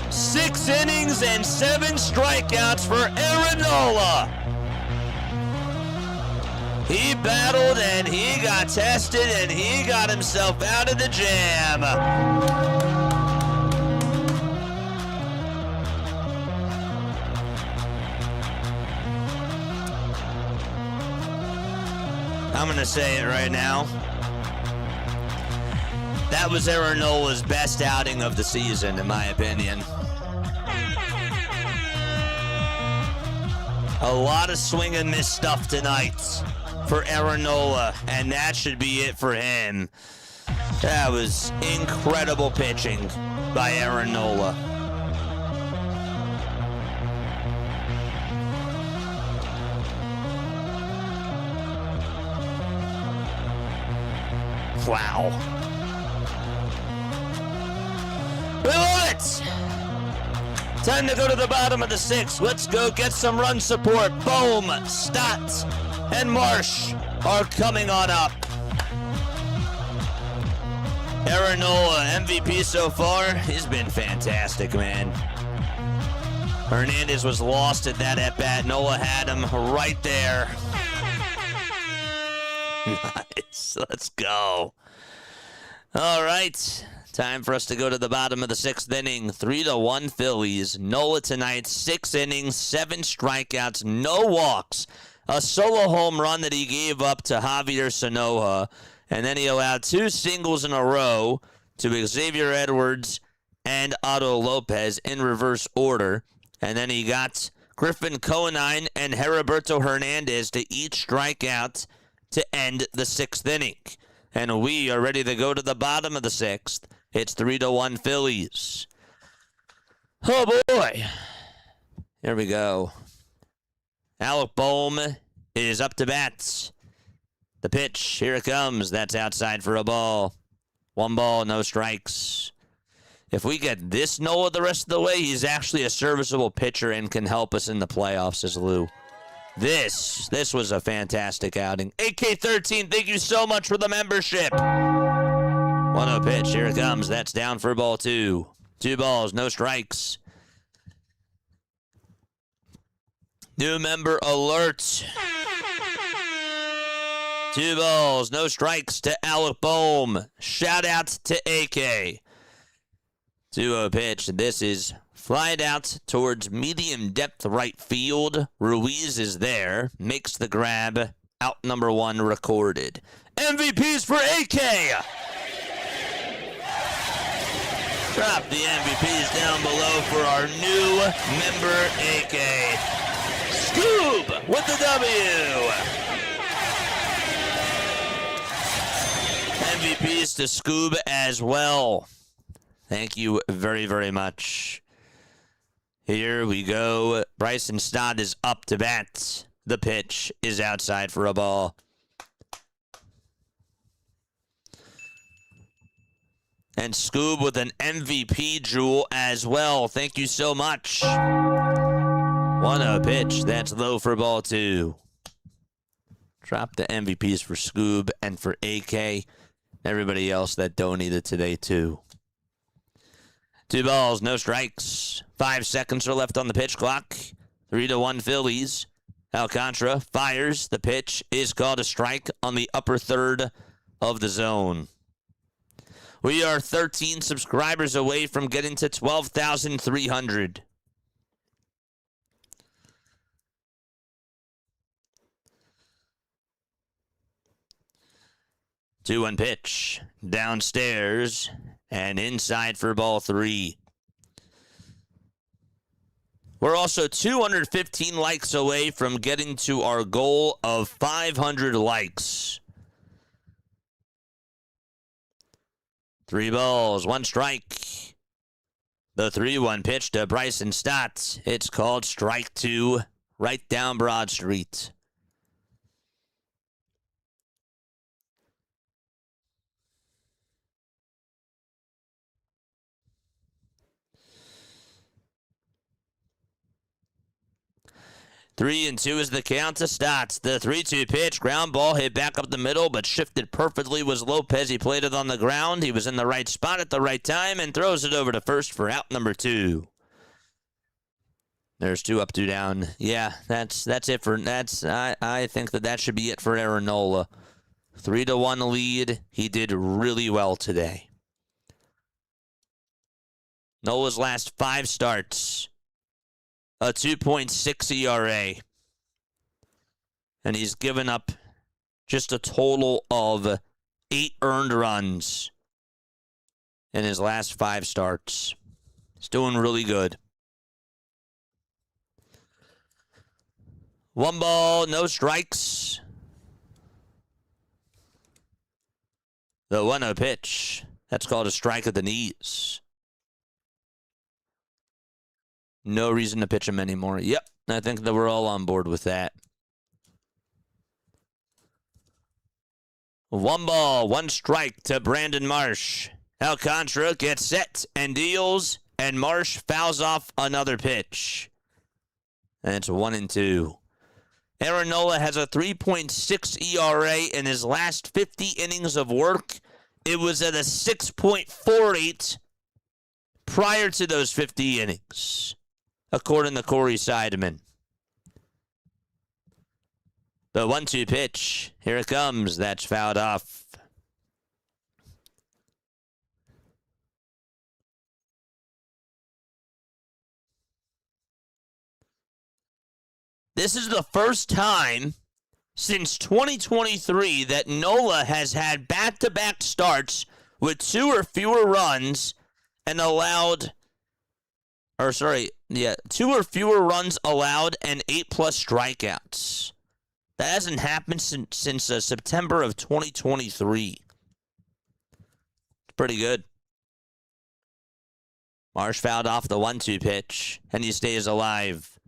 Six innings and 7 strikeouts for Aaron Nola. He battled and he got tested and he got himself out of the jam. I'm going to say it right now. That was Aaron Nola's best outing of the season, in my opinion. A lot of swing and miss stuff tonight for Aaron Nola, and that should be it for him. That was incredible pitching by Aaron Nola. Wow. We love it. Time to go to the bottom of the sixth. Let's go get some run support. Bohm, Stott, and Marsh are coming on up. Aaron Nola, MVP so far. He's been fantastic, man. Hernandez was lost at that at-bat. Nola had him right there. Nice. Let's go. All right. Time for us to go to the bottom of the sixth inning. 3-1 Phillies. Nola tonight, 6 innings, 7 strikeouts, no walks. A solo home run that he gave up to Javier Sanoja. And then he allowed 2 singles in a row to Xavier Edwards and Otto Lopez in reverse order. And then he got Griffin Conine and Heriberto Hernandez to each strike out to end the 6th inning. And we are ready to go to the bottom of the 6th. It's 3-1 Phillies. Oh, boy. Here we go. Alec Bohm is up to bat. The pitch, here it comes. That's outside for a ball. 1 ball, no strikes. If we get this Nola the rest of the way, he's actually a serviceable pitcher and can help us in the playoffs, says Lou. This was a fantastic outing. AK13, thank you so much for the membership. 1-0 pitch, here it comes. That's down for ball 2. 2 balls, no strikes. New member alert. 2 balls, no strikes to Alec Bohm. Shout out to AK. 2-0 pitch. This is flied out towards medium depth right field. Ruiz is there. Makes the grab. Out number 1 recorded. MVPs for AK. Drop the MVPs down below for our new member AK. Scoob with the W. MVPs to Scoob as well. Thank you very, very much. Here we go. Bryson Stott is up to bat. The pitch is outside for a ball. And Scoob with an MVP jewel as well. Thank you so much. 1-0 pitch. That's low for ball 2. Drop the MVPs for Scoob and for AK. Everybody else that donated today, too. 2 balls, no strikes. 5 seconds are left on the pitch clock. 3-1 Phillies. Alcantara fires. The pitch is called a strike on the upper third of the zone. We are 13 subscribers away from getting to 12,300. Two one pitch. Downstairs and inside for ball 3. We're also 215 likes away from getting to our goal of 500 likes. 3 balls, 1 strike. The 3-1 pitch to Bryson Stott. It's called strike 2, right down Broad Street. Three and 2 is the count to Stotts. The 3-2 pitch, ground ball hit back up the middle, but shifted perfectly was Lopez. He played it on the ground. He was in the right spot at the right time and throws it over to first for out number 2. There's 2 up, 2 down. Yeah, that's it for that's. I think that should be it for Aaron Nola. 3-1 lead. He did really well today. Nola's last 5 starts. A 2.6 ERA. And he's given up just a total of 8 earned runs in his last 5 starts. He's doing really good. 1 ball, no strikes. The 1-0 pitch. That's called a strike at the knees. No reason to pitch him anymore. Yep, I think that we're all on board with that. 1 ball, 1 strike to Brandon Marsh. Alcantara gets set and deals, and Marsh fouls off another pitch. And it's 1-2. Aaron Nola has a 3.6 ERA in his last 50 innings of work. It was at a 6.48 prior to those 50 innings, according to Corey Seidman. The 1-2 pitch. Here it comes. That's fouled off. This is the first time since 2023 that Nola has had back-to-back starts with 2 or fewer runs and 2 or fewer runs allowed and 8+ strikeouts. That hasn't happened since September of 2023. It's pretty good. Marsh fouled off the 1-2 pitch, and he stays alive.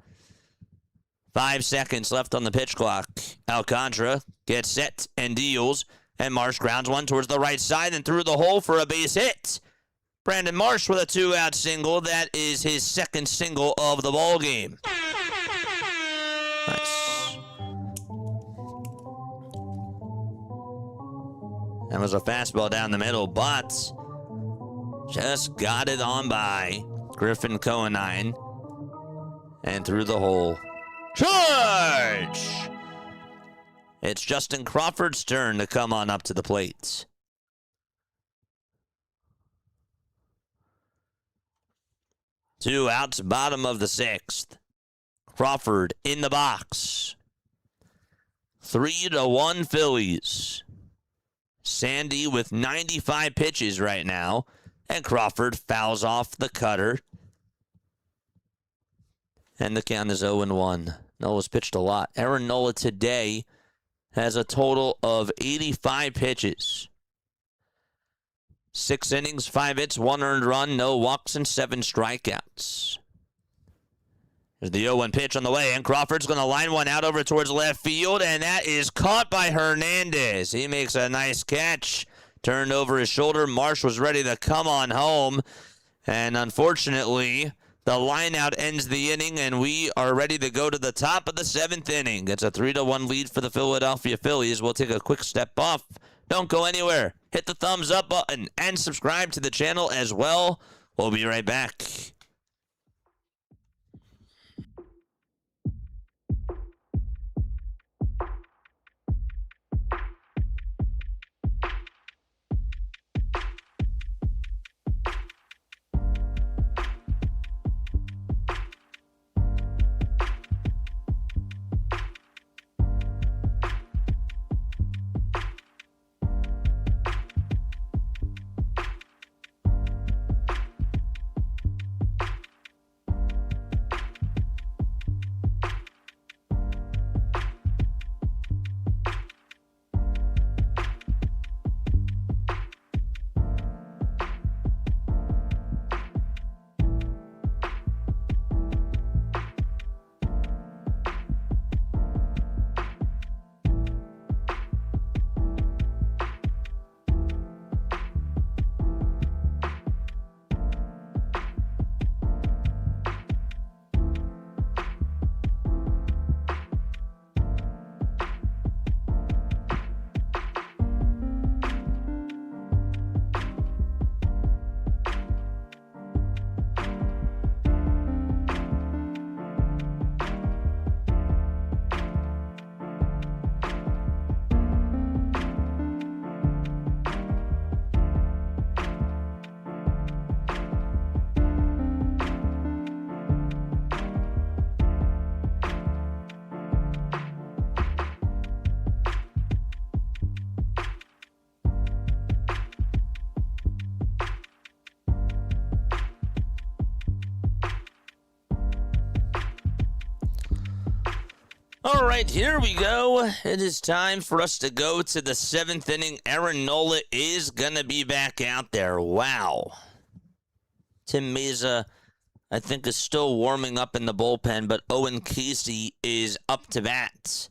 5 seconds left on the pitch clock. Alcantara gets set and deals, and Marsh grounds one towards the right side and through the hole for a base hit. Brandon Marsh with a 2-out single. That is his 2nd single of the ball game. Nice. That was a fastball down the middle, but just got it on by Griffin Cohenine and through the hole. Charge! It's Justin Crawford's turn to come on up to the plate. Two outs, bottom of the 6th. Crawford in the box. 3-1 Phillies. Sandy with 95 pitches right now, and Crawford fouls off the cutter. And the count is 0-1. Nola's pitched a lot. Aaron Nola today has a total of 85 pitches. 6 innings, 5 hits, 1 earned run, no walks, and 7 strikeouts. There's the 0-1 pitch on the way, and Crawford's going to line one out over towards left field, and that is caught by Hernandez. He makes a nice catch. Turned over his shoulder. Marsh was ready to come on home, and unfortunately, the lineout ends the inning, and we are ready to go to the top of the 7th inning. It's a 3-1 lead for the Philadelphia Phillies. We'll take a quick step off. Don't go anywhere. Hit the thumbs up button and subscribe to the channel as well. We'll be right back. All right, here we go. It is time for us to go to the 7th inning. Aaron Nola is going to be back out there. Wow. Tim Meza, I think, is still warming up in the bullpen, but Owen Casey is up to bat.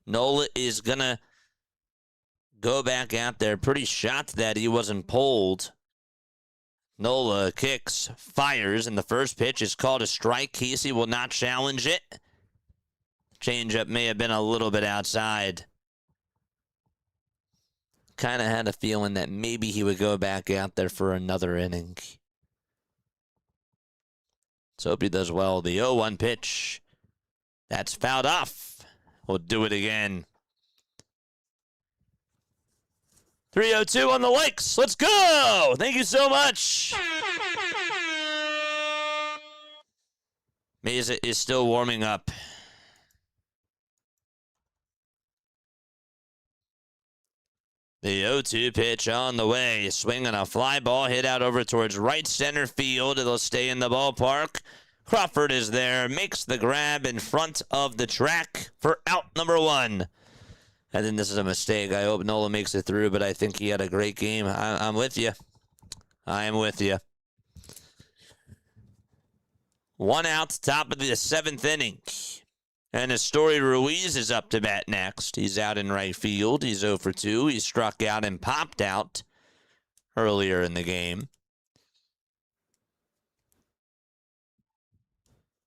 Nola is going to go back out there. Pretty shocked that he wasn't pulled. Nola kicks, fires, and the first pitch is called a strike. Casey will not challenge it. Changeup may have been a little bit outside. Kind of had a feeling that maybe he would go back out there for another inning. So hope he does well. The 0-1 pitch. That's fouled off. We'll do it again. 3:02 on the likes. Let's go. Thank you so much. Mesa is still warming up. The 0-2 pitch on the way. Swinging a fly ball hit out over towards right center field. It'll stay in the ballpark. Crawford is there. Makes the grab in front of the track for out number 1. I think this is a mistake. I hope Nola makes it through, but I think he had a great game. I'm with you. I am with you. 1 out, top of the 7th inning. And Astory Ruiz is up to bat next. He's out in right field. He's 0 for 2. He struck out and popped out earlier in the game.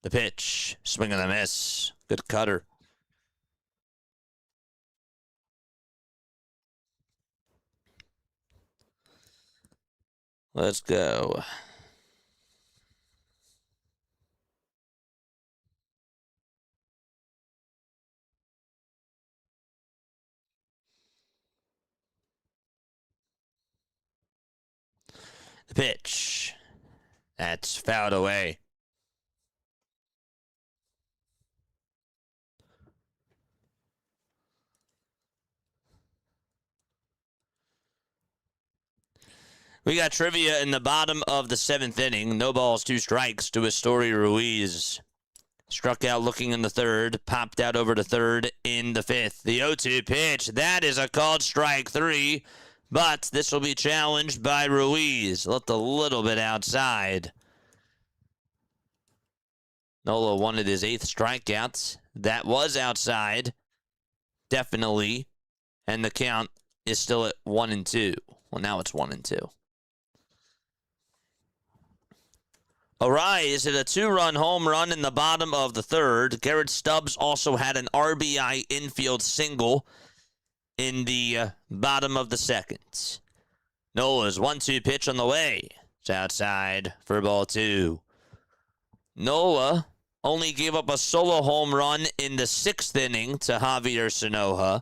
The pitch. Swing and a miss. Good cutter. Let's go. The pitch. That's fouled away. We got trivia in the bottom of the 7th inning. No balls, 2 strikes to Astory Ruiz. Struck out looking in the 3rd. Popped out over to 3rd in the 5th. The 0-2 pitch. That is a called strike 3. But this will be challenged by Ruiz. Looked a little bit outside. Nola wanted his 8th strikeout. That was outside. Definitely. And the count is still at 1-2. Well, now it's 1-2. Arraez hit a 2-run home run in the bottom of the 3rd. Garrett Stubbs also had an RBI infield single in the bottom of the 2nd. Nola's 1-2 pitch on the way. It's outside for ball 2. Nola only gave up a solo home run in the 6th inning to Javier Sanoja.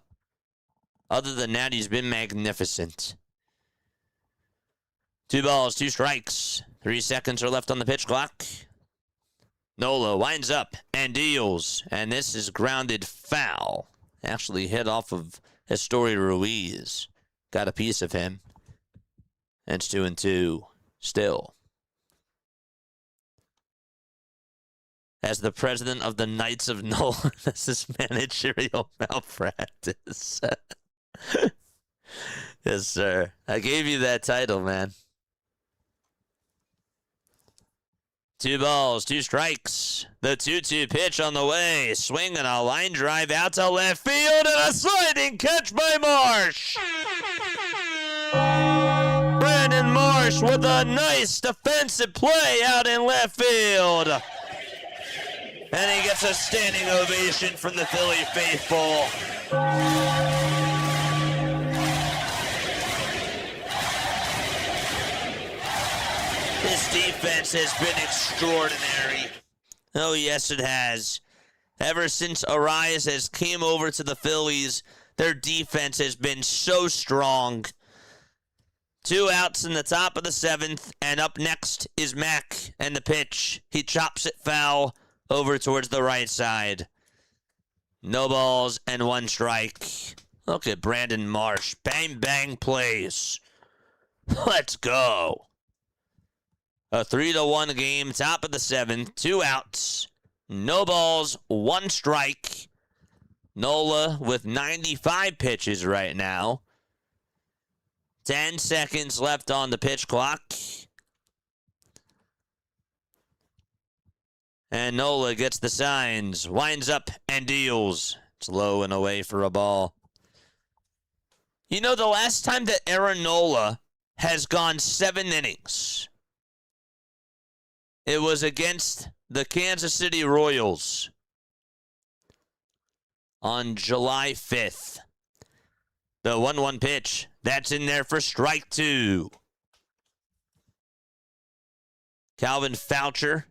Other than that, he's been magnificent. 2 balls, 2 strikes. 3 seconds are left on the pitch clock. Nola winds up and deals. And this is grounded foul. Actually hit off of Astory Ruiz. Got a piece of him. And it's 2-2 still. As the president of the Knights of Nola, this is managerial malpractice. Yes, sir. I gave you that title, man. 2 balls, 2 strikes. The 2-2 pitch on the way. Swing and a line drive out to left field and a sliding catch by Marsh. Brandon Marsh with a nice defensive play out in left field. And he gets a standing ovation from the Philly faithful. This defense has been extraordinary. Oh, yes, it has. Ever since Arraez has came over to the Phillies, their defense has been so strong. 2 outs in the top of the 7th, and up next is Mack and the pitch. He chops it foul over towards the right side. No balls and 1 strike. Look at Brandon Marsh. Bang, bang plays. Let's go. A 3-1 game, top of the 7th, 2 outs, no balls, 1 strike. Nola with 95 pitches right now. 10 seconds left on the pitch clock. And Nola gets the signs, winds up and deals. It's low and away for a ball. You know, the last time that Aaron Nola has gone 7 innings, it was against the Kansas City Royals on July 5th. The 1-1 pitch, that's in there for strike 2. Calvin Foucher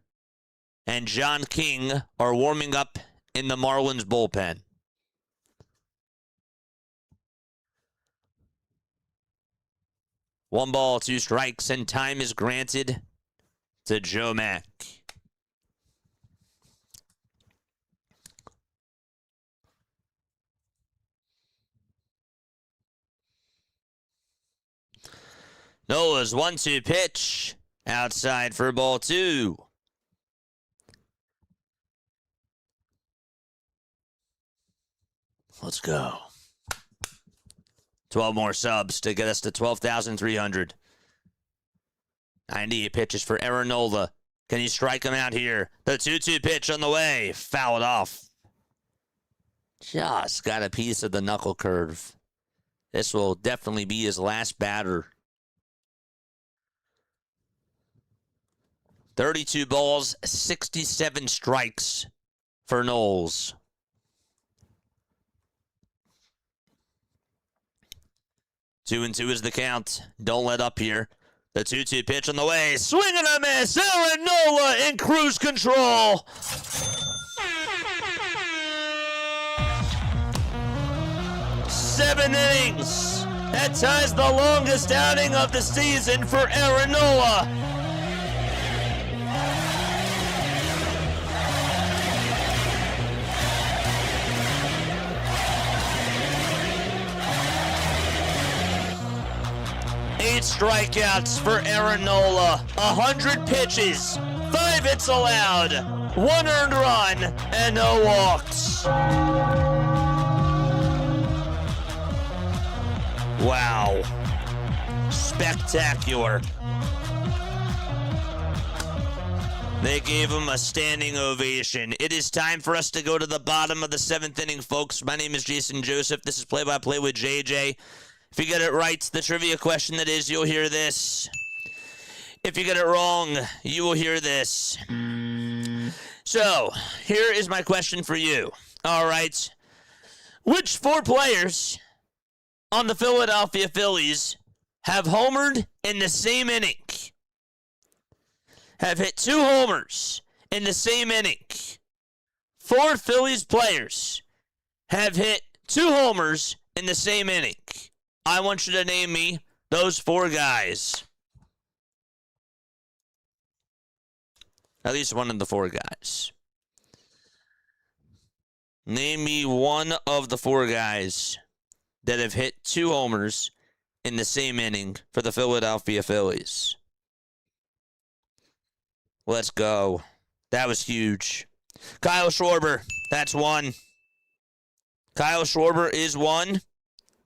and John King are warming up in the Marlins bullpen. One ball, 2 strikes, and time is granted to Joe Mack. Nola's 1-2 pitch. Outside for ball 2. Let's go. 12 more subs to get us to 12,300. 98 pitches for Aaron Nola. Can he strike him out here? The 2-2 pitch on the way. Fouled off. Just got a piece of the knuckle curve. This will definitely be his last batter. 32 balls, 67 strikes for Knowles. Two and 2 is the count. Don't let up here. The 2-2 pitch on the way. Swing and a miss. Aaron Nola in cruise control. Seven innings. That ties the longest outing of the season for Aaron Nola. Eight strikeouts for Aaron Nola. 100 pitches. 5 hits allowed. 1 earned run. And no walks. Wow. Spectacular. They gave him a standing ovation. It is time for us to go to the bottom of the 7th inning, folks. My name is Jason Joseph. This is Play-by-Play with JJ. If you get it right, the trivia question that is, you'll hear this. If you get it wrong, you will hear this. So, here is my question for you. All right. Which 4 players on the Philadelphia Phillies have homered in the same inning? Have hit 2 homers in the same inning. 4 Phillies players have hit 2 homers in the same inning. I want you to name me those 4 guys. At least one of the 4 guys. Name me one of the 4 guys that have hit 2 homers in the same inning for the Philadelphia Phillies. Let's go. That was huge. Kyle Schwarber, that's 1. Kyle Schwarber is 1.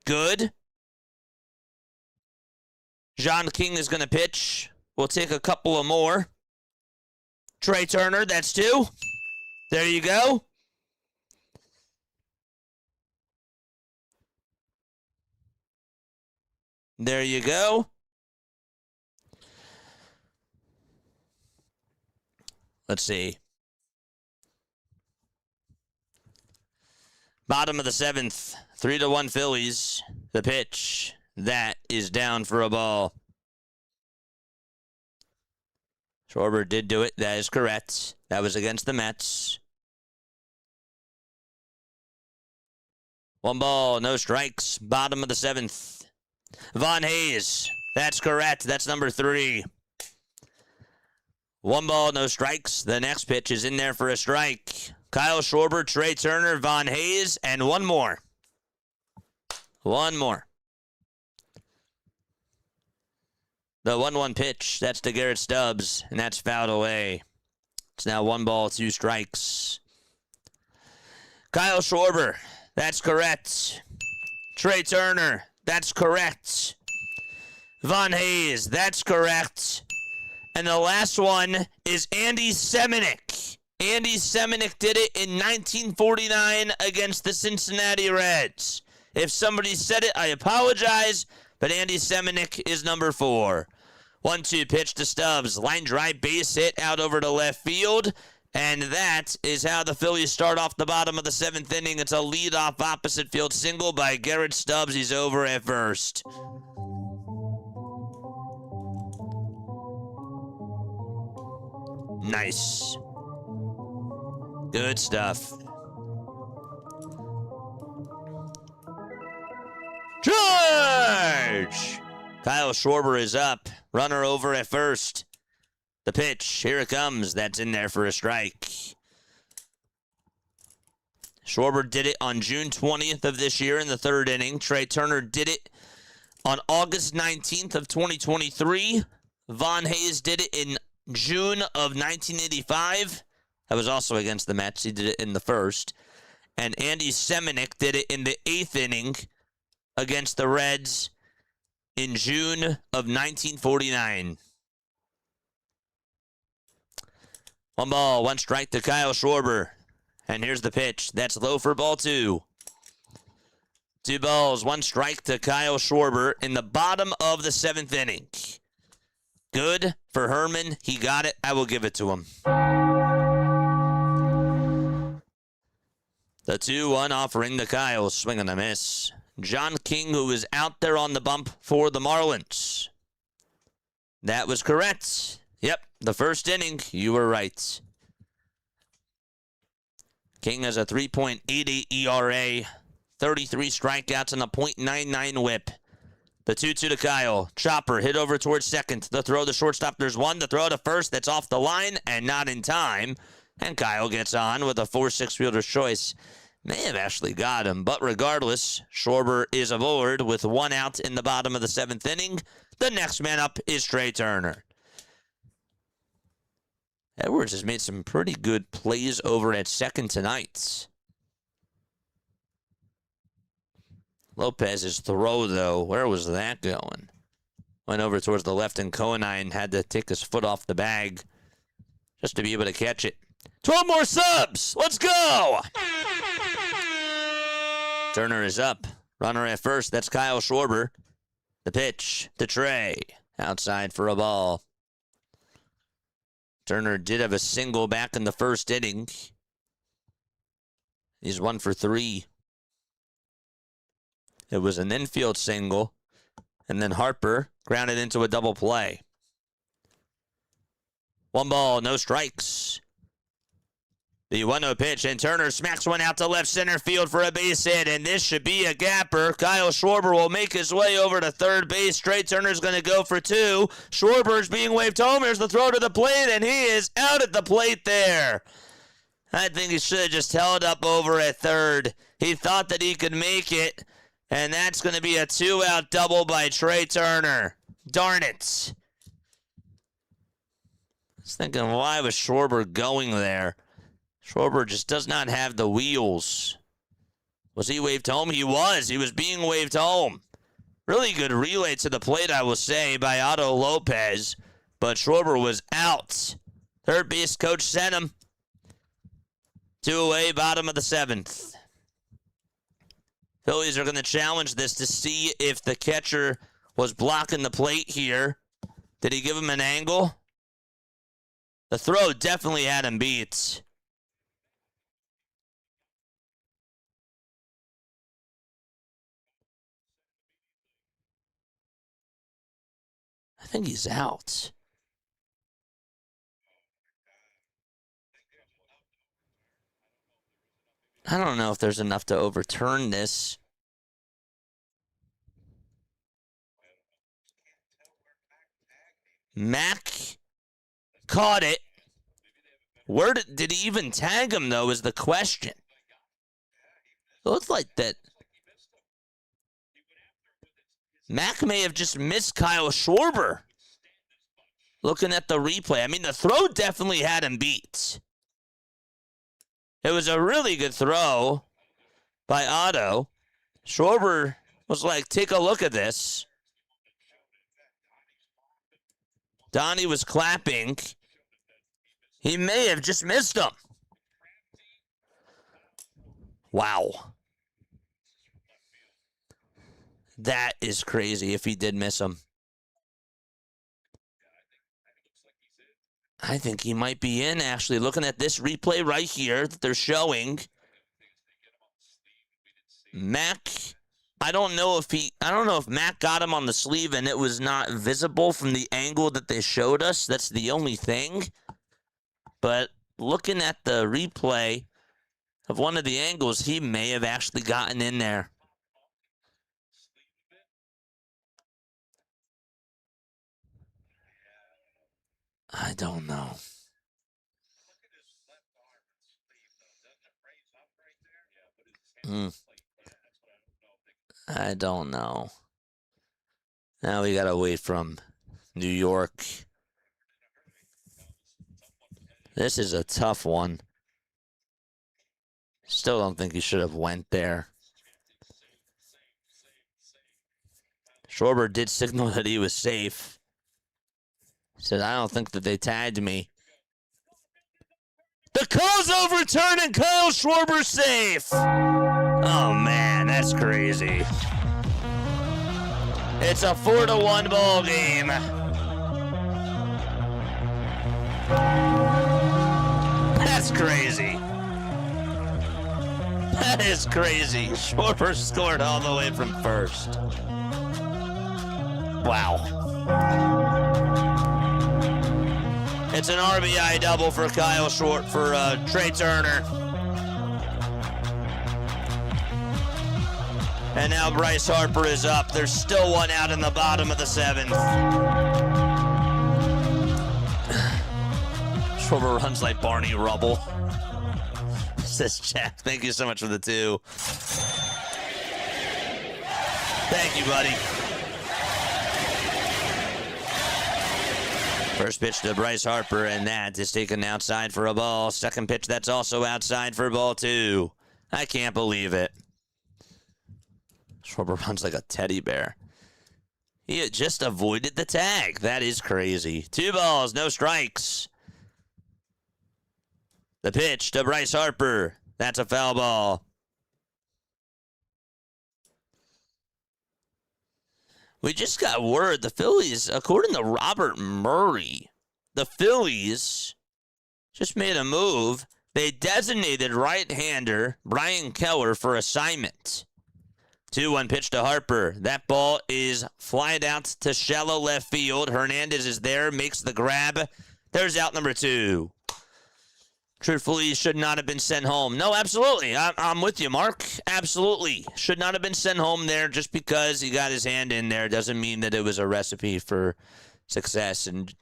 Good. John King is going to pitch. We'll take a couple of more. Trey Turner, that's 2. There you go. There you go. Let's see. Bottom of the 7th. 3-1 Phillies. The pitch. That is down for a ball. Schwarber did do it. That is correct. That was against the Mets. 1 ball, no strikes. Bottom of the 7th. Von Hayes. That's correct. That's number 3. 1 ball, no strikes. The next pitch is in there for a strike. Kyle Schwarber, Trey Turner, Von Hayes, and 1 more. 1 more. The 1-1 pitch, that's to Garrett Stubbs, and that's fouled away. It's now 1 ball, 2 strikes. Kyle Schwarber, that's correct. Trey Turner, that's correct. Von Hayes, that's correct. And the last one is Andy Semenick. Andy Semenick did it in 1949 against the Cincinnati Reds. If somebody said it, I apologize, but Andy Semenick is number 4. 1-2 pitch to Stubbs. Line drive, base hit out over to left field. And that is how the Phillies start off the bottom of the 7th inning. It's a leadoff opposite field single by Garrett Stubbs. He's over at first. Nice. Good stuff. George! Kyle Schwarber is up. Runner over at first. The pitch. Here it comes. That's in there for a strike. Schwarber did it on June 20th of this year in the 3rd inning. Trey Turner did it on August 19th of 2023. Von Hayes did it in June of 1985. That was also against the Mets. He did it in the 1st. And Andy Semenick did it in the 8th inning against the Reds in June of 1949. 1 ball, 1 strike to Kyle Schwarber. And here's the pitch. That's low for ball 2. 2 balls, 1 strike to Kyle Schwarber in the bottom of the 7th inning. Good for Herman. He got it. I will give it to him. The 2-1 offering to Kyle. Swing and a miss. John King, who is out there on the bump for the Marlins. That was correct. Yep, the 1st inning. You were right. King has a 3.88 ERA, 33 strikeouts, and a .99 whip. The 2-2 to Kyle. Chopper hit over towards second. The throw to shortstop. There's one. The throw to first. That's off the line and not in time. And Kyle gets on with a 4-6 fielder's choice. May have actually got him, but regardless, Schwarber is aboard with 1 out in the bottom of the 7th inning. The next man up is Trey Turner. Edwards has made some pretty good plays over at second tonight. Lopez's throw, though, where was that going? Went over towards the left, and Conine had to take his foot off the bag just to be able to catch it. 12 more subs! Let's go! Turner is up. Runner at first. That's Kyle Schwarber. The pitch to Trey. Outside for a ball. Turner did have a single back in the 1st inning. He's 1 for 3. It was an infield single. And then Harper grounded into a double play. 1 ball, no strikes. The 1-0 pitch, and Turner smacks one out to left center field for a base hit, and this should be a gapper. Kyle Schwarber will make his way over to third base. Trey Turner's going to go for 2. Schwarber's being waved home. Here's the throw to the plate, and he is out at the plate there. I think he should have just held up over at third. He thought that he could make it, and that's going to be a 2-out double by Trey Turner. Darn it. I was thinking, why was Schwarber going there? Schwarber just does not have the wheels. Was he waved home? He was. He was being waved home. Really good relay to the plate, I will say, by Otto Lopez. But Schwarber was out. Third base coach sent him. 2 away, bottom of the 7th. Phillies are going to challenge this to see if the catcher was blocking the plate here. Did he give him an angle? The throw definitely had him beat. I think he's out. I don't know if there's enough to overturn this. Mack caught it. Where did he even tag him, though, is the question. It looks like that Mack may have just missed Kyle Schwarber. Looking at the replay. I mean, the throw definitely had him beat. It was a really good throw by Otto. Schwarber was like, take a look at this. Donnie was clapping. He may have just missed him. Wow. That is crazy if he did miss him. I think he might be in, actually. Looking at this replay right here that they're showing. Mac, I don't know if Mac got him on the sleeve and it was not visible from the angle that they showed us. That's the only thing. But looking at the replay of one of the angles, he may have actually gotten in there. I don't know. I don't know. Now we gotta wait from New York. This is a tough one. Still don't think he should have went there. Schwarber did signal that he was safe. He said, I don't think that they tagged me. The call's overturned and Kyle Schwarber's safe. Oh, man, that's crazy. It's a 4-1 ball game. That's crazy. That is crazy. Schwarber scored all the way from first. Wow. It's an RBI double for Kyle for Trey Turner. And now Bryce Harper is up. There's still one out in the bottom of the 7th. Schwarber runs like Barney Rubble. Says Jack, thank you so much for the 2. Thank you, buddy. First pitch to Bryce Harper, and that is taken outside for a ball. Second pitch, that's also outside for ball 2. I can't believe it. Schwarber runs like a teddy bear. He had just avoided the tag. That is crazy. 2 balls, no strikes. The pitch to Bryce Harper. That's a foul ball. We just got word the Phillies, according to Robert Murray, the Phillies just made a move. They designated right-hander Brian Keller for assignment. 2-1 pitch to Harper. That ball is flying out to shallow left field. Hernandez is there, makes the grab. There's out number 2. Truthfully, should not have been sent home. No, absolutely. I'm with you, Mark. Absolutely. Should not have been sent home there. Just because he got his hand in there doesn't mean that it was a recipe for success. And,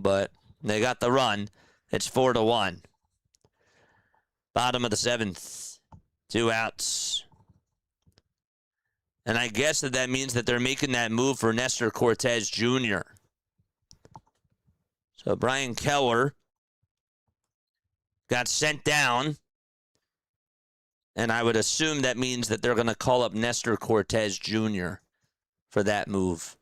but they got the run. It's 4-1. Bottom of the 7th. 2 outs. And I guess that means that they're making that move for Nestor Cortez Jr. So Brian Keller got sent down, and I would assume that means that they're going to call up Nestor Cortez Jr. for that move.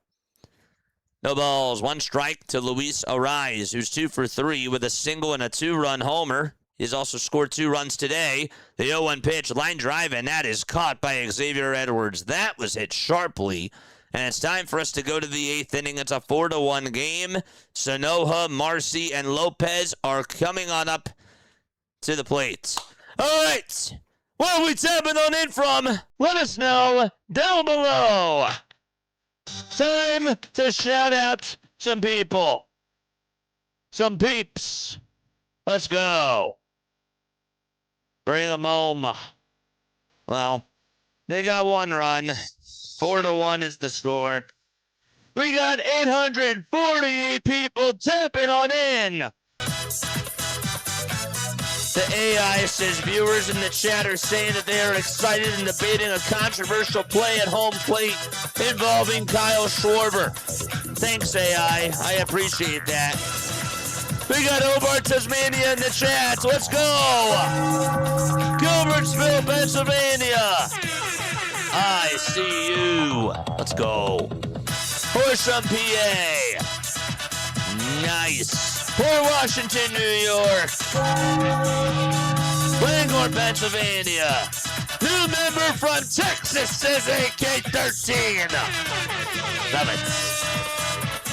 No balls, 1 strike to Luis Arraez, who's 2 for 3 with a single and a 2-run homer. He's also scored 2 runs today. The 0-1 pitch, line drive, and that is caught by Xavier Edwards. That was hit sharply. And it's time for us to go to the 8th inning. It's a 4-1 game. Sanoja, Marcy, and Lopez are coming on up to the plate. All right. Where are we tapping on in from? Let us know down below. Time to shout out some people. Some peeps. Let's go. Bring them home. Well, they got 1 run. 4-1 is the score. We got 848 people tapping on in. The AI says viewers in the chat are saying that they are excited and debating a controversial play at home plate involving Kyle Schwarber. Thanks, AI. I appreciate that. We got Hobart, Tasmania in the chat. Let's go. Gilbertsville, Pennsylvania. I see you. Let's go. Horsham, PA. Nice. Port Washington, New York. Bangor, Pennsylvania. New member from Texas says AK-13. Love it.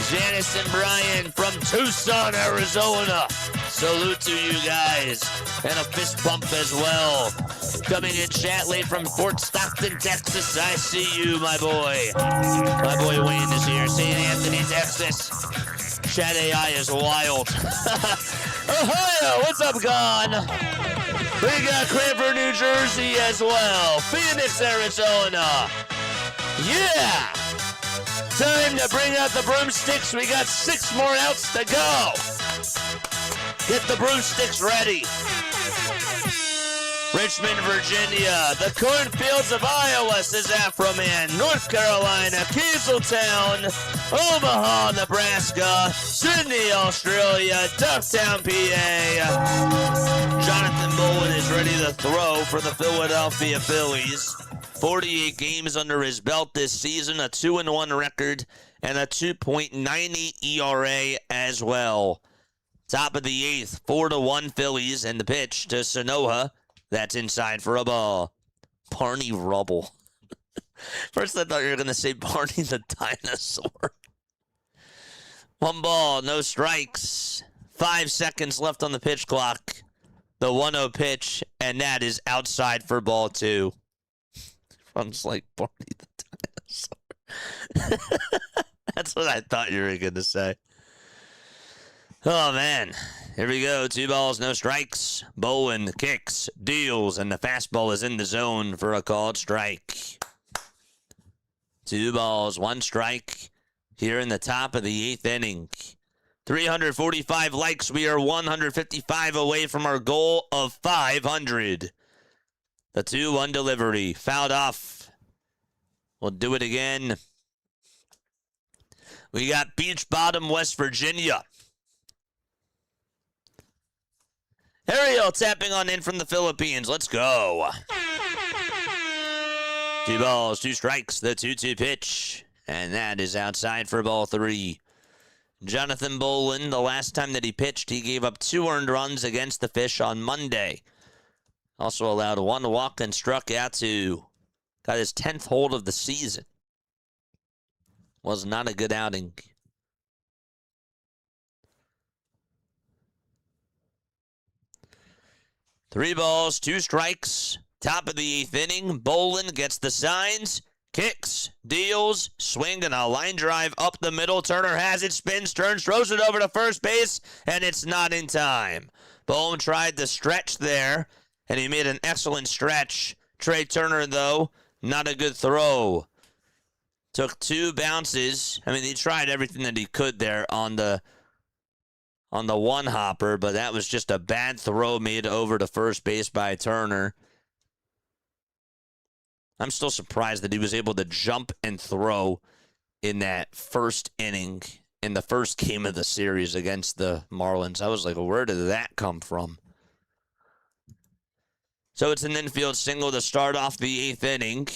Janice and Brian from Tucson, Arizona. Salute to you guys. And a fist bump as well. Coming in Chatley from Fort Stockton, Texas. I see you, my boy. My boy Wayne is here. St. Anthony, Texas. Chat AI is wild. Ohio, what's up, Gon? We got Cranford, New Jersey as well. Phoenix, Arizona. Yeah! Time to bring out the broomsticks. We got 6 more outs to go. Get the broomsticks ready. Richmond, Virginia. The cornfields of Iowa, says Afroman. North Carolina. Kieseltown. Omaha, Nebraska. Sydney, Australia. Ducktown, PA. Jonathan Bowen is ready to throw for the Philadelphia Phillies. 48 games under his belt this season, a 2-1 record, and a 2.98 ERA as well. Top of the 8th, 4-1 Phillies, and the pitch to Sanoha. That's inside for a ball. Barney Rubble. First I thought you were going to say Barney the dinosaur. 1 ball, no strikes. 5 seconds left on the pitch clock. The 1-0 pitch, and that is outside for ball 2. Sounds like Barney the dinosaur. That's what I thought you were going to say. Oh, man. Here we go. 2 balls, no strikes. Bowen kicks, deals, and the fastball is in the zone for a called strike. 2 balls, 1 strike here in the top of the 8th inning. 345 likes. We are 155 away from our goal of 500. The 2-1 delivery. Fouled off. We'll do it again. We got Beach Bottom, West Virginia. Ariel tapping on in from the Philippines. Let's go. 2 balls, 2 strikes. The 2-2 pitch. And that is outside for ball 3. Jonathan Bolin, the last time that he pitched, he gave up 2 earned runs against the Fish on Monday. Also allowed 1 walk and struck out 2. Got his 10th hold of the season. Was not a good outing. Three balls, 2 strikes. Top of the 8th inning. Bolin gets the signs. Kicks, deals, swing, and a line drive up the middle. Turner has it, spins, turns, throws it over to first base, and it's not in time. Bolin tried to stretch there, and he made an excellent stretch. Trey Turner, though, not a good throw. Took 2 bounces. I mean, he tried everything that he could there on the 1 hopper, but that was just a bad throw made over to first base by Turner. I'm still surprised that he was able to jump and throw in that first inning in the first game of the series against the Marlins. I was like, where did that come from? So it's an infield single to start off the 8th inning.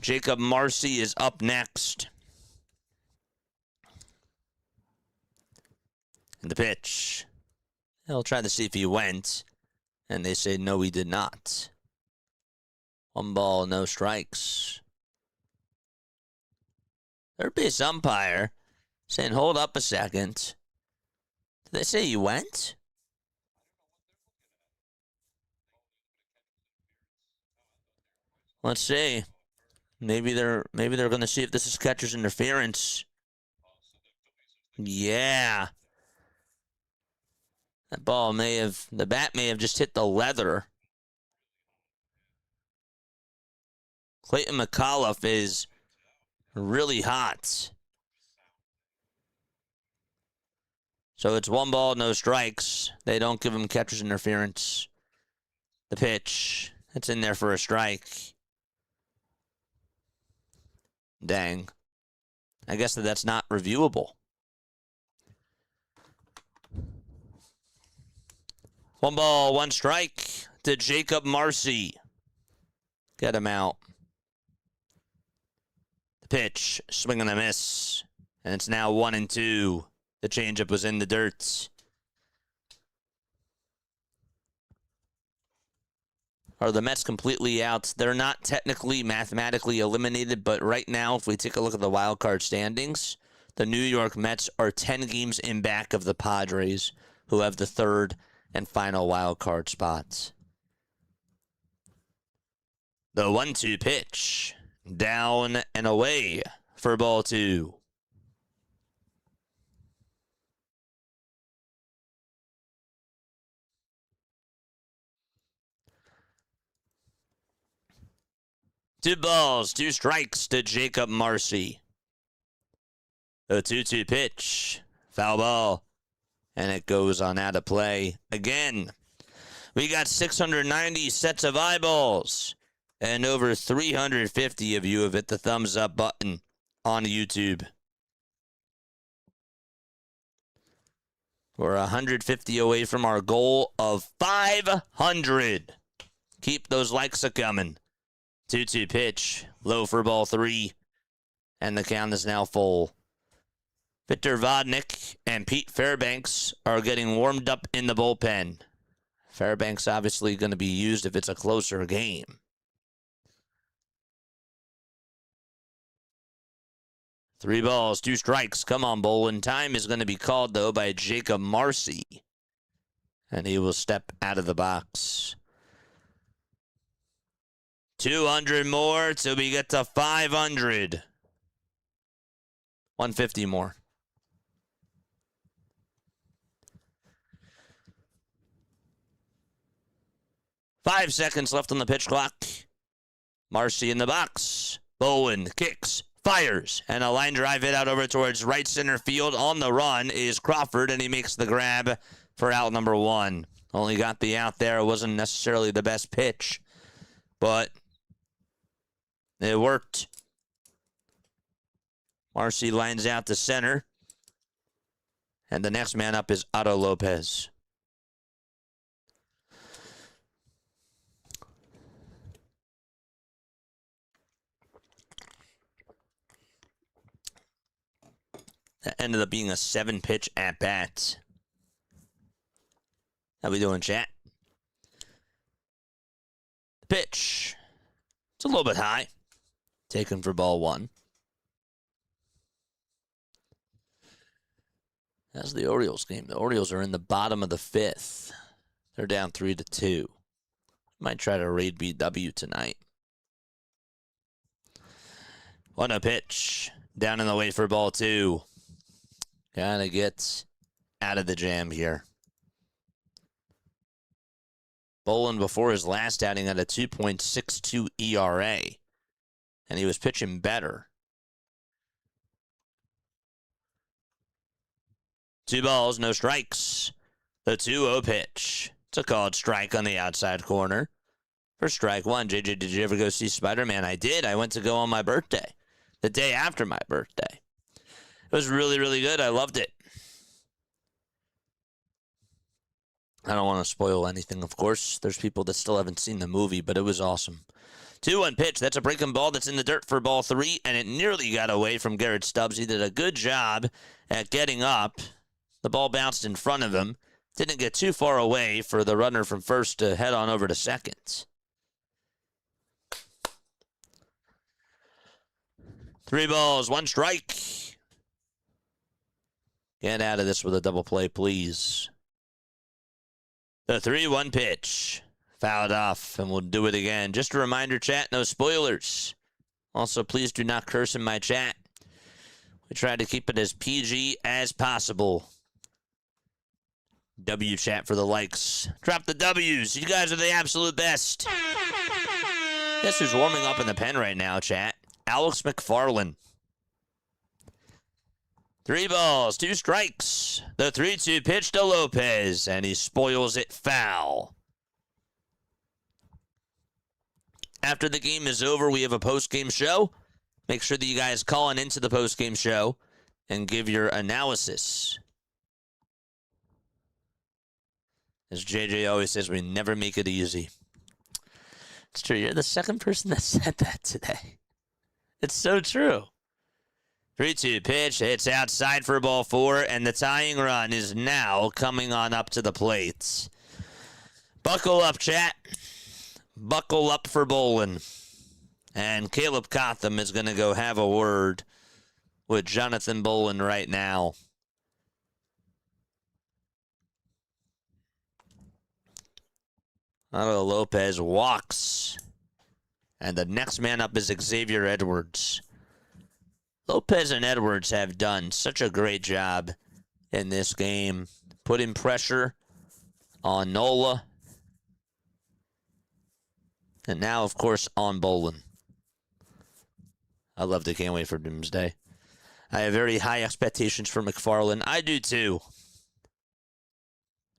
Jacob Marcy is up next. And the pitch. They'll try to see if he went. And they say, no, he did not. 1 ball, no strikes. Third base umpire saying, hold up a second. Did they say he went? Let's see. Maybe they're going to see if this is catcher's interference. Yeah. The bat may have just hit the leather. Clayton McAuliffe is really hot. So it's 1 ball, no strikes. They don't give him catcher's interference. The pitch. It's in there for a strike. Dang. I guess that's not reviewable. 1 ball, 1 strike to Jacob Marcy. Get him out. The pitch, swing and a miss. And it's now 1-2. The changeup was in the dirt. Are the Mets completely out? They're not technically mathematically eliminated, but right now, if we take a look at the wild card standings, the New York Mets are 10 games in back of the Padres, who have the third and final wild card spots. The 1-2 pitch. Down and away for ball 2. Two balls, 2 strikes to Jacob Marcy. The 2-2 pitch. Foul ball. And it goes on out of play again. We got 690 sets of eyeballs. And over 350 of you have hit the thumbs up button on YouTube. We're 150 away from our goal of 500. Keep those likes a-coming. 2-2 pitch. Low for ball 3. And the count is now full. Victor Vodnik and Pete Fairbanks are getting warmed up in the bullpen. Fairbanks obviously going to be used if it's a closer game. 3 balls, 2 strikes. Come on, Bolin. Time is going to be called, though, by Jacob Marcy. And he will step out of the box. 200 more till we get to 500. 150 more. 5 seconds left on the pitch clock. Marcy in the box. Bowen kicks. Fires, and a line drive hit out over towards right center field. On the run is Crawford, and he makes the grab for out number 1. Only got the out there. It wasn't necessarily the best pitch, but it worked. Marcy lines out to center, and the next man up is Otto Lopez. That ended up being a 7-pitch at-bat. How we doing, chat? Pitch. It's a little bit high. Taken for ball 1. That's the Orioles game. The Orioles are in the bottom of the 5th. They're down 3-2. Might try to raid BW tonight. 1-0 pitch. Down in the way for ball 2. Gotta get out of the jam here. Bolin, before his last outing, had a 2.62 ERA. And he was pitching better. 2 balls, no strikes. The 2-0 pitch. It's a called strike on the outside corner. For strike 1, JJ, did you ever go see Spider-Man? I did. I went to go on my birthday. The day after my birthday. It was really, really good. I loved it. I don't want to spoil anything, of course. There's people that still haven't seen the movie, but it was awesome. 2-1 pitch. That's a breaking ball that's in the dirt for ball 3, and it nearly got away from Garrett Stubbs. He did a good job at getting up. The ball bounced in front of him. Didn't get too far away for the runner from first to head on over to second. 3 balls, 1 strike. Get out of this with a double play, please. The 3-1 pitch. Fouled off, and we'll do it again. Just a reminder, chat, no spoilers. Also, please do not curse in my chat. We try to keep it as PG as possible. W chat for the likes. Drop the W's. You guys are the absolute best. Guess who's warming up in the pen right now, chat? Alex McFarland. 3 balls, 2 strikes. The 3-2 pitch to Lopez, and he spoils it foul. After the game is over, we have a post-game show. Make sure that you guys call in into the post-game show and give your analysis. As JJ always says, we never make it easy. It's true. You're the second person that said that today. It's so true. 3-2 pitch. Hits outside for ball 4, and the tying run is now coming on up to the plate. Buckle up, chat. buckle up for bowling. And Caleb Cotham is going to go have a word with Jonathan Bolin right now. Otto Lopez walks. And the next man up is Xavier Edwards. Lopez and Edwards have done such a great job in this game. Putting pressure on Nola. And now, of course, on Bolin. I love the can't wait for Doomsday. I have very high expectations for McFarland. I do too.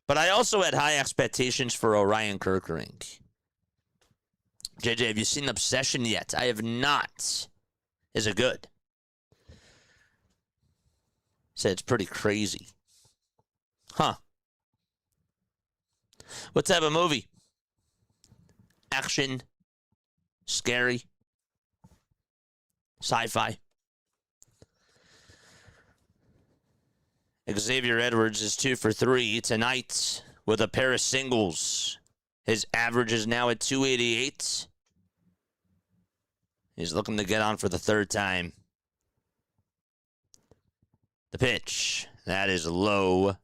But I also had high expectations for Orion Kirkering. JJ, have you seen Obsession yet? I have not. Is it good? Said it's pretty crazy. Huh. What type of movie? Action? Scary? Sci-fi? Xavier Edwards is 2 for 3 tonight with a pair of singles. His average is now at 288. He's looking to get on for the third time. The pitch. That is low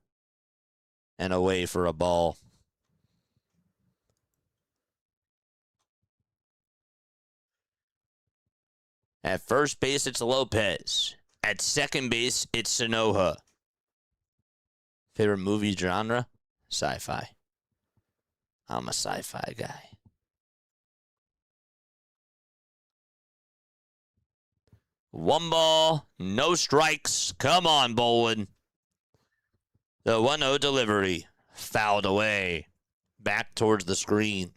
and away for a ball. At first base, it's Lopez. At second base, it's Sanoja. Favorite movie genre? Sci-fi. I'm a sci-fi guy. One ball, no strikes. Come on, Bolin. The 1-0 delivery. Fouled away. Back towards the screen.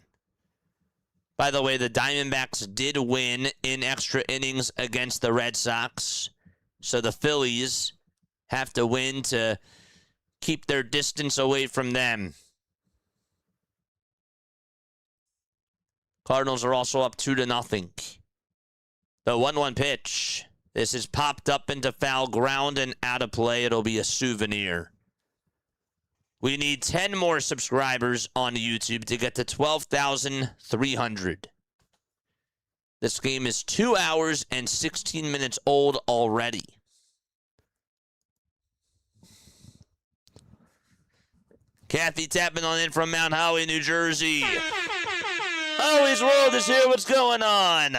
By the way, the Diamondbacks did win in extra innings against the Red Sox. So the Phillies have to win to keep their distance away from them. Cardinals are also up 2-0. The 1-1 pitch. This is popped up into foul ground and out of play. It'll be a souvenir. We need 10 more subscribers on YouTube to get to 12,300. This game is 2 hours and 16 minutes old already. Kathy tapping on in from Mount Holly, New Jersey. Holly's World is here. What's going on?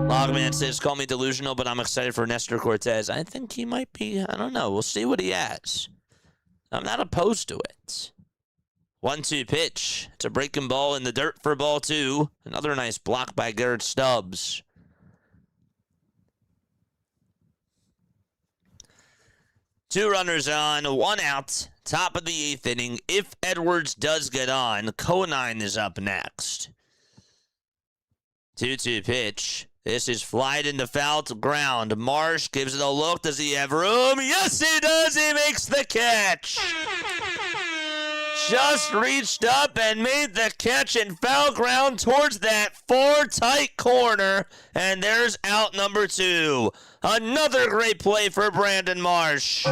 Logman says, call me delusional, but I'm excited for Nestor Cortez. I think he might be, I don't know. We'll see what he has. I'm not opposed to it. 1-2 pitch. It's a breaking ball in the dirt for ball 2. Another nice block by Garrett Stubbs. Two runners on, 1 out. Top of the 8th inning. If Edwards does get on, Conine is up next. 2-2 pitch. This is flied into foul to ground. Marsh gives it a look. Does he have room? Yes, he does. He makes the catch. Just reached up and made the catch in foul ground towards that far tight corner. And there's out number 2. Another great play for Brandon Marsh.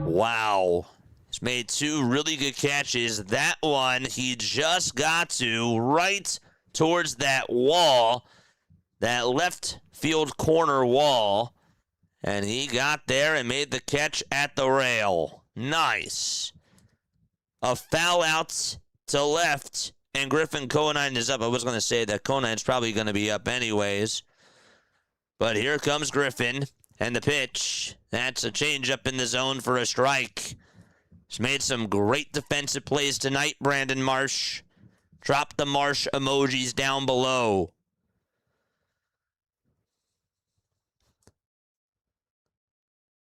Wow. He's made 2 really good catches. That one he just got to right towards that wall, that left field corner wall, and he got there and made the catch at the rail. Nice. A foul out to left, and Griffin Conine is up. I was going to say that Conine's probably going to be up anyways, but here comes Griffin, and the pitch. That's a changeup in the zone for a strike. He's made some great defensive plays tonight, Brandon Marsh. Drop the Marsh emojis down below.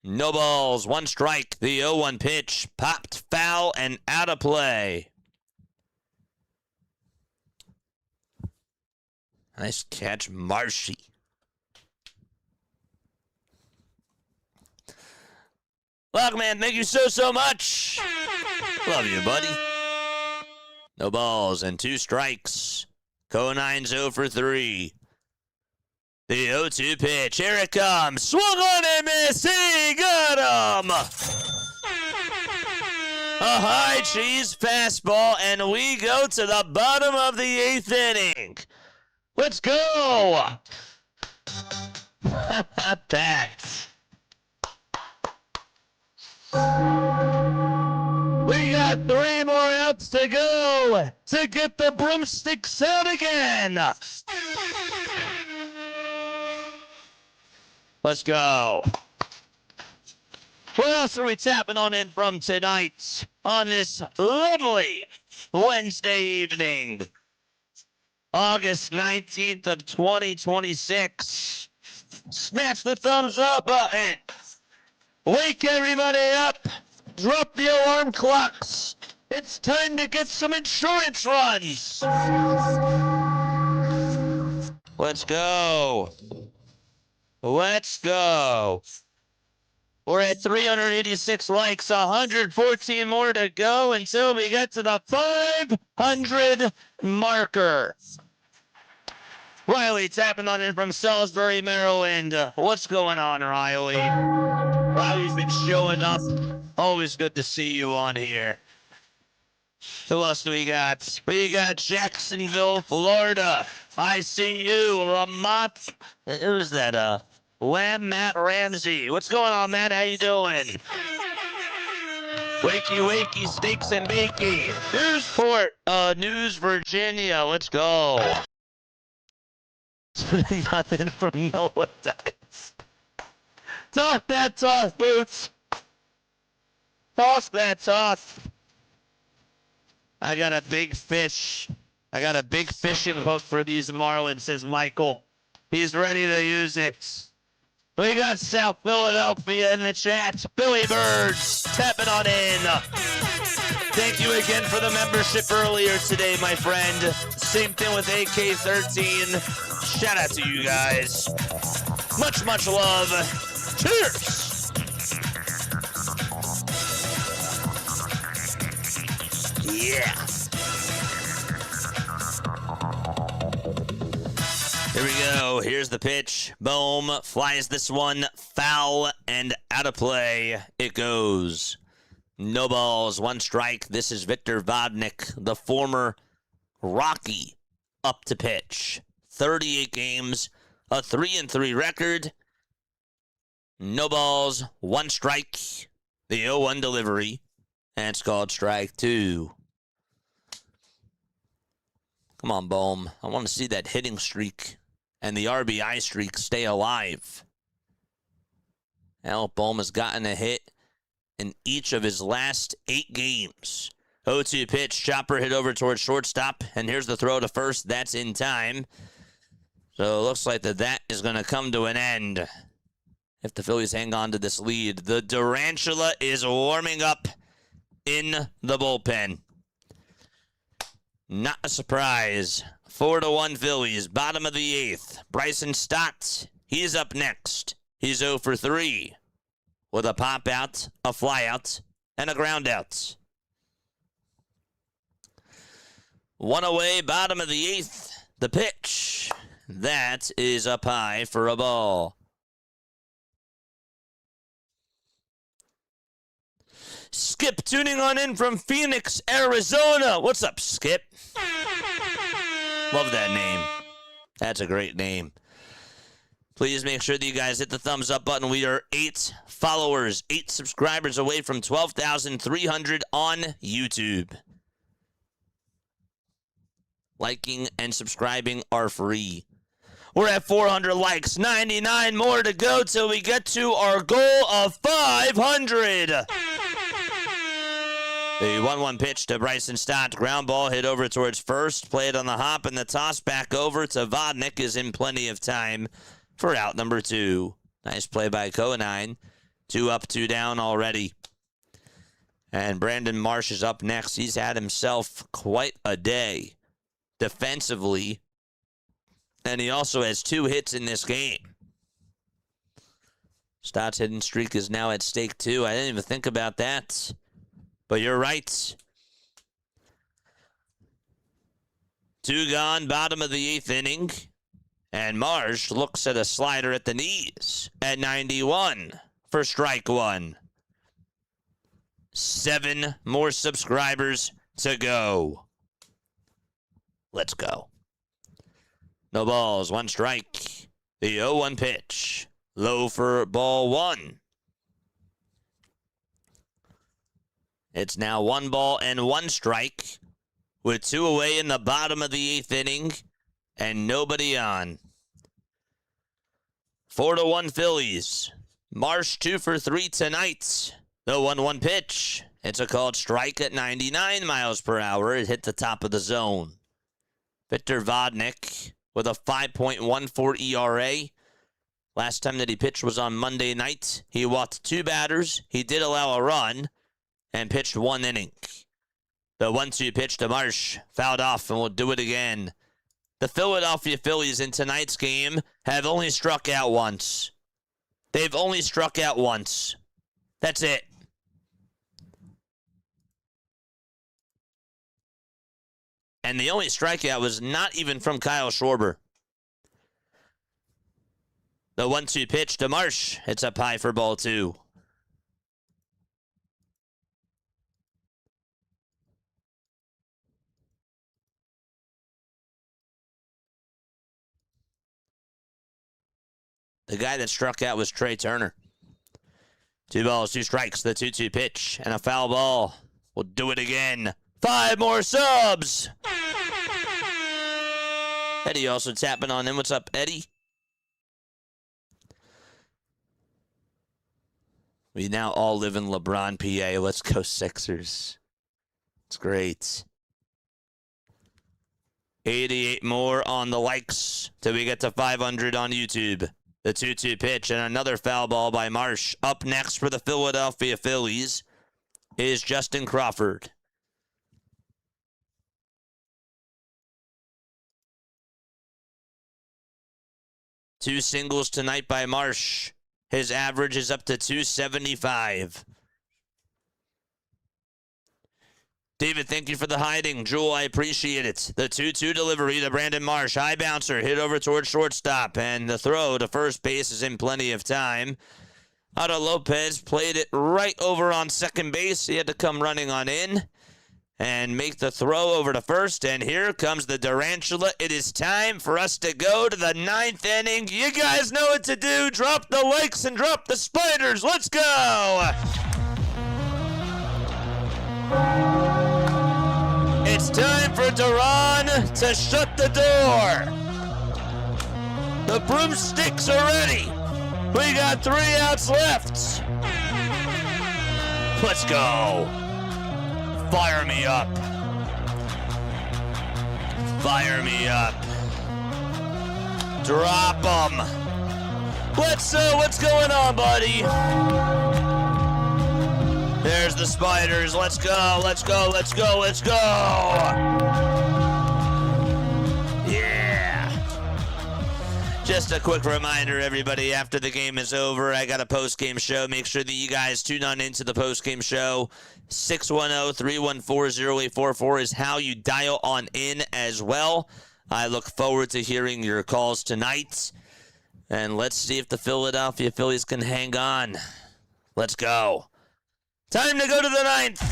No balls, 1 strike. The 0-1 pitch popped foul and out of play. Nice catch, Marshy. Lockman, thank you so much. Love you, buddy. No balls and 2 strikes. Conine's 0 for 3. The 0-2 pitch. Here it comes. Swung on and missed. He got him. A high cheese fastball, and we go to the bottom of the 8th inning. Let's go! That. We got 3 more outs to go to get the broomsticks out again. Let's go. What else are we tapping on in from tonight on this lovely Wednesday evening? August 19th of 2026. Smash the thumbs up button. Wake everybody up. Drop the alarm clocks. It's time to get some insurance runs. Let's go. Let's go. We're at 386 likes, 114 more to go until we get to the 500 marker. Riley tapping on in from Salisbury, Maryland. What's going on, Riley? Riley's been showing up. Always good to see you on here. Who else do we got? We got Jacksonville, Florida. I see you, Lamont. Who's that? Matt Ramsey. What's going on, Matt? How you doing? Wakey, wakey, steaks and bakey. Newsport, News, Virginia. Let's go. Nothing from Nola. Talk that toss, Boots. Toss that toss. I got a big fish. I got a big fishing hook for these Marlins, says Michael. He's ready to use it. We got South Philadelphia in the chat. Billy Birds tapping on in. Thank you again for the membership earlier today, my friend. Same thing with AK13. Shout out to you guys. Much, much love. Cheers. Yeah. Here we go. Here's the pitch. Boom. Flies this one. Foul and out of play. It goes. No balls. 1 strike. This is Victor Vodnik, the former Rocky, up to pitch. 38 games. A 3-3 record. No balls. 1 strike. The 0-1 delivery. And it's called strike 2. Come on, Bohm. I want to see that hitting streak and the RBI streak stay alive. Al Bohm has gotten a hit in each of his last 8 games. 0-2 pitch. Chopper hit over towards shortstop. And here's the throw to first. That's in time. So it looks like that is going to come to an end if the Phillies hang on to this lead. The Durantula is warming up in the bullpen. Not a surprise. 4-1 Phillies, bottom of the 8th. Bryson Stott, he's up next. He's 0 for 3 with a pop out, a fly out, and a ground out. 1 away, bottom of the 8th. The pitch. That is up high for a ball. Skip tuning on in from Phoenix, Arizona. What's up, Skip? Love that name. That's a great name. Please make sure that you guys hit the thumbs up button. We are 8 followers, 8 subscribers away from 12,300 on YouTube. Liking and subscribing are free. We're at 400 likes, 99 more to go till we get to our goal of 500. The 1-1 pitch to Bryson Stott. Ground ball hit over towards first. Played on the hop, and the toss back over to Vodnik is in plenty of time for out number 2. Nice play by Conine. 2 up, 2 down already. And Brandon Marsh is up next. He's had himself quite a day defensively. And he also has 2 hits in this game. Stott's hitting streak is now at stake, too. I didn't even think about that. But you're right. 2 gone, bottom of the 8th inning. And Marsh looks at a slider at the knees at 91 for strike 1. 7 more subscribers to go. Let's go. No balls, 1 strike. The 0-1 pitch. Low for ball 1. It's now 1 ball and 1 strike with 2 away in the bottom of the 8th inning and nobody on. 4-1 Phillies. Marsh 2 for 3 tonight. The 1-1 pitch. It's a called strike at 99 miles per hour. It hit the top of the zone. Victor Vodnik with a 5.14 ERA. Last time that he pitched was on Monday night. He walked 2 batters. He did allow a run and pitched 1 inning. The 1-2 pitch to Marsh. Fouled off and will do it again. The Philadelphia Phillies in tonight's game have only struck out once. They've only struck out once. That's it. And the only strikeout was not even from Kyle Schwarber. The 1-2 pitch to Marsh. It's up high for ball 2. The guy that struck out was Trey Turner. 2 balls, 2 strikes, the 2-2 pitch, and a foul ball. We'll do it again. 5 more subs! Eddie also tapping on him. What's up, Eddie? We now all live in LeBron, PA. Let's go Sixers. It's great. 88 more on the likes till we get to 500 on YouTube. The 2-2 pitch and another foul ball by Marsh. Up next for the Philadelphia Phillies is Justin Crawford. Two singles tonight by Marsh. His average is up to 275. David, thank you for the hiding. Jewel, I appreciate it. The 2-2 delivery to Brandon Marsh. High bouncer, hit over towards shortstop. And the throw to first base is in plenty of time. Otto Lopez played it right over on second base. He had to come running on in and make the throw over to first. And here comes the Durantula. It is time for us to go to the 9th inning. You guys know what to do. Drop the likes and drop the spiders. Let's go. It's time for Duran to shut the door. The broomsticks are ready. We got 3 outs left. Let's go. Fire me up. Fire me up. Drop them. What's going on, buddy? There's the spiders. Let's go, let's go, let's go, let's go. Yeah. Just a quick reminder, everybody, after the game is over, I got a post-game show. Make sure that you guys tune on into the post-game show. 610-314-0844 is how you dial on in as well. I look forward to hearing your calls tonight. And let's see if the Philadelphia Phillies can hang on. Let's go. Time to go to the 9th.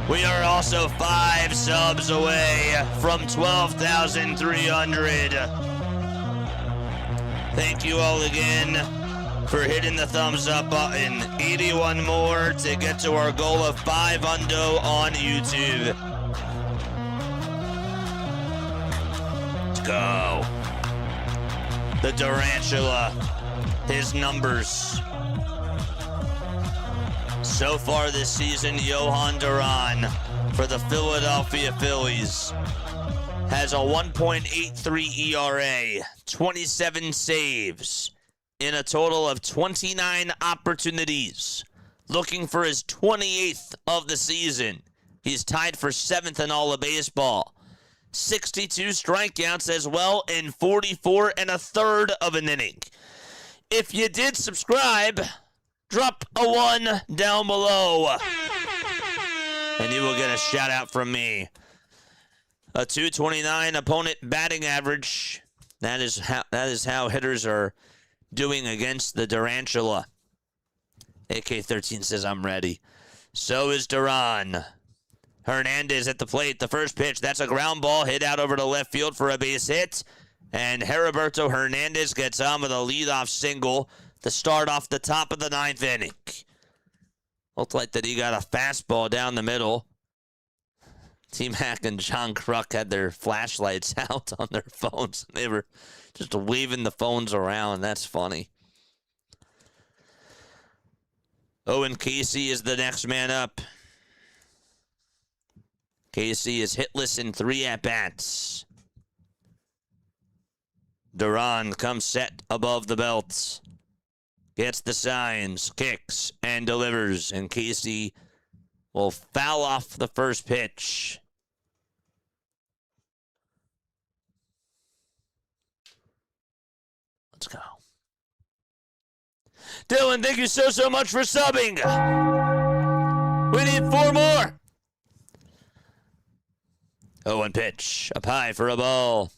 We are also 5 subs away from 12,300. Thank you all again for hitting the thumbs up button. 81 more to get to our goal of 500 on YouTube. Let's go. The Durantula, his numbers. So far this season, Johan Duran for the Philadelphia Phillies has a 1.83 ERA, 27 saves, in a total of 29 opportunities, looking for his 28th of the season. He's tied for 7th in all of baseball. 62 strikeouts as well in 44 1/3 of an inning. If you did subscribe, drop a 1 down below, and you will get a shout out from me. A 229 opponent batting average. That is how hitters are doing against the Durantula? AK-13 says, I'm ready. So is Duran. Hernandez at the plate. The first pitch, that's a ground ball hit out over to left field for a base hit. And Heriberto Hernandez gets on with a leadoff single to start off the top of the 9th inning. Looked like that he got a fastball down the middle. T-Mac and John Kruk had their flashlights out on their phones. They were just waving the phones around. That's funny. Owen Casey is the next man up. Casey is hitless in 3 at-bats. Duran comes set above the belt. Gets the signs, kicks, and delivers. And Casey will foul off the first pitch. Let's go. Dylan, thank you so much for subbing. We need 4 more. 0-1 pitch. Up high for a ball.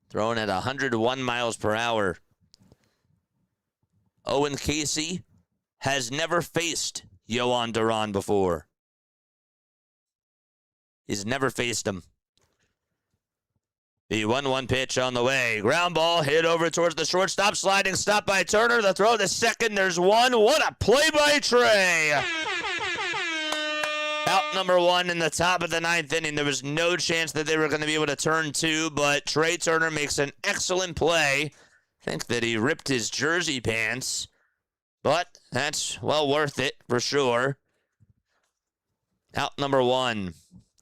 Thrown at 101 miles per hour. Owen Casey has never faced Yohan Duran before. He's never faced him. The 1-1 pitch on the way. Ground ball hit over towards the shortstop. Sliding stop by Turner. The throw to second. There's one. What a play by Trey. Out number 1 in the top of the 9th inning. There was no chance that they were going to be able to turn 2, but Trey Turner makes an excellent play. I think that he ripped his jersey pants, but that's well worth it for sure. Out number 1.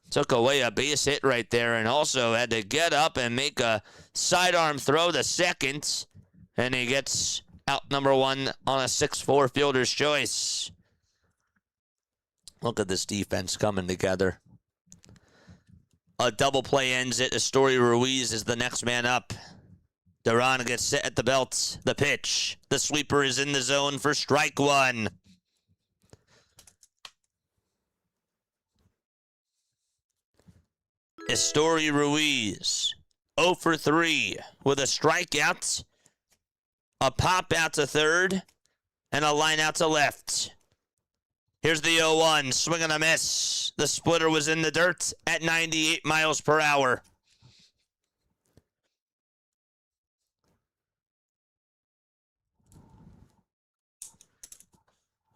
Took away a base hit right there and also had to get up and make a sidearm throw to second. And he gets out number 1 on a 6-4 fielder's choice. Look at this defense coming together. A double play ends it. Astory Ruiz is the next man up. Duran gets set at the belt. The pitch. The sweeper is in the zone for strike 1. Astory Ruiz, 0 for 3 with a strikeout, a pop out to third, and a line out to left. Here's the 0-1, swing and a miss. The splitter was in the dirt at 98 miles per hour.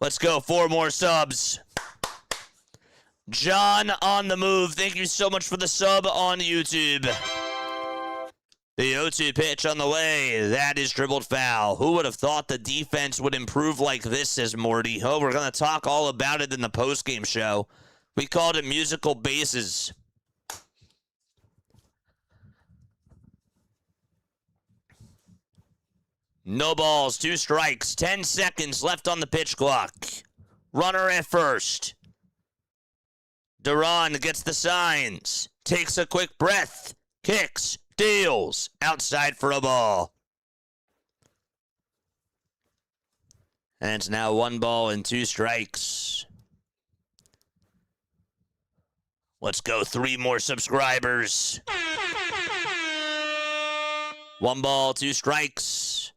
Let's go, 4 more subs. John on the move, thank you so much for the sub on YouTube. The 0-2 pitch on the way. That is dribbled foul. Who would have thought the defense would improve like this, says Morty. Oh, we're going to talk all about it in the postgame show. We called it musical bases. No balls, 2 strikes, 10 seconds left on the pitch clock. Runner at first. Duran gets the signs, takes a quick breath, kicks, deals, outside for a ball. And it's now 1 ball and 2 strikes. Let's go, 3 more subscribers. 1 ball, 2 strikes.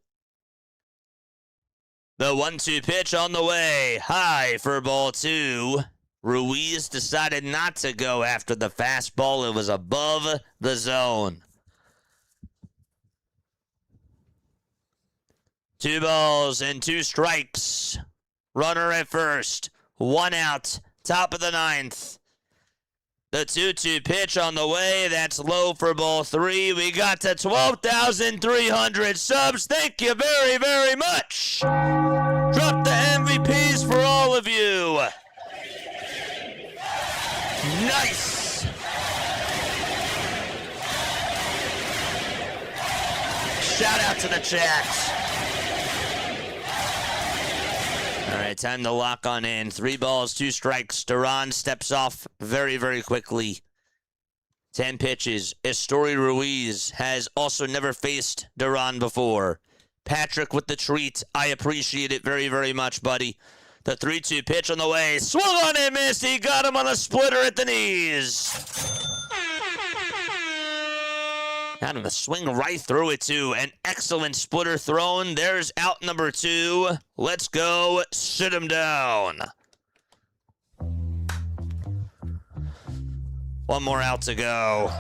The 1-2 pitch on the way, high for ball 2. Ruiz decided not to go after the fastball. It was above the zone. 2 balls and 2 strikes. Runner at first. 1 out. Top of the 9th. The 2-2 pitch on the way. That's low for ball 3. We got to 12,300 subs. Thank you very, very much. Drop the MVPs for all of you. Nice. Shout out to the chat. All right, time to lock on in. 3 balls, 2 strikes. Duran steps off very, very quickly. 10 pitches. Astory Ruiz has also never faced Duran before. Patrick with the treat. I appreciate it very, very much, buddy. The 3-2 pitch on the way. Swung on and missed. He got him on a splitter at the knees. Out of the swing right through it, too. An excellent splitter thrown. There's out number 2. Let's go. Sit him down. One more out to go.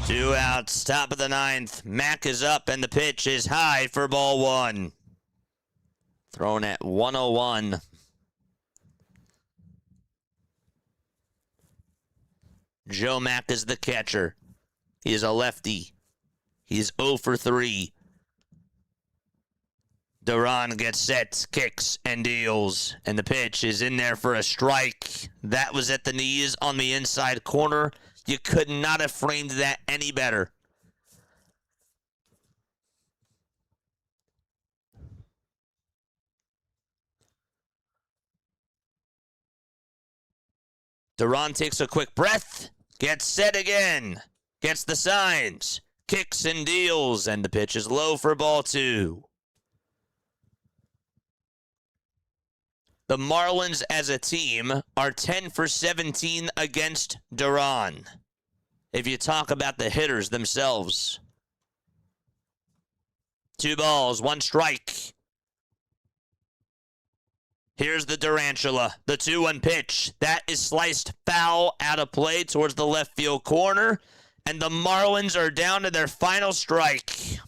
Two outs, top of the 9th. Mack is up, and the pitch is high for ball 1. Thrown at 101. Joe Mack is the catcher. He is a lefty. He's 0 for 3. Duran gets set, kicks, and deals. And the pitch is in there for a strike. That was at the knees on the inside corner. You could not have framed that any better. Duran takes a quick breath, gets set again, gets the signs, kicks and deals, and the pitch is low for ball 2. The Marlins as a team are 10 for 17 against Duran. If you talk about the hitters themselves. 2 balls, 1 strike. Here's the Durantula, the 2-1 pitch. That is sliced foul out of play towards the left field corner. And the Marlins are down to their final strike.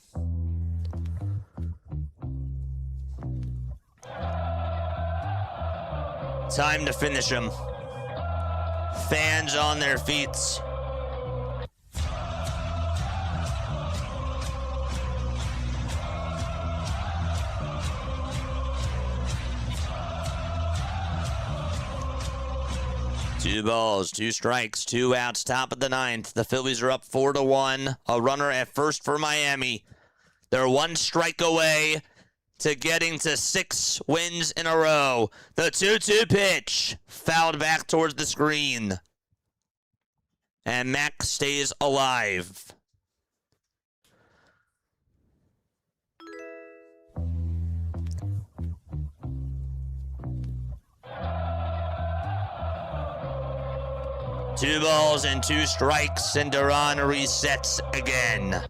Time to finish them. Fans on their feet. Two balls, 2 strikes, 2 outs, top of the 9th. The Phillies are up 4-1. A runner at first for Miami. They're 1 strike away to getting to 6 wins in a row. The 2-2 pitch fouled back towards the screen. And Mack stays alive. Two balls and 2 strikes, and Duran resets again.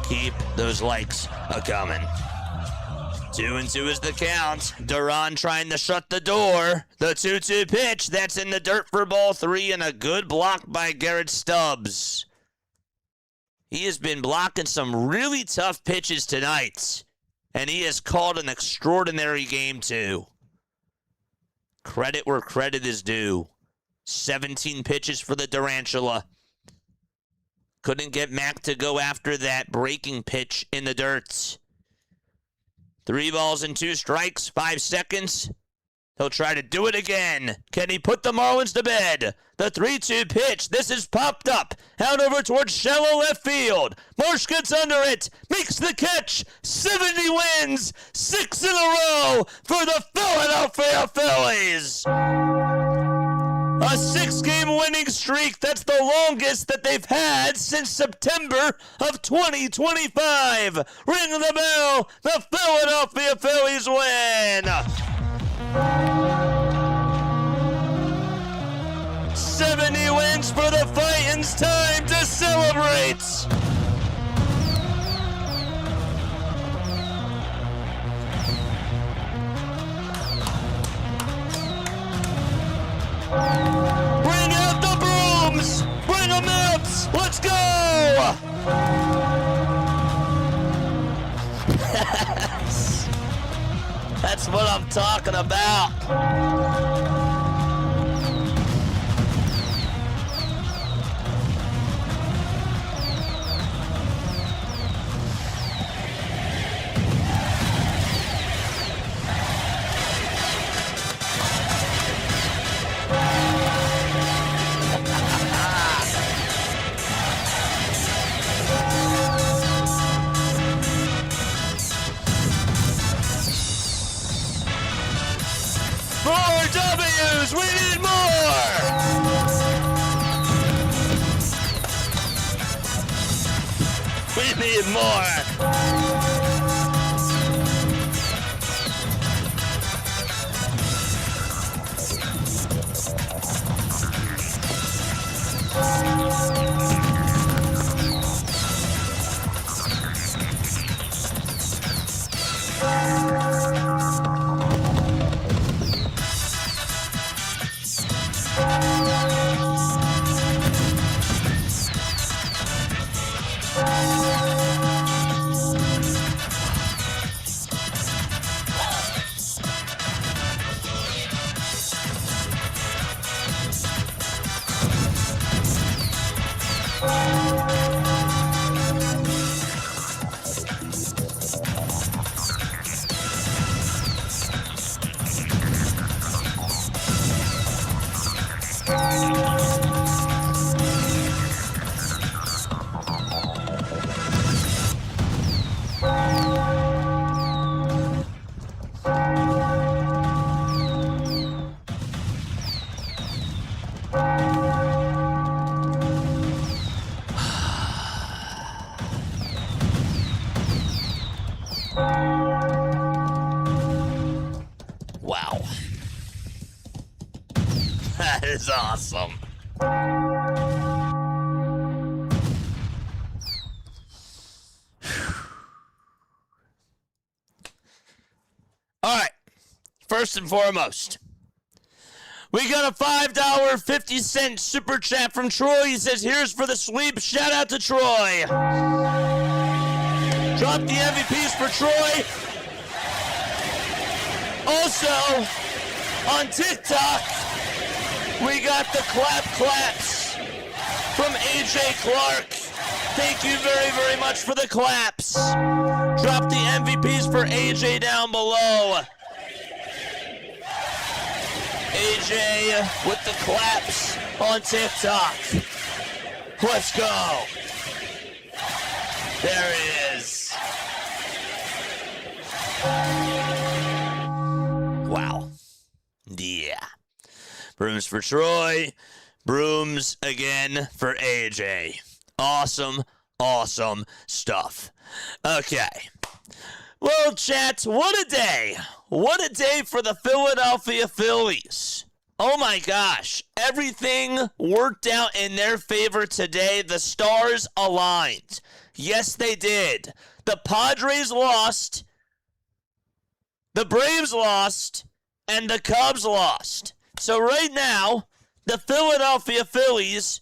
Keep those likes a-coming. 2-2 is the count. Duran trying to shut the door. The 2-2 pitch, that's in the dirt for ball 3, and a good block by Garrett Stubbs. He has been blocking some really tough pitches tonight, and he has called an extraordinary game too. Credit where credit is due. 17 pitches for the Durantula. Couldn't get Mack to go after that breaking pitch in the dirt. 3 balls and 2 strikes, 5 seconds. He'll try to do it again. Can he put the Marlins to bed? The 3-2 pitch. This is popped up. Out over towards shallow left field. Marsh gets under it. Makes the catch. 70 wins. 6 in a row for the Philadelphia Phillies. A 6-game winning streak. That's the longest that they've had since September of 2025. Ring the bell. The Philadelphia Phillies win. 70 wins for the Titans. Time to celebrate. Bring out the brooms! Bring them out! Let's go! That's what I'm talking about. More W's! We need more! need more. Wow. That is awesome. All right. First and foremost, we got a $5.50 super chat from Troy. He says, here's for the sweep. Shout out to Troy. Drop the MVPs for Troy. Also, on TikTok, we got the claps from AJ Clark. Thank you very, very much for the claps. Drop the MVPs for AJ down below. AJ with the claps on TikTok. Let's go. There it is. Wow. Yeah. Brooms for Troy. Brooms again for AJ. Awesome, awesome stuff. Okay. Well, chat, what a day. What a day for the Philadelphia Phillies. Oh my gosh. Everything worked out in their favor today. The stars aligned. Yes, they did. The Padres lost. The Braves lost. And the Cubs lost. So right now, the Philadelphia Phillies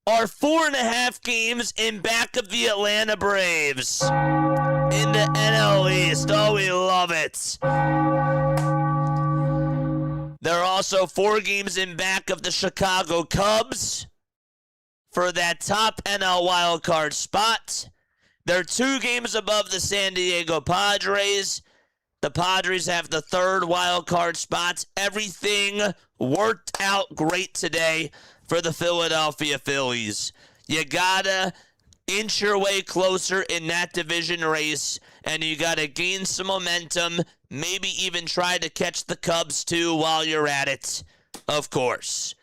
are 4.5 games in back of the Atlanta Braves in the NL East. Oh, we love it. They're also 4 games in back of the Chicago Cubs for that top NL wildcard spot. They're 2 games above the San Diego Padres. The Padres have the 3rd wildcard spot. Everything worked out great today for the Philadelphia Phillies. You gotta inch your way closer in that division race, and you gotta gain some momentum, maybe even try to catch the Cubs too while you're at it. Of course.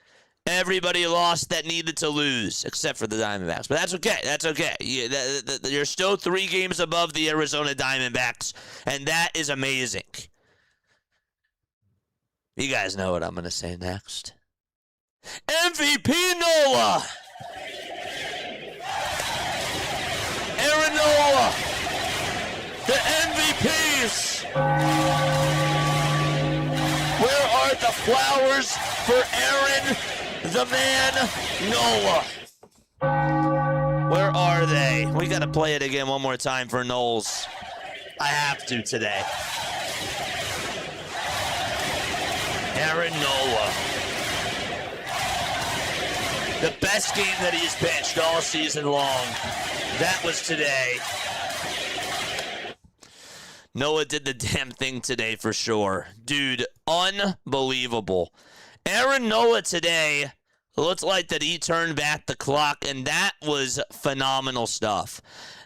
Everybody lost that needed to lose, except for the Diamondbacks. But that's okay. That's okay. You're still 3 games above the Arizona Diamondbacks, and that is amazing. You guys know what I'm going to say next. MVP Nola! Aaron Nola! The MVPs! Where are the flowers for Aaron, the man, Nola? Where are they? We got to play it again one more time for Knowles. I have to today. Aaron Nola. The best game that he's pitched all season long. That was today. Noah did the damn thing today for sure. Dude, unbelievable. Aaron Nola today looked like that he turned back the clock, and that was phenomenal stuff.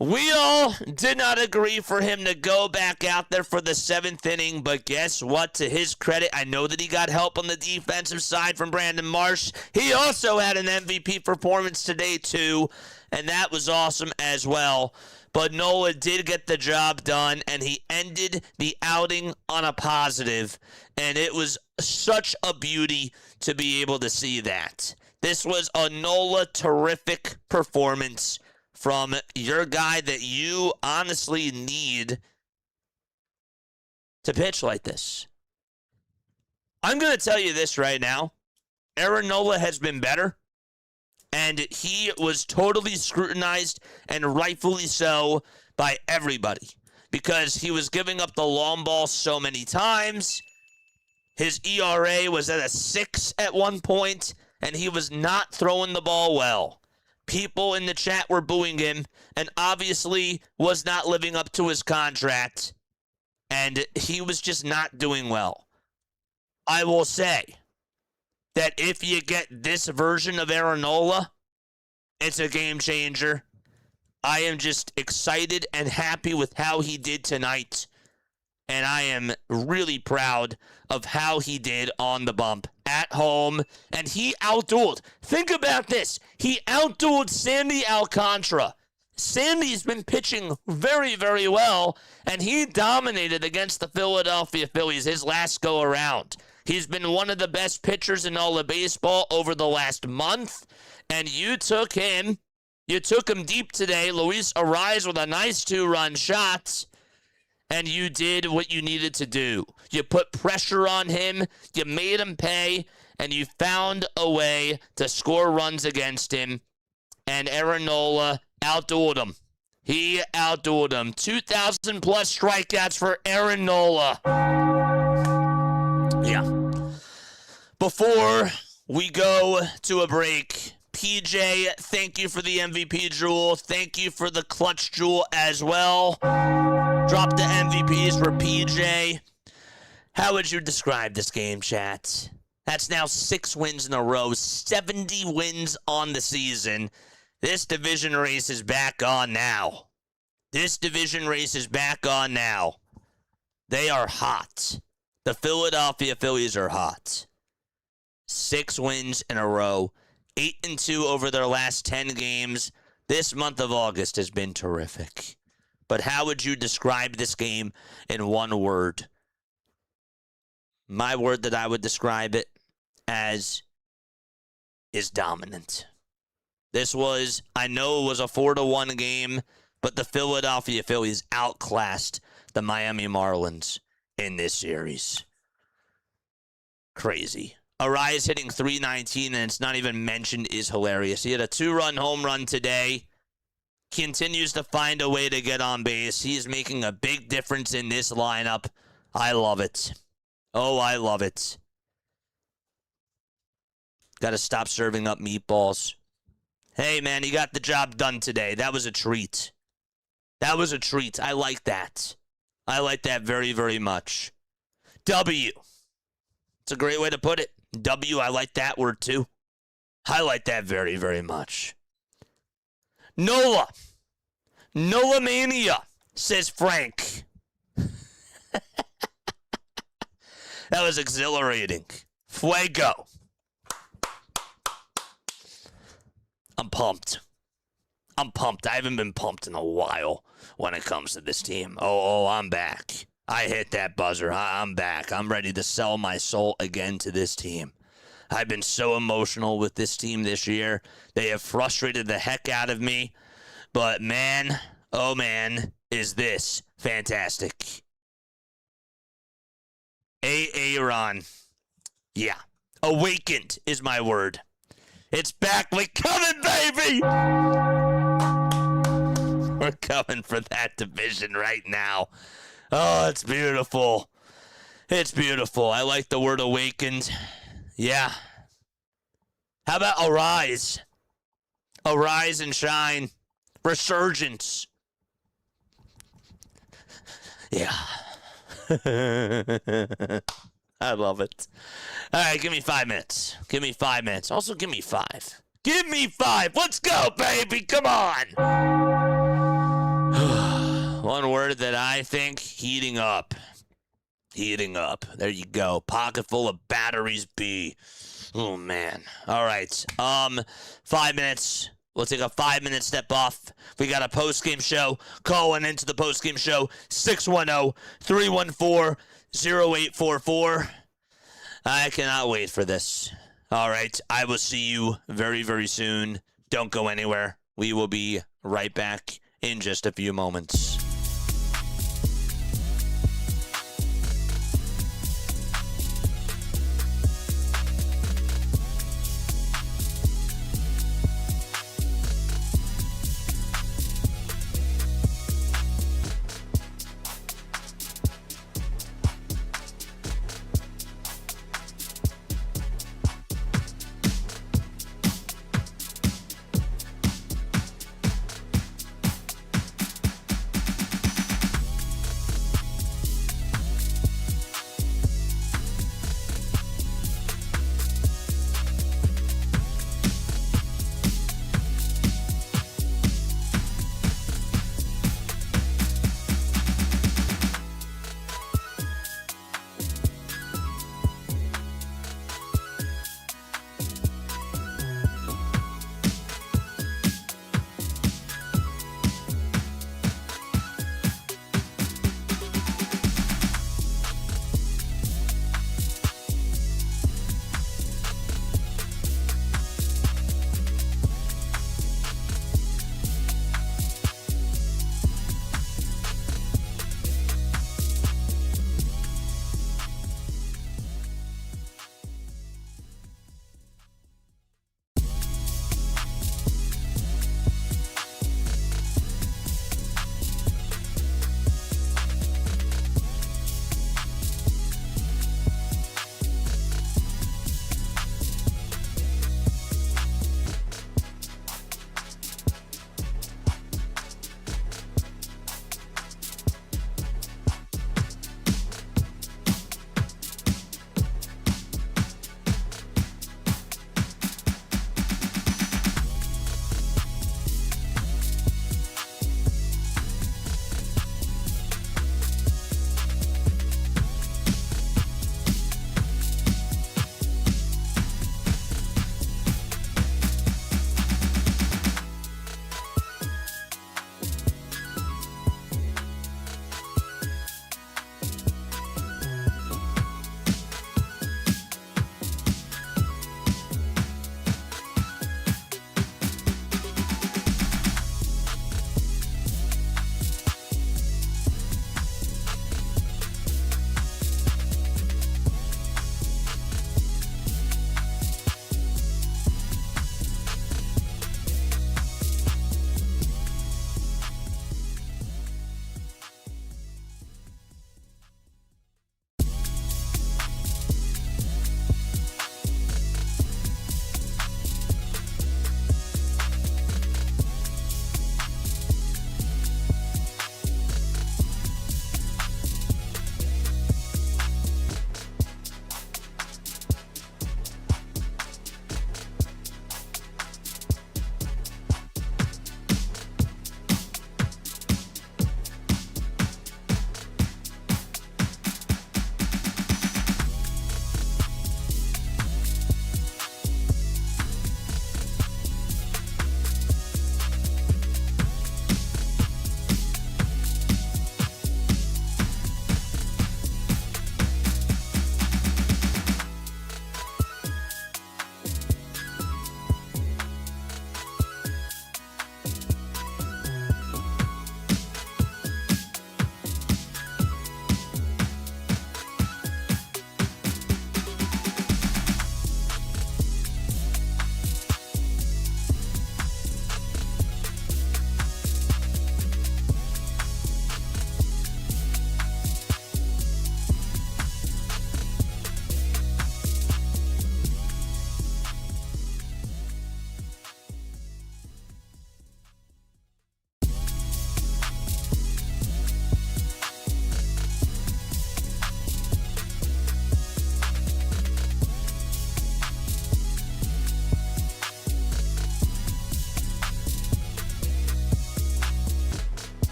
We all did not agree for him to go back out there for the 7th inning, but guess what? To his credit, I know that he got help on the defensive side from Brandon Marsh. He also had an MVP performance today, too, and that was awesome as well. But Nola did get the job done, and he ended the outing on a positive, and it was such a beauty to be able to see that. This was a Nola terrific performance from your guy that you honestly need to pitch like this. I'm going to tell you this right now. Aaron Nola has been better, and he was totally scrutinized, and rightfully so, by everybody, because he was giving up the long ball so many times. His ERA was at a 6 at one point, and he was not throwing the ball well. People in the chat were booing him, and obviously was not living up to his contract, and he was just not doing well. I will say that if you get this version of Aaron Nola, it's a game changer. I am just excited and happy with how he did tonight, and I am really proud of how he did on the bump at home, and he outdueled. Think about this. He outdueled Sandy Alcantara. Sandy's been pitching very, very well, and he dominated against the Philadelphia Phillies his last go-around. He's been one of the best pitchers in all of baseball over the last month, and you took him deep today. Luis Arraez with a nice 2-run shot, and you did what you needed to do. You put pressure on him, you made him pay, and you found a way to score runs against him, and Aaron Nola outdueled him. He outdueled him. 2,000-plus strikeouts for Aaron Nola. Yeah. Before we go to a break, PJ, thank you for the MVP jewel. Thank you for the clutch jewel as well. Drop the MVPs for PJ. How would you describe this game, chat? That's now 6 wins in a row, 70 wins on the season. This division race is back on now. This division race is back on now. They are hot. The Philadelphia Phillies are hot. 6 wins in a row, 8-2 over their last 10 games. This month of August has been terrific. But how would you describe this game in one word? My word that I would describe it as is dominant. This was, I know it was a 4-1 game, but the Philadelphia Phillies outclassed the Miami Marlins in this series. Crazy. Arraez hitting .319, and it's not even mentioned, is hilarious. He had a 2-run home run today. Continues to find a way to get on base. He is making a big difference in this lineup. I love it. Oh, I love it. Got to stop serving up meatballs. Hey, man, he got the job done today. That was a treat. That was a treat. I like that. I like that very, very much. W. It's a great way to put it. W, I like that word too. I like that very, very much. Nola. Nola mania, says Frank. That was exhilarating. Fuego. I'm pumped. I'm pumped. I haven't been pumped in a while when it comes to this team. Oh, I'm back. I hit that buzzer. I'm back. I'm ready to sell my soul again to this team. I've been so emotional with this team this year. They have frustrated the heck out of me. But man, oh man, is this fantastic. Aaron. Yeah. Awakened is my word. It's back. We're coming, baby! We're coming for that division right now. Oh, it's beautiful. It's beautiful. I like the word awakened. Yeah. How about arise? Arise and shine. Resurgence. Yeah. I love it. All right, give me 5 minutes. Give me 5 minutes. Also, give me 5. Give me 5. Let's go, baby. Come on. One word that I think, heating up. Heating up. There you go. Pocket full of batteries, B. Oh, man. All right. 5 minutes. We'll take a 5-minute step off. We got a post-game show. Calling into the post-game show, 610-314-0844. I cannot wait for this. All right. I will see you very, very soon. Don't go anywhere. We will be right back in just a few moments.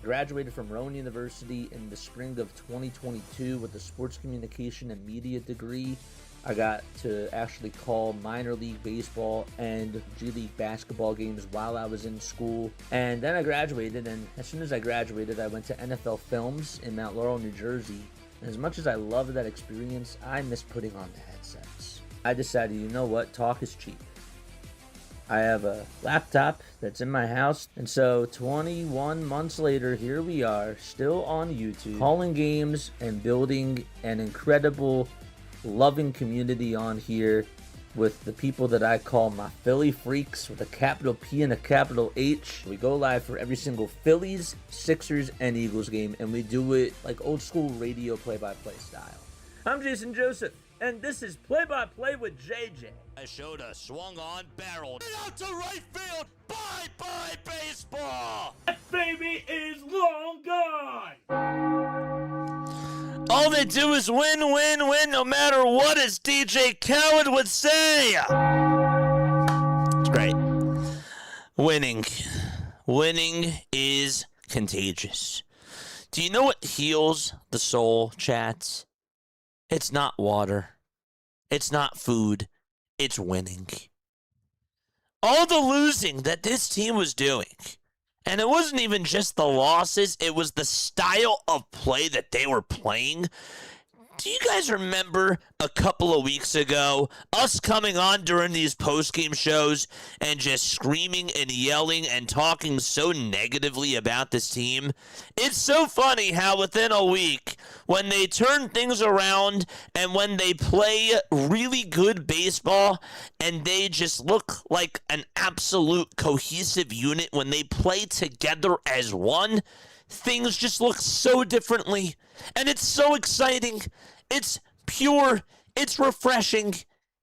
Graduated from Rowan University in the spring of 2022 with a sports communication and media degree. I got to actually call minor league baseball and G League basketball games while I was in school. And then I graduated, and as soon as I graduated, I went to NFL Films in Mount Laurel, New Jersey. And as much as I loved that experience, I miss putting on the headsets. I decided, you know what, talk is cheap. I have a laptop that's in my house, and so 21 months later, here we are, still on YouTube, calling games and building an incredible, loving community on here with the people that I call my Philly freaks with a capital P and a capital H. We go live for every single Phillies, Sixers, and Eagles game, and we do it like old school radio play-by-play style. I'm Jason Joseph, and this is Play-by-Play with JJ. I showed a swung on barrel. Get out to right field. Bye-bye baseball. That baby is long gone. All they do is win, win, win, no matter what, as DJ Khaled would say. It's great. Winning. Winning is contagious. Do you know what heals the soul, chats? It's not water. It's not food. It's winning. All the losing that this team was doing, and it wasn't even just the losses, it was the style of play that they were playing. Do you guys remember a couple of weeks ago, us coming on during these post-game shows and just screaming and yelling and talking so negatively about this team? It's so funny how within a week, when they turn things around and when they play really good baseball and they just look like an absolute cohesive unit, when they play together as one, things just look so differently. And it's so exciting. It's pure. It's refreshing.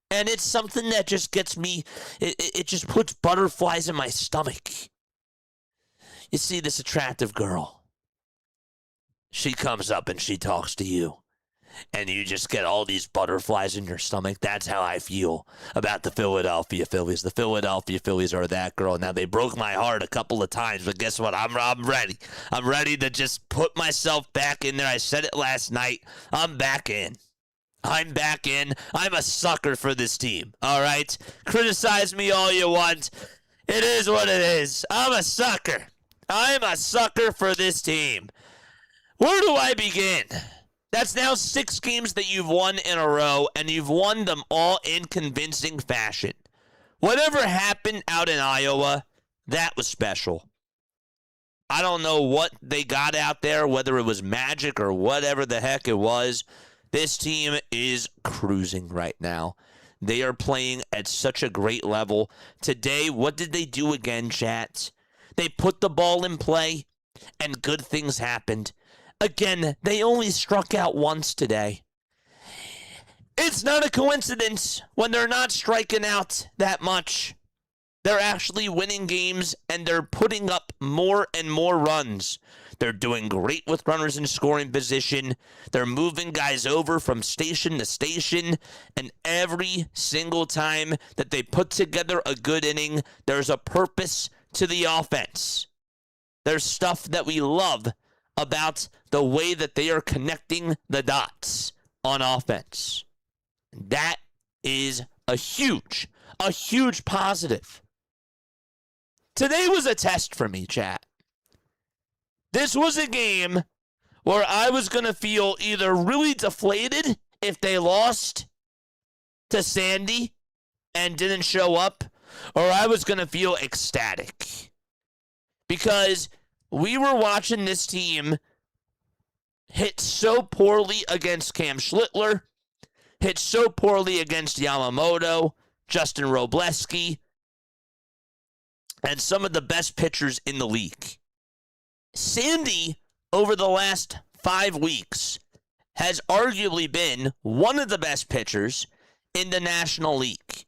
And it's something that just gets me, it just puts butterflies in my stomach. You see this attractive girl. She comes up and she talks to you. And you just get all these butterflies in your stomach. That's how I feel about the Philadelphia Phillies. The Philadelphia Phillies are that girl. Now, they broke my heart a couple of times, but guess what? I'm ready. I'm ready to just put myself back in there. I said it last night. I'm back in. I'm back in. I'm a sucker for this team, all right? Criticize me all you want. It is what it is. I'm a sucker. I'm a sucker for this team. Where do I begin? That's now 6 games that you've won in a row, and you've won them all in convincing fashion. Whatever happened out in Iowa, that was special. I don't know what they got out there, whether it was magic or whatever the heck it was. This team is cruising right now. They are playing at such a great level. Today, what did they do again, chat? They put the ball in play, and good things happened. Again, they only struck out once today. It's not a coincidence when they're not striking out that much. They're actually winning games, and they're putting up more and more runs. They're doing great with runners in scoring position. They're moving guys over from station to station, and every single time that they put together a good inning, there's a purpose to the offense. There's stuff that we love about the way that they are connecting the dots on offense. That is a huge positive. Today was a test for me, chat. This was a game where I was going to feel either really deflated if they lost to Sandy and didn't show up, or I was going to feel ecstatic. Because we were watching this team hit so poorly against Cam Schlittler, hit so poorly against Yamamoto, Justin Robleski, and some of the best pitchers in the league. Sandy, over the last 5 weeks, has arguably been one of the best pitchers in the National League.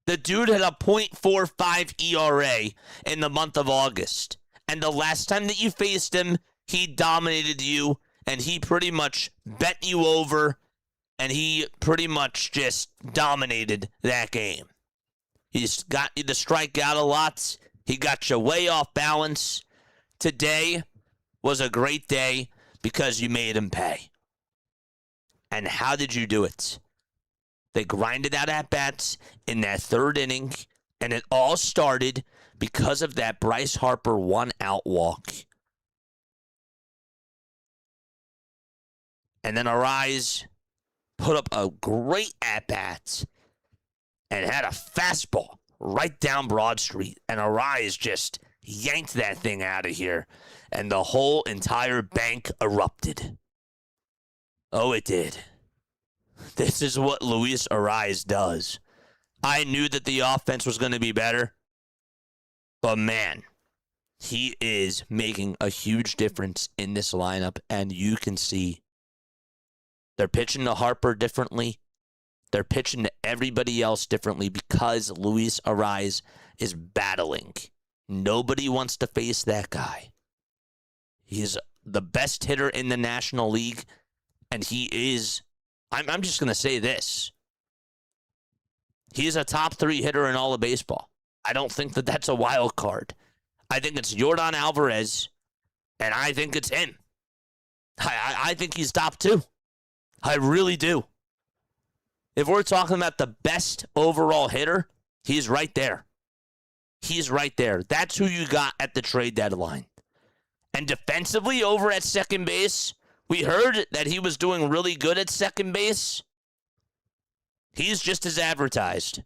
The dude had a .45 ERA in the month of August. And the last time that you faced him, he dominated you, and he pretty much bet you over, and he pretty much just dominated that game. He's got you to strike out a lot. He got you way off balance. Today, was a great day because you made him pay. And how did you do it? They grinded out at-bats in that third inning, and it all started because of that Bryce Harper one-out walk. And then Arraez put up a great at-bat and had a fastball right down Broad Street. And Arraez just yanked that thing out of here. And the whole entire bank erupted. Oh, it did. This is what Luis Arraez does. I knew that the offense was going to be better. But man, he is making a huge difference in this lineup. And you can see they're pitching to Harper differently. They're pitching to everybody else differently because Luis Arraez is battling. Nobody wants to face that guy. He's the best hitter in the National League, and he is, I'm just going to say this. He's a top 3 hitter in all of baseball. I don't think that that's a wild card. I think it's Yordan Alvarez, and I think it's him. I think he's top 2. I really do. If we're talking about the best overall hitter, he's right there. He's right there. That's who you got at the trade deadline. And defensively over at second base, we heard that he was doing really good at second base. He's just as advertised.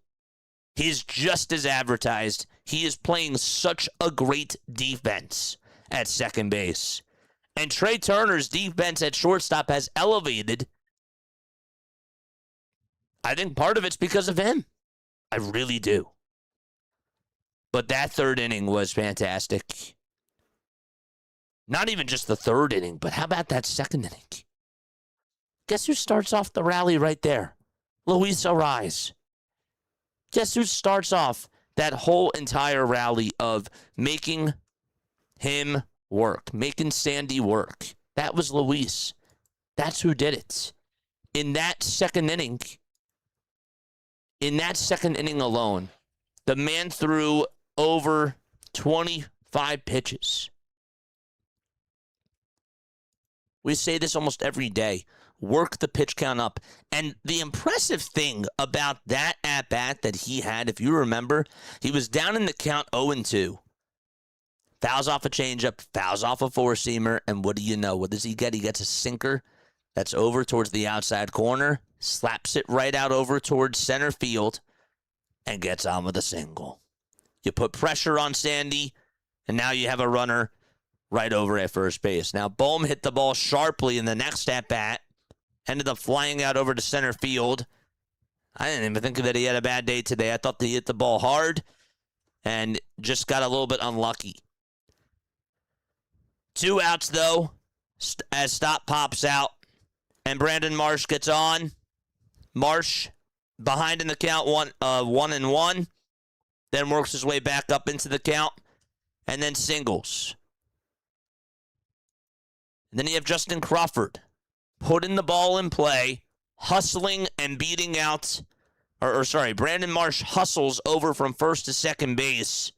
He's just as advertised. He is playing such a great defense at second base. And Trey Turner's defense at shortstop has elevated. I think part of it's because of him. I really do. But that third inning was fantastic. Not even just the third inning, but how about that second inning? Guess who starts off the rally right there? Luis Arraez. Guess who starts off that whole entire rally of making him work, making Sandy work? That was Luis. That's who did it. In that second inning alone, the man threw over 25 pitches. We say this almost every day. Work the pitch count up. And the impressive thing about that at-bat that he had, if you remember, he was down in the count 0-2. Fouls off a changeup, fouls off a four-seamer, and what do you know? What does he get? He gets a sinker that's over towards the outside corner, slaps it right out over towards center field, and gets on with a single. You put pressure on Sandy, and now you have a runner right over at first base. Now, Bohm hit the ball sharply in the next at-bat, ended up flying out over to center field. I didn't even think that he had a bad day today. I thought that he hit the ball hard and just got a little bit unlucky. 2 outs, though, as Stott pops out, and Brandon Marsh gets on. Marsh behind in the count, 1-1, then works his way back up into the count, and then singles. And then you have Justin Crawford putting the ball in play, hustling and beating out, Brandon Marsh hustles over from first to second base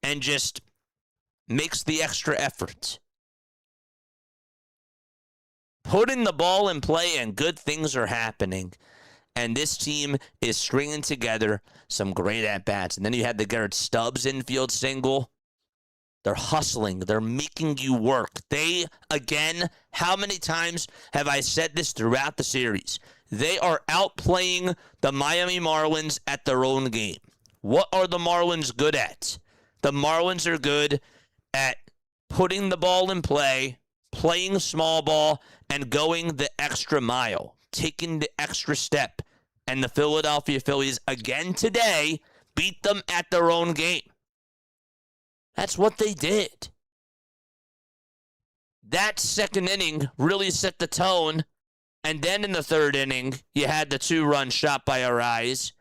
and just makes the extra effort. Putting the ball in play and good things are happening. And this team is stringing together some great at-bats. And then you had the Garrett Stubbs infield single. They're hustling. They're making you work. They, again, how many times have I said this throughout the series? They are outplaying the Miami Marlins at their own game. What are the Marlins good at? The Marlins are good at putting the ball in play, playing small ball, and going the extra mile, taking the extra step. And the Philadelphia Phillies, again today, beat them at their own game. That's what they did. That second inning really set the tone. And then in the third inning, you had the 2-run shot by Arraez.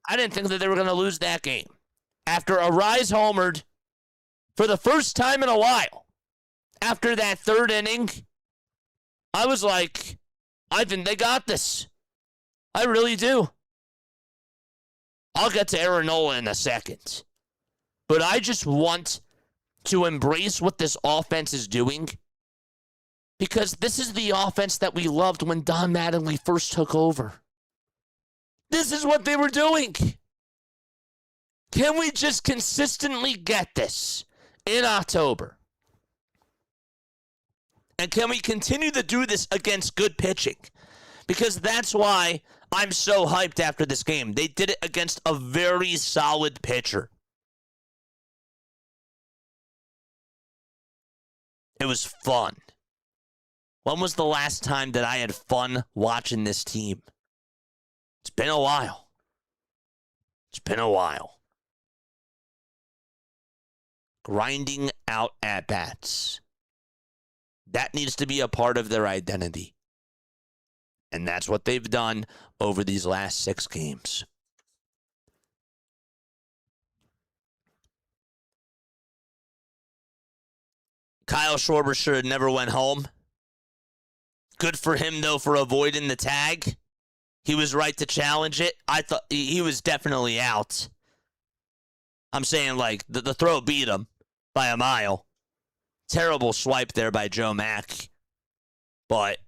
I didn't think that they were going to lose that game. After Arraez homered for the first time in a while, after that third inning, I was like, I think they got this. I really do. I'll get to Aaron Nola in a second. But I just want to embrace what this offense is doing, because this is the offense that we loved when Don Mattingly first took over. This is what they were doing. Can we just consistently get this in October? And can we continue to do this against good pitching? Because that's why I'm so hyped after this game. They did it against a very solid pitcher. It was fun. When was the last time that I had fun watching this team? It's been a while. It's been a while. Grinding out at-bats. That needs to be a part of their identity. And that's what they've done over these last 6 games. Kyle Schwarber should have never went home. Good for him, though, for avoiding the tag. He was right to challenge it. I thought he was definitely out. I'm saying, like, the throw beat him by a mile. Terrible swipe there by Joe Mack. But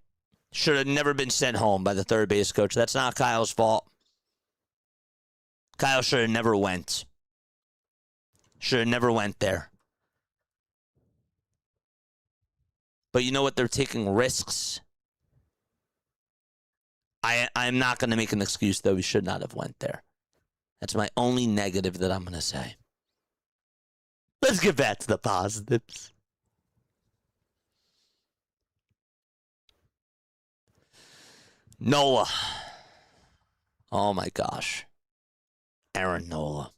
should have never been sent home by the third base coach. That's not Kyle's fault. Kyle should have never went. Should have never went there. But you know what? They're taking risks. I'm not going to make an excuse, though. We should not have went there. That's my only negative that I'm going to say. Let's get back to the positives. Nola. Oh, my gosh. Aaron Nola.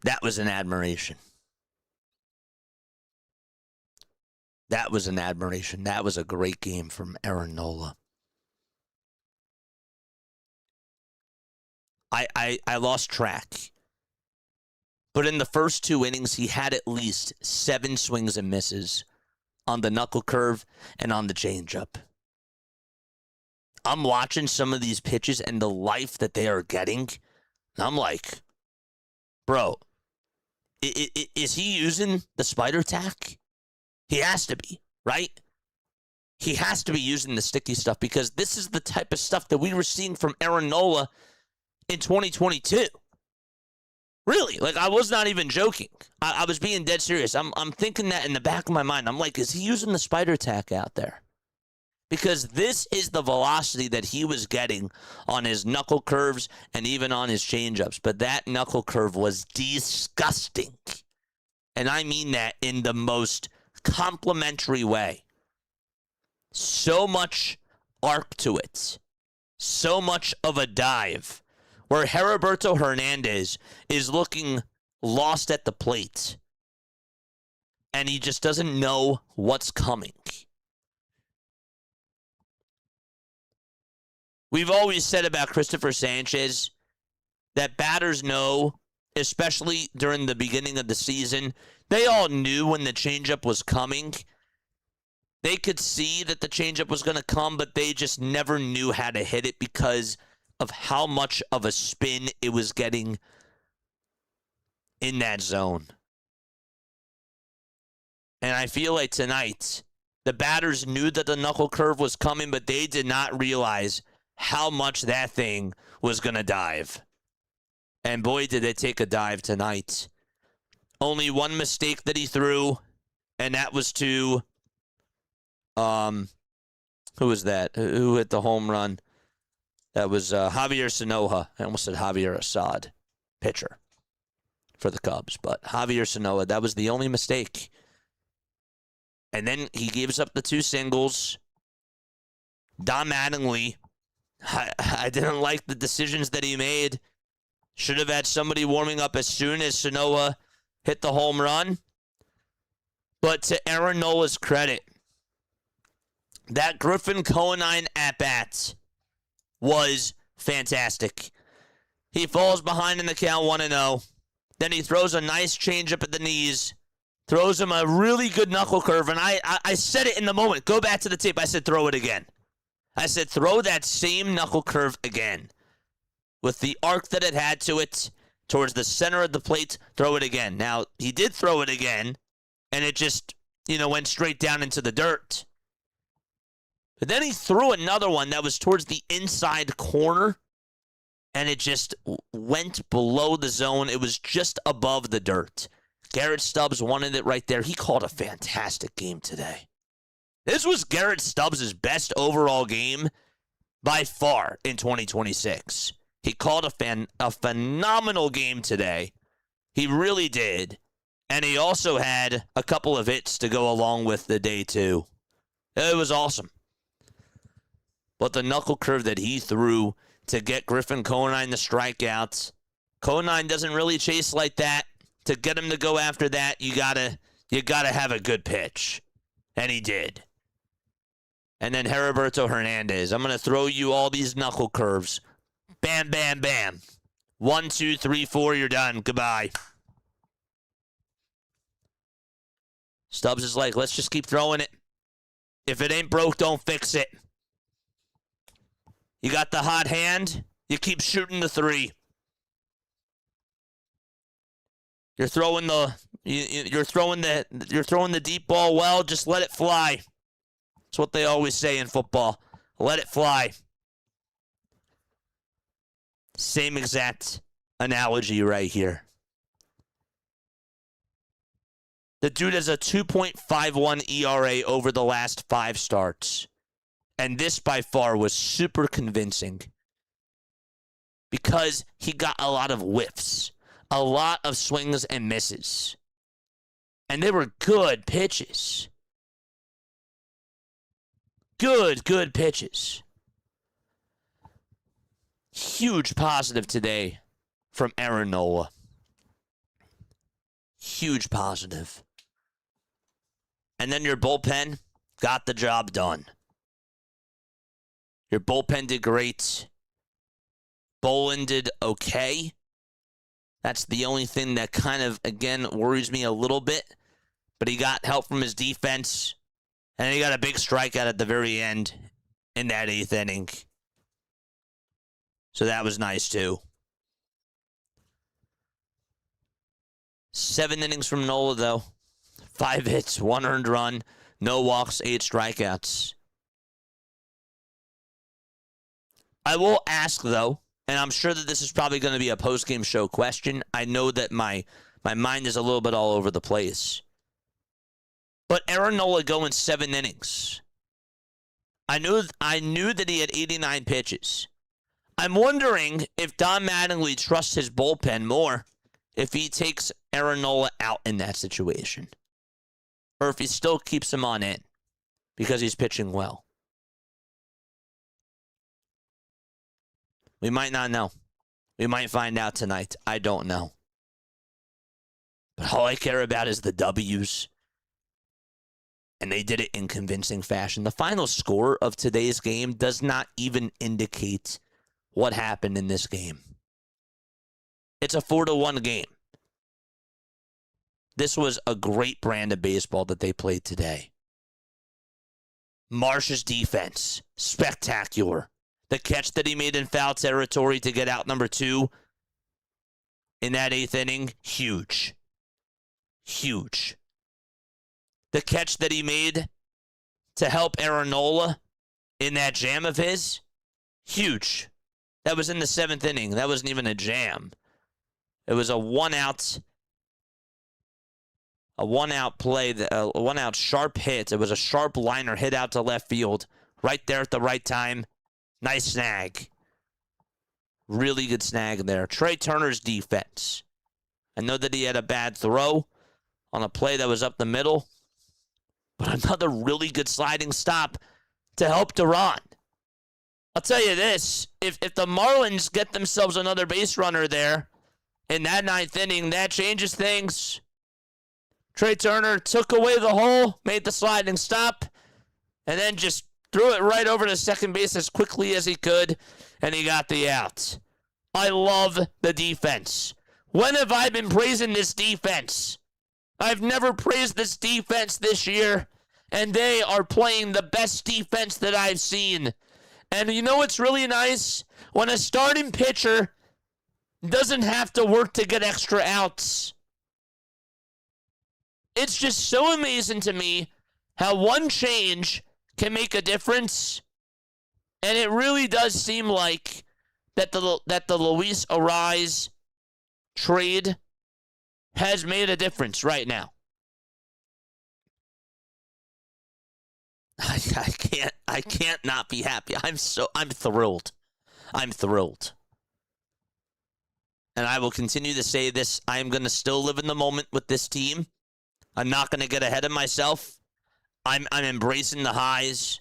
That was an admiration. That was an admiration. That was a great game from Aaron Nola. I lost track. But in the first 2 innings, he had at least 7 swings and misses on the knuckle curve and on the changeup. I'm watching some of these pitches and the life that they are getting, and I'm like, bro, is he using the spider tack? He has to be, right? He has to be using the sticky stuff, because this is the type of stuff that we were seeing from Aaron Nola in 2022. Really, like, I was not even joking. I was being dead serious. I'm thinking that in the back of my mind. I'm like, is he using the spider tack out there? Because this is the velocity that he was getting on his knuckle curves and even on his changeups. But that knuckle curve was disgusting. And I mean that in the most complimentary way. So much arc to it. So much of a dive. Where Heriberto Hernandez is looking lost at the plate. And he just doesn't know what's coming. We've always said about Christopher Sanchez that batters know, especially during the beginning of the season, they all knew when the changeup was coming. They could see that the changeup was going to come, but they just never knew how to hit it because of how much of a spin it was getting in that zone. And I feel like tonight, the batters knew that the knuckle curve was coming, but they did not realize how much that thing was going to dive. And boy, did it take a dive tonight. Only one mistake that he threw, and that was to, who was that? Who hit the home run? That was Javier Sanoja. I almost said Javier Assad, pitcher for the Cubs. But Javier Sanoja, that was the only mistake. And then he gives up the 2 singles. Don Mattingly, I didn't like the decisions that he made. Should have had somebody warming up as soon as Sanoja hit the home run. But to Aaron Nola's credit, that Griffin Conine at-bat was fantastic. He falls behind in the count 1-0. Then he throws a nice changeup at the knees. Throws him a really good knuckle curve. And I said it in the moment. Go back to the tape. I said, throw it again. I said, throw that same knuckle curve again. With the arc that it had to it. towards the center of the plate, throw it again. Now, he did throw it again, and it just, went straight down into the dirt. But then he threw another one that was towards the inside corner, and it just went below the zone. It was just above the dirt. Garrett Stubbs wanted it right there. He called a fantastic game today. This was Garrett Stubbs' best overall game by far in 2026. He called a phenomenal game today. He really did. And he also had a couple of hits to go along with the day, too. It was awesome. But the knuckle curve that he threw to get Griffin Conine the strikeouts, Conine doesn't really chase like that. To get him to go after that, you gotta have a good pitch. And he did. And then Heriberto Hernandez, I'm gonna throw you all these knuckle curves. Bam, bam, bam. 1, 2, 3, 4, you're done. Goodbye. Stubbs is like, let's just keep throwing it. If it ain't broke, don't fix it. You got the hot hand, you keep shooting the 3. You're throwing the deep ball well, just let it fly. That's what they always say in football. Let it fly. Same exact analogy right here. The dude has a 2.51 ERA over the last 5 starts. And this by far was super convincing because he got a lot of whiffs, a lot of swings and misses. And they were good pitches. Good pitches. Huge positive today from Aaron Nola. Huge positive. And then your bullpen got the job done. Your bullpen did great. Bolin did okay. That's the only thing that kind of, again, worries me a little bit. But he got help from his defense. And he got a big strikeout at the very end in that 8th inning. So that was nice, too. 7 innings from Nola, though. 5 hits, 1 earned run, no walks, 8 strikeouts. I will ask, though, and I'm sure that this is probably going to be a post-game show question. I know that my mind is a little bit all over the place. But Aaron Nola going 7 innings. I knew that he had 89 pitches. I'm wondering if Don Mattingly trusts his bullpen more if he takes Aaron Nola out in that situation. Or if he still keeps him on in because he's pitching well. We might not know. We might find out tonight. I don't know. But all I care about is the W's. And they did it in convincing fashion. The final score of today's game does not even indicate what happened in this game. It's a 4-1 game. This was a great brand of baseball that they played today. Marsh's defense, spectacular. The catch that he made in foul territory to get out number 2 in that 8th inning, huge. Huge. The catch that he made to help Aaron Nola in that jam of his, huge. That was in the 7th inning. That wasn't even a jam. It was a one-out play, a one-out sharp hit. It was a sharp liner hit out to left field, right there at the right time. Nice snag. Really good snag there. Trey Turner's defense. I know that he had a bad throw on a play that was up the middle, but another really good sliding stop to help Duran. I'll tell you this, if the Marlins get themselves another base runner there in that 9th inning, that changes things. Trey Turner took away the hole, made the sliding stop, and then just threw it right over to second base as quickly as he could, and he got the out. I love the defense. When have I been praising this defense? I've never praised this defense this year, and they are playing the best defense that I've seen. And you know what's really nice? When a starting pitcher Doesn't have to work to get extra outs. It's just so amazing to me how one change can make a difference. And it really does seem like that the Luis Arraez trade has made a difference right now. I can't not be happy. I'm thrilled. I'm thrilled. And I will continue to say this. I'm going to still live in the moment with this team. I'm not going to get ahead of myself. I'm embracing the highs.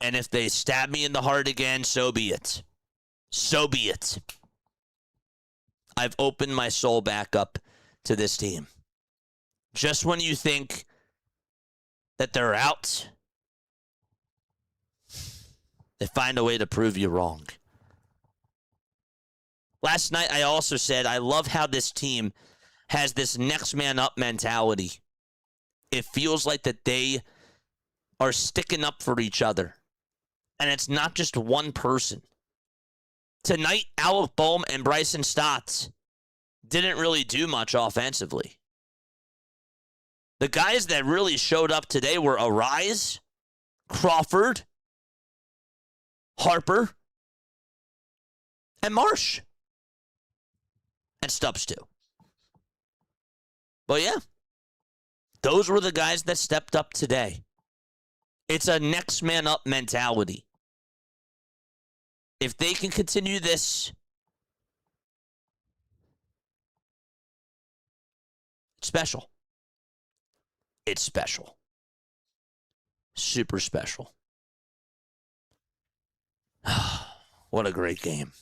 And if they stab me in the heart again, so be it. So be it. I've opened my soul back up to this team. Just when you think that they're out, they find a way to prove you wrong. Last night, I also said I love how this team has this next man up mentality. It feels like that they are sticking up for each other. And it's not just one person. Tonight, Alec Boehm and Bryson Stott didn't really do much offensively. The guys that really showed up today were Arraez, Crawford, Harper, and Marsh. And Stubbs, too. But yeah, those were the guys that stepped up today. It's a next man up mentality. If they can continue this, it's special. It's special. Super special. What a great game.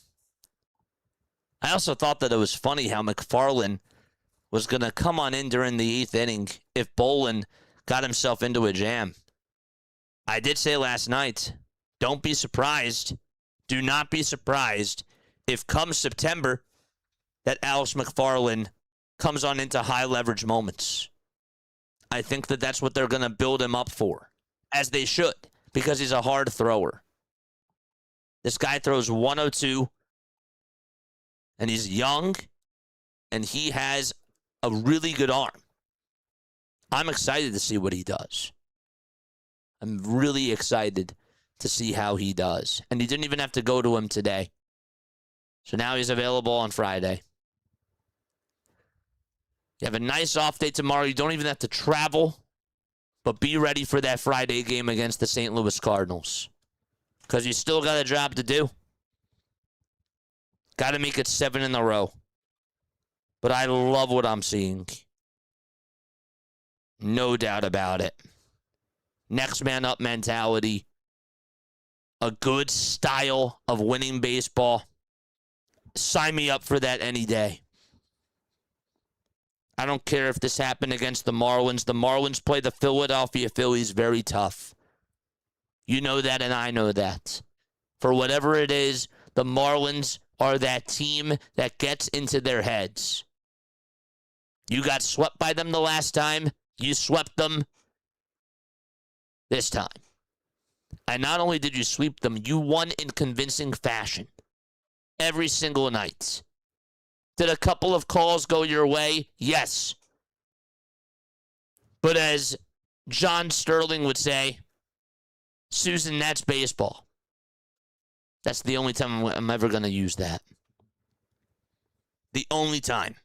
I also thought that it was funny how McFarland was going to come on in during the 8th inning if Bolin got himself into a jam. I did say last night, don't be surprised. Do not be surprised if come September that Alex McFarland comes on into high leverage moments. I think that that's what they're going to build him up for, as they should, because he's a hard thrower. This guy throws 102, and he's young, and he has a really good arm. I'm excited to see what he does. I'm really excited to see how he does. And he didn't even have to go to him today. So now he's available on Friday. You have a nice off day tomorrow. You don't even have to travel, but be ready for that Friday game against the St. Louis Cardinals. Because you still got a job to do. Got to make it 7 in a row. But I love what I'm seeing. No doubt about it. Next man up mentality. A good style of winning baseball. Sign me up for that any day. I don't care if this happened against the Marlins. The Marlins play the Philadelphia Phillies very tough. You know that, and I know that. For whatever it is, the Marlins are that team that gets into their heads. You got swept by them the last time. You swept them this time. And not only did you sweep them, you won in convincing fashion. Every single night. Did a couple of calls go your way? Yes. But as John Sterling would say, Susan, that's baseball. That's the only time I'm ever going to use that. The only time.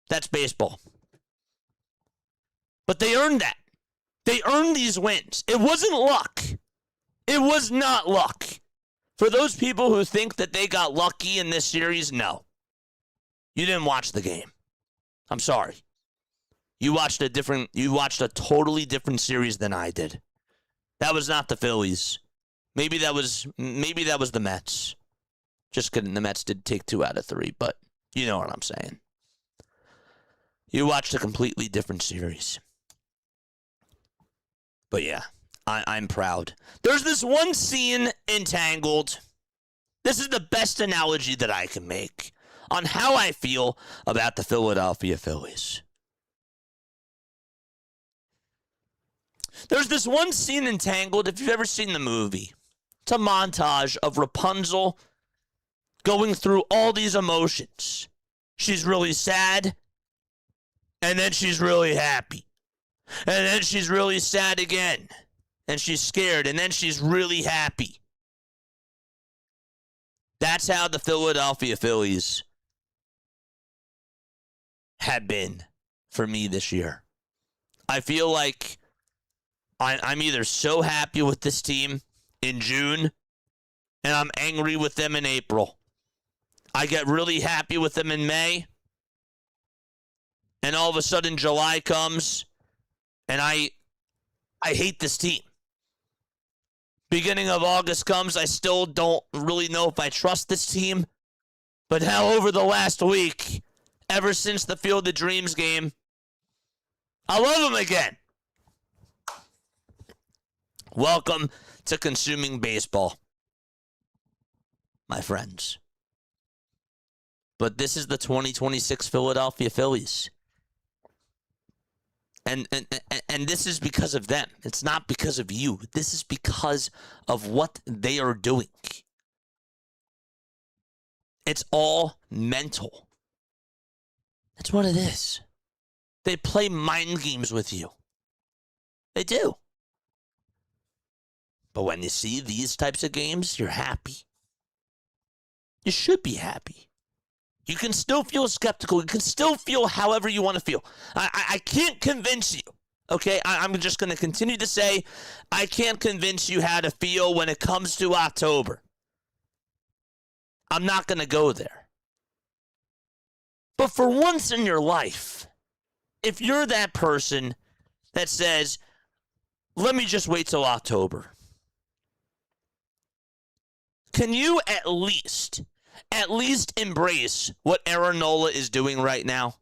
That's baseball. But they earned that. They earned these wins. It wasn't luck. It was not luck. For those people who think that they got lucky in this series, no. You didn't watch the game. I'm sorry. You watched a totally different series than I did. That was not the Phillies. Maybe that was the Mets. Just kidding. The Mets did take 2 out of 3, but you know what I'm saying. You watched a completely different series. But yeah, I'm proud. There's this one scene in Tangled. This is the best analogy that I can make on how I feel about the Philadelphia Phillies. There's this one scene in Tangled, if you've ever seen the movie. It's a montage of Rapunzel going through all these emotions. She's really sad, and then she's really happy. And then she's really sad again, and she's scared, and then she's really happy. That's how the Philadelphia Phillies have been for me this year. I feel like I'm either so happy with this team in June, and I'm angry with them in April. I get really happy with them in May, and all of a sudden July comes, and I hate this team. Beginning of August comes, I still don't really know if I trust this team. But now over the last week, ever since the Field of Dreams game, I love them again. Welcome to consuming baseball, my friends. But this is the 2026 Philadelphia Phillies. And this is because of them. It's not because of you. This is because of what they are doing. It's all mental. That's what it is. They play mind games with you. They do. But when you see these types of games, you're happy. You should be happy. You can still feel skeptical. You can still feel however you want to feel. I can't convince you, okay? I'm just going to continue to say I can't convince you how to feel when it comes to October. I'm not going to go there. But for once in your life, if you're that person that says, let me just wait till October, can you at least embrace what Aaron Nola is doing right now?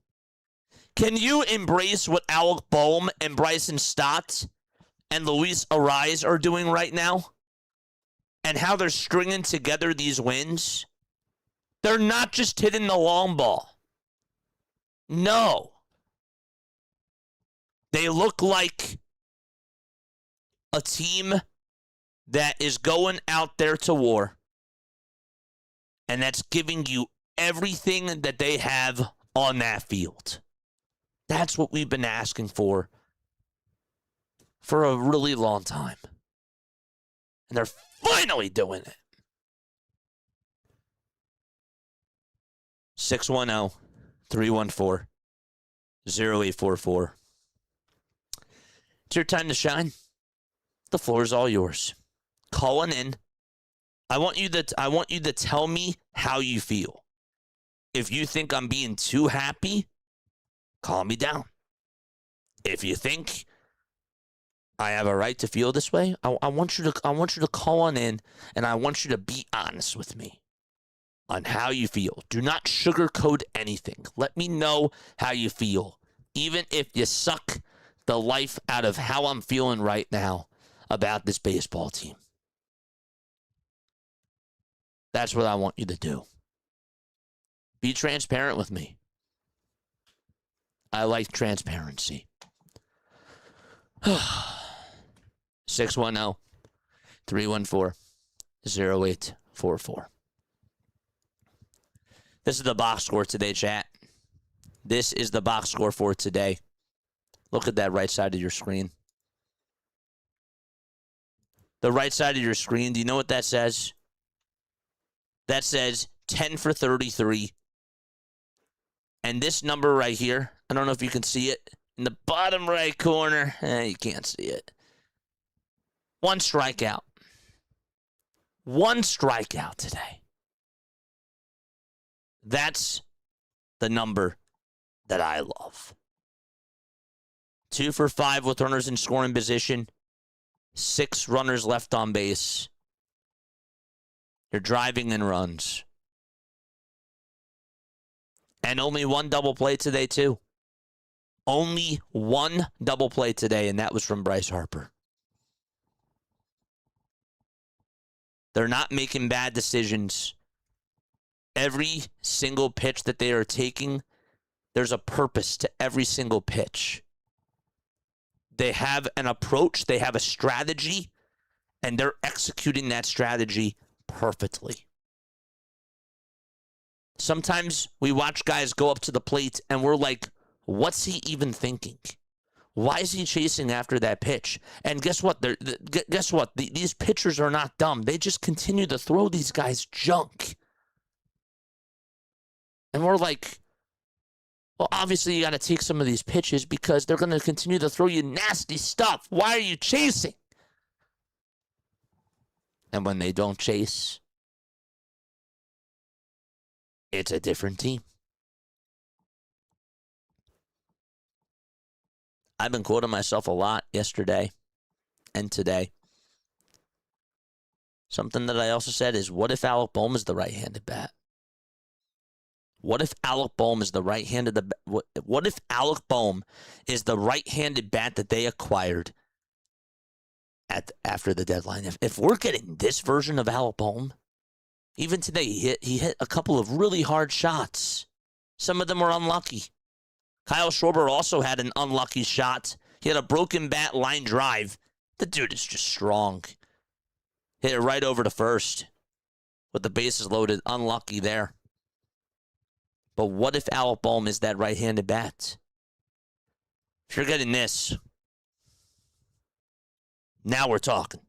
Can you embrace what Alec Boehm and Bryson Stott and Luis Arraez are doing right now? And how they're stringing together these wins? They're not just hitting the long ball. No. They look like a team that is going out there to war. And that's giving you everything that they have on that field. That's what we've been asking for a really long time. And they're finally doing it. 610-314-0844. It's your time to shine. The floor is all yours. Calling in. I want you to tell me how you feel. If you think I'm being too happy, calm me down. If you think I have a right to feel this way, I want you to call on in, and I want you to be honest with me on how you feel. Do not sugarcoat anything. Let me know how you feel, even if you suck the life out of how I'm feeling right now about this baseball team. That's what I want you to do. Be transparent with me. I like transparency. 610-314-0844. This is the box score today, chat. This is the box score for today. Look at that right side of your screen. The right side of your screen, do you know what that says? That says 10 for 33. And this number right here, I don't know if you can see it. In the bottom right corner, you can't see it. One strikeout. One strikeout today. That's the number that I love. 2 for 5 with runners in scoring position. 6 runners left on base. You're driving in runs. And only one double play today, too. Only one double play today, and that was from Bryce Harper. They're not making bad decisions. Every single pitch that they are taking, there's a purpose to every single pitch. They have an approach, they have a strategy, and they're executing that strategy perfectly. Sometimes we watch guys go up to the plate and we're like, what's he even thinking? Why is he chasing after that pitch? And guess what? Guess what? These pitchers are not dumb. They just continue to throw these guys junk. And we're like, well, obviously you got to take some of these pitches because they're going to continue to throw you nasty stuff. Why are you chasing? And when they don't chase, it's a different team. I've been quoting myself a lot yesterday and today. Something that I also said is, what if Alec Bohm is the right-handed bat? What if Alec Bohm is the right-handed? What if Alec Bohm is the right-handed bat that they acquired after the deadline? If we're getting this version of Alec Bohm, even today he hit a couple of really hard shots. Some of them were unlucky. Kyle Schwarber also had an unlucky shot. He had a broken bat line drive. The dude is just strong. Hit it right over to first with the bases loaded. Unlucky there. But what if Alec Bohm is that right-handed bat? If you're getting this, now we're talking.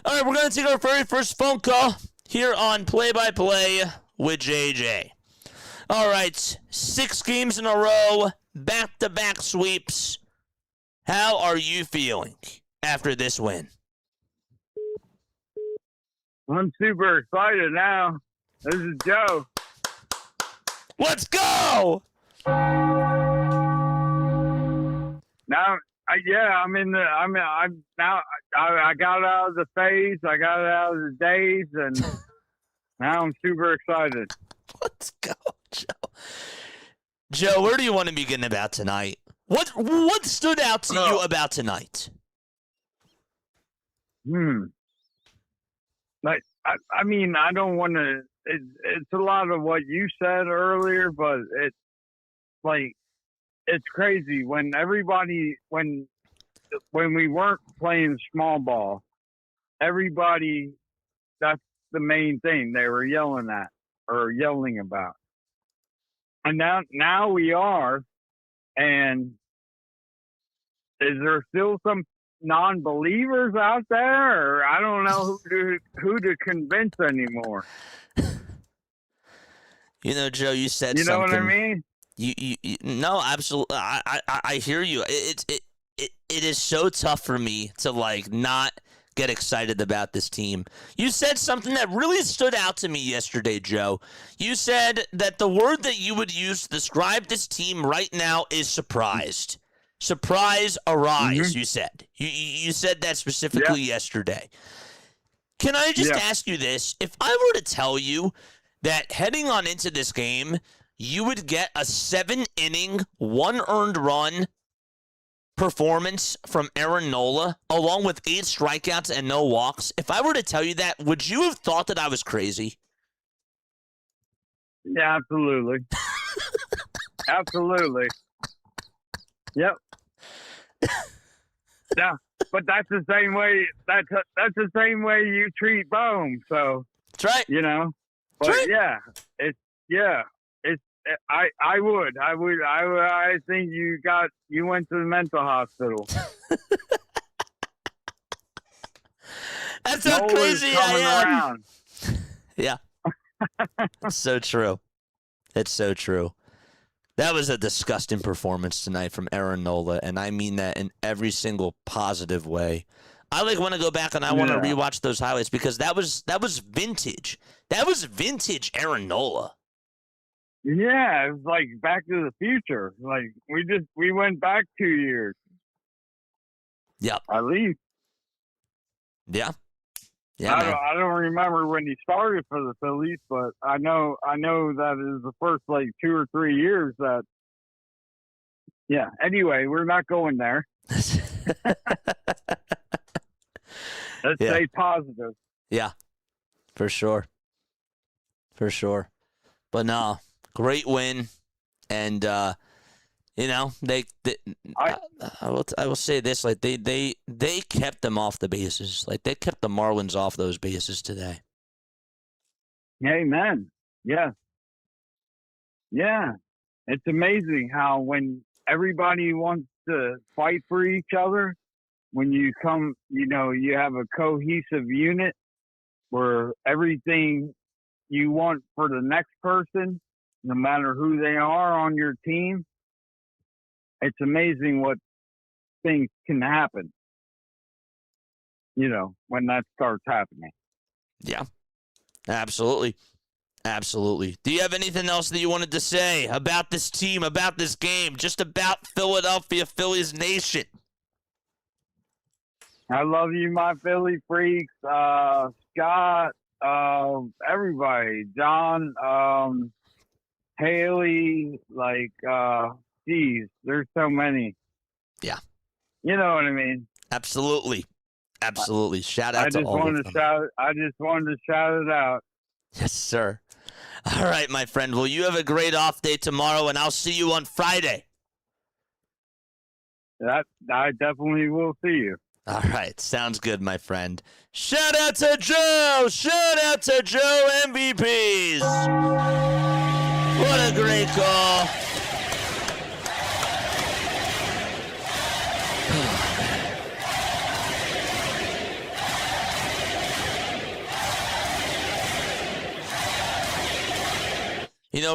All right, we're going to take our very first phone call here on Play by Play with JJ. All right, 6 games in a row, back-to-back sweeps. How are you feeling after this win? I'm super excited now. This is Joe. Let's go! Now, I got out of the phase. I got out of the daze, and now I'm super excited. Let's go, Joe. Joe, where do you want to begin about tonight? What stood out to you about tonight? Like, I mean, I don't want to. It's a lot of what you said earlier, but it's like it's crazy when we weren't playing small ball. Everybody, that's the main thing they were yelling about. And now we are, and is there still some non-believers out there? Or I don't know who to convince anymore. You know, Joe, you said something. You know something. what I mean? You no, absolutely. I hear you. It is so tough for me to like not get excited about this team. You said something that really stood out to me yesterday, Joe. You said that the word that you would use to describe this team right now is surprised. Surprise, arraez, you said. You said that specifically yesterday. Can I just ask you this? If I were to tell you that heading on into this game, you would get a 7-inning, 1 earned run performance from Aaron Nola, along with 8 strikeouts and no walks. If I were to tell you that, would you have thought that I was crazy? Yeah, absolutely. Absolutely. Yep. Yeah, but that's the same way. That's the same way you treat Bohm. So that's right. You know. But I think you went to the mental hospital. That's how Nola's crazy I am. Around. Yeah. It's so true. It's so true. That was a disgusting performance tonight from Aaron Nola, and I mean that in every single positive way. I want to go back and I want to rewatch those highlights because that was vintage. That was vintage Aaron Nola. Yeah, it was like Back to the Future. Like we went back 2 years. Yep. At least. Yeah. Yeah. I don't remember when he started for the Phillies, but I know that it was the first 2 or 3 years that. Yeah. Anyway, we're not going there. Let's stay positive. Yeah, for sure. For sure. But no, great win. And, I will say this, they kept them off the bases. They kept the Marlins off those bases today. Amen. Yeah. Yeah. It's amazing how when everybody wants to fight for each other, when you come, you have a cohesive unit where everything you want for the next person, no matter who they are on your team, it's amazing what things can happen, when that starts happening. Yeah, absolutely. Absolutely. Do you have anything else that you wanted to say about this team, about this game, just about Philadelphia Phillies Nation? I love you, my Philly freaks. Scott, everybody, John, Haley, geez, there's so many. Yeah. You know what I mean? Absolutely. Absolutely. Shout out to all of them. I just wanted to shout it out. Yes, sir. All right, my friend. Well, you have a great off day tomorrow, and I'll see you on Friday. I definitely will see you. All right. Sounds good, my friend. Shout out to Joe. Shout out to Joe MVPs. What a great call.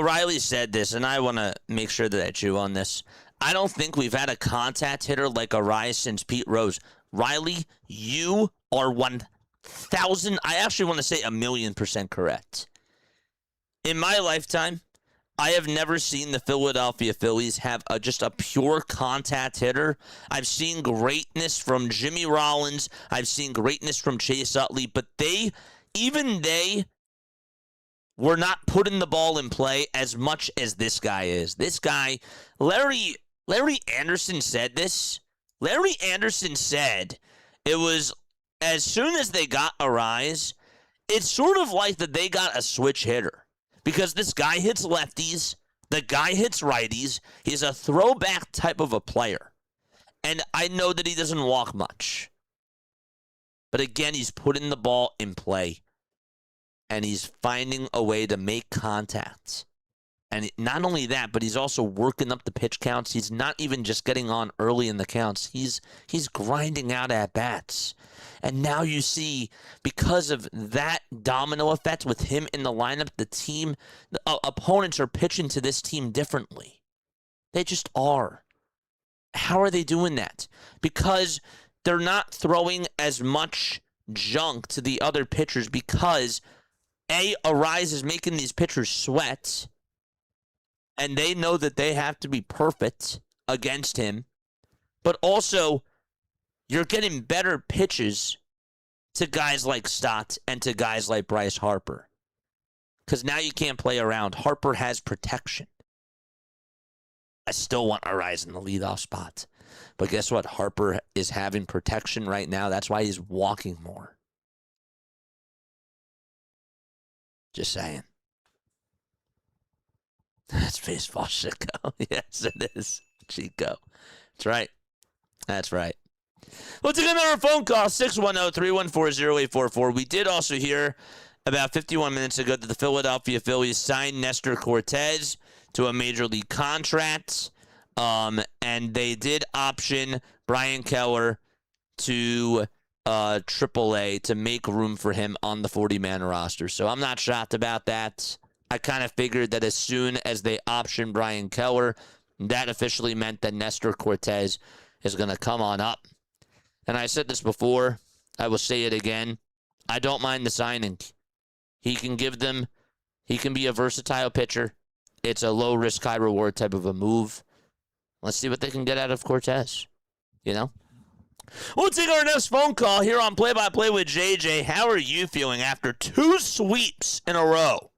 Riley said this, and I want to make sure that I chew on this. I don't think we've had a contact hitter like arraez since Pete Rose. Riley, you are 1,000, I actually want to say 1,000,000% correct. In my lifetime, I have never seen the Philadelphia Phillies have just a pure contact hitter. I've seen greatness from Jimmy Rollins. I've seen greatness from Chase Utley, but they were not putting the ball in play as much as this guy is. This guy, Larry Anderson said this. Larry Anderson said it was as soon as they got arraez, it's sort of like that they got a switch hitter because this guy hits lefties, the guy hits righties. He's a throwback type of a player. And I know that he doesn't walk much. But again, he's putting the ball in play. And he's finding a way to make contacts. And not only that, but he's also working up the pitch counts. He's not even just getting on early in the counts. He's grinding out at bats. And now you see, because of that domino effect with him in the lineup, the opponents are pitching to this team differently. They just are. How are they doing that? Because they're not throwing as much junk to the other pitchers because arraez is making these pitchers sweat, and they know that they have to be perfect against him. But also, you're getting better pitches to guys like Stott and to guys like Bryce Harper. Because now you can't play around. Harper has protection. I still want arraez in the leadoff spot. But guess what? Harper is having protection right now. That's why he's walking more. Just saying. That's baseball, Chico. Yes, it is, Chico. That's right. That's right. Let's take another phone call, 610-314-0844. We did also hear about 51 minutes ago that the Philadelphia Phillies signed Nestor Cortez to a major league contract, and they did option Brian Keller to AAA to make room for him on the 40-man roster. So I'm not shocked about that. I kind of figured that as soon as they optioned Brian Keller, that officially meant that Nestor Cortez is going to come on up. And I said this before. I will say it again. I don't mind the signing. He can be a versatile pitcher. It's a low-risk, high-reward type of a move. Let's see what they can get out of Cortez. We'll take our next phone call here on Play by Play with JJ. How are you feeling after 2 sweeps in a row?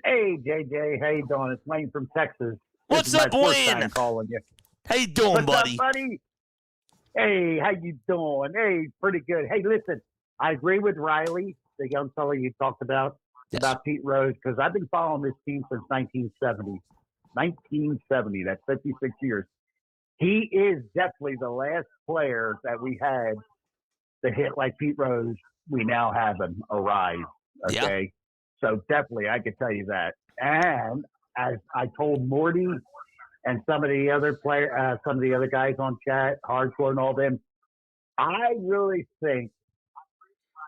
Hey, JJ. How you doing? It's Wayne from Texas. What's up, Wayne? Calling you. How you doing, buddy? What's up, buddy? Hey, how you doing? Hey, pretty good. Hey, listen, I agree with Riley, the young fellow you talked about Pete Rose, because I've been following this team since 1970. 1970, that's 56 years. He is definitely the last player that we had to hit like Pete Rose. We now have him, arraez. Okay? Yeah. So definitely, I could tell you that. And as I told Morty and some of the other guys on chat, Hardcore and all them, I really think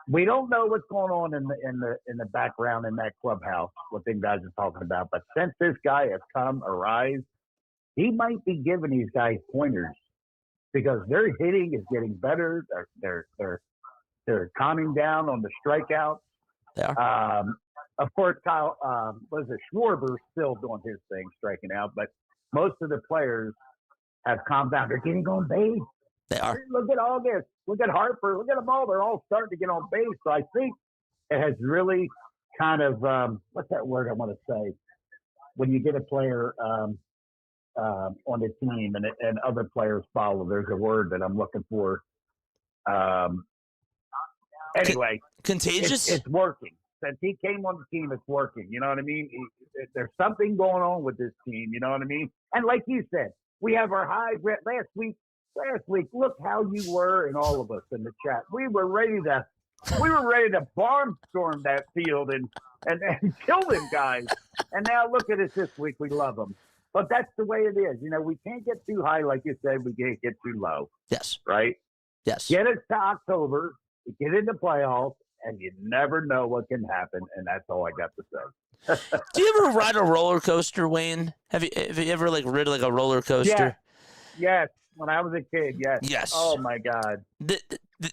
we don't know what's going on in the background in that clubhouse, what them guys are talking about. But since this guy has come, Arraez, he might be giving these guys pointers because their hitting is getting better. They're calming down on the strikeouts. Yeah. Of course, Kyle Schwarber still doing his thing, striking out, but most of the players have calmed down. They're getting on base. They are. Look at all this. Look at Harper. Look at them all. They're all starting to get on base. So I think it has really kind of what's that word I want to say? When you get a player on the team and other players follow, there's a word that I'm looking for. Anyway, contagious. It's working. Since he came on the team, it's working. You know what I mean? There's something going on with this team. You know what I mean? And like you said, we have our high last week. Look how you were and all of us in the chat. We were ready to barnstorm that field and kill them guys. And now look at us this week. We love them. But that's the way it is. You know, we can't get too high, like you said. We can't get too low. Yes. Right? Yes. Get us to October, get into playoffs, and you never know what can happen. And that's all I got to say. Do you ever ride a roller coaster, Wayne? Have you ever rid like a roller coaster? Yes. When I was a kid, yes. Yes. Oh my God.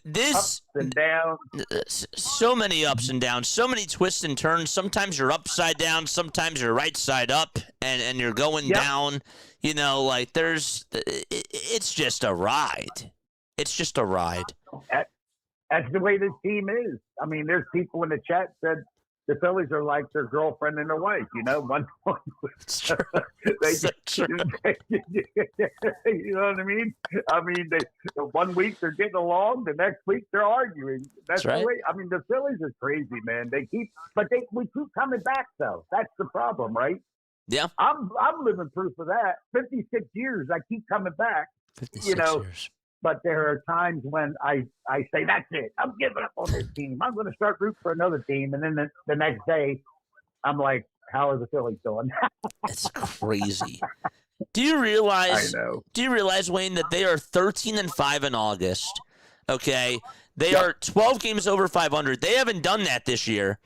This ups and downs. So many ups and downs, so many twists and turns. Sometimes you're upside down, sometimes you're right side up, and you're going down. You know, like it's just a ride. It's just a ride. That's the way this team is. I mean, there's people in the chat said the Phillies are like their girlfriend and their wife. You know, It's true. so true. You know what I mean? I mean, 1 week they're getting along, the next week they're arguing. That's right. The way. I mean, the Phillies are crazy, man. We keep coming back though. That's the problem, right? Yeah. I'm living proof of that. 56 years, I keep coming back. 56 years. But there are times when I say, that's it. I'm giving up on this team. I'm going to start rooting for another team. And then the next day, I'm like, how are the Phillies doing? It's crazy. Do you realize? I know. Do you realize, Wayne, that they are 13-5 in August? Okay, they are 12 games over 500. They haven't done that this year,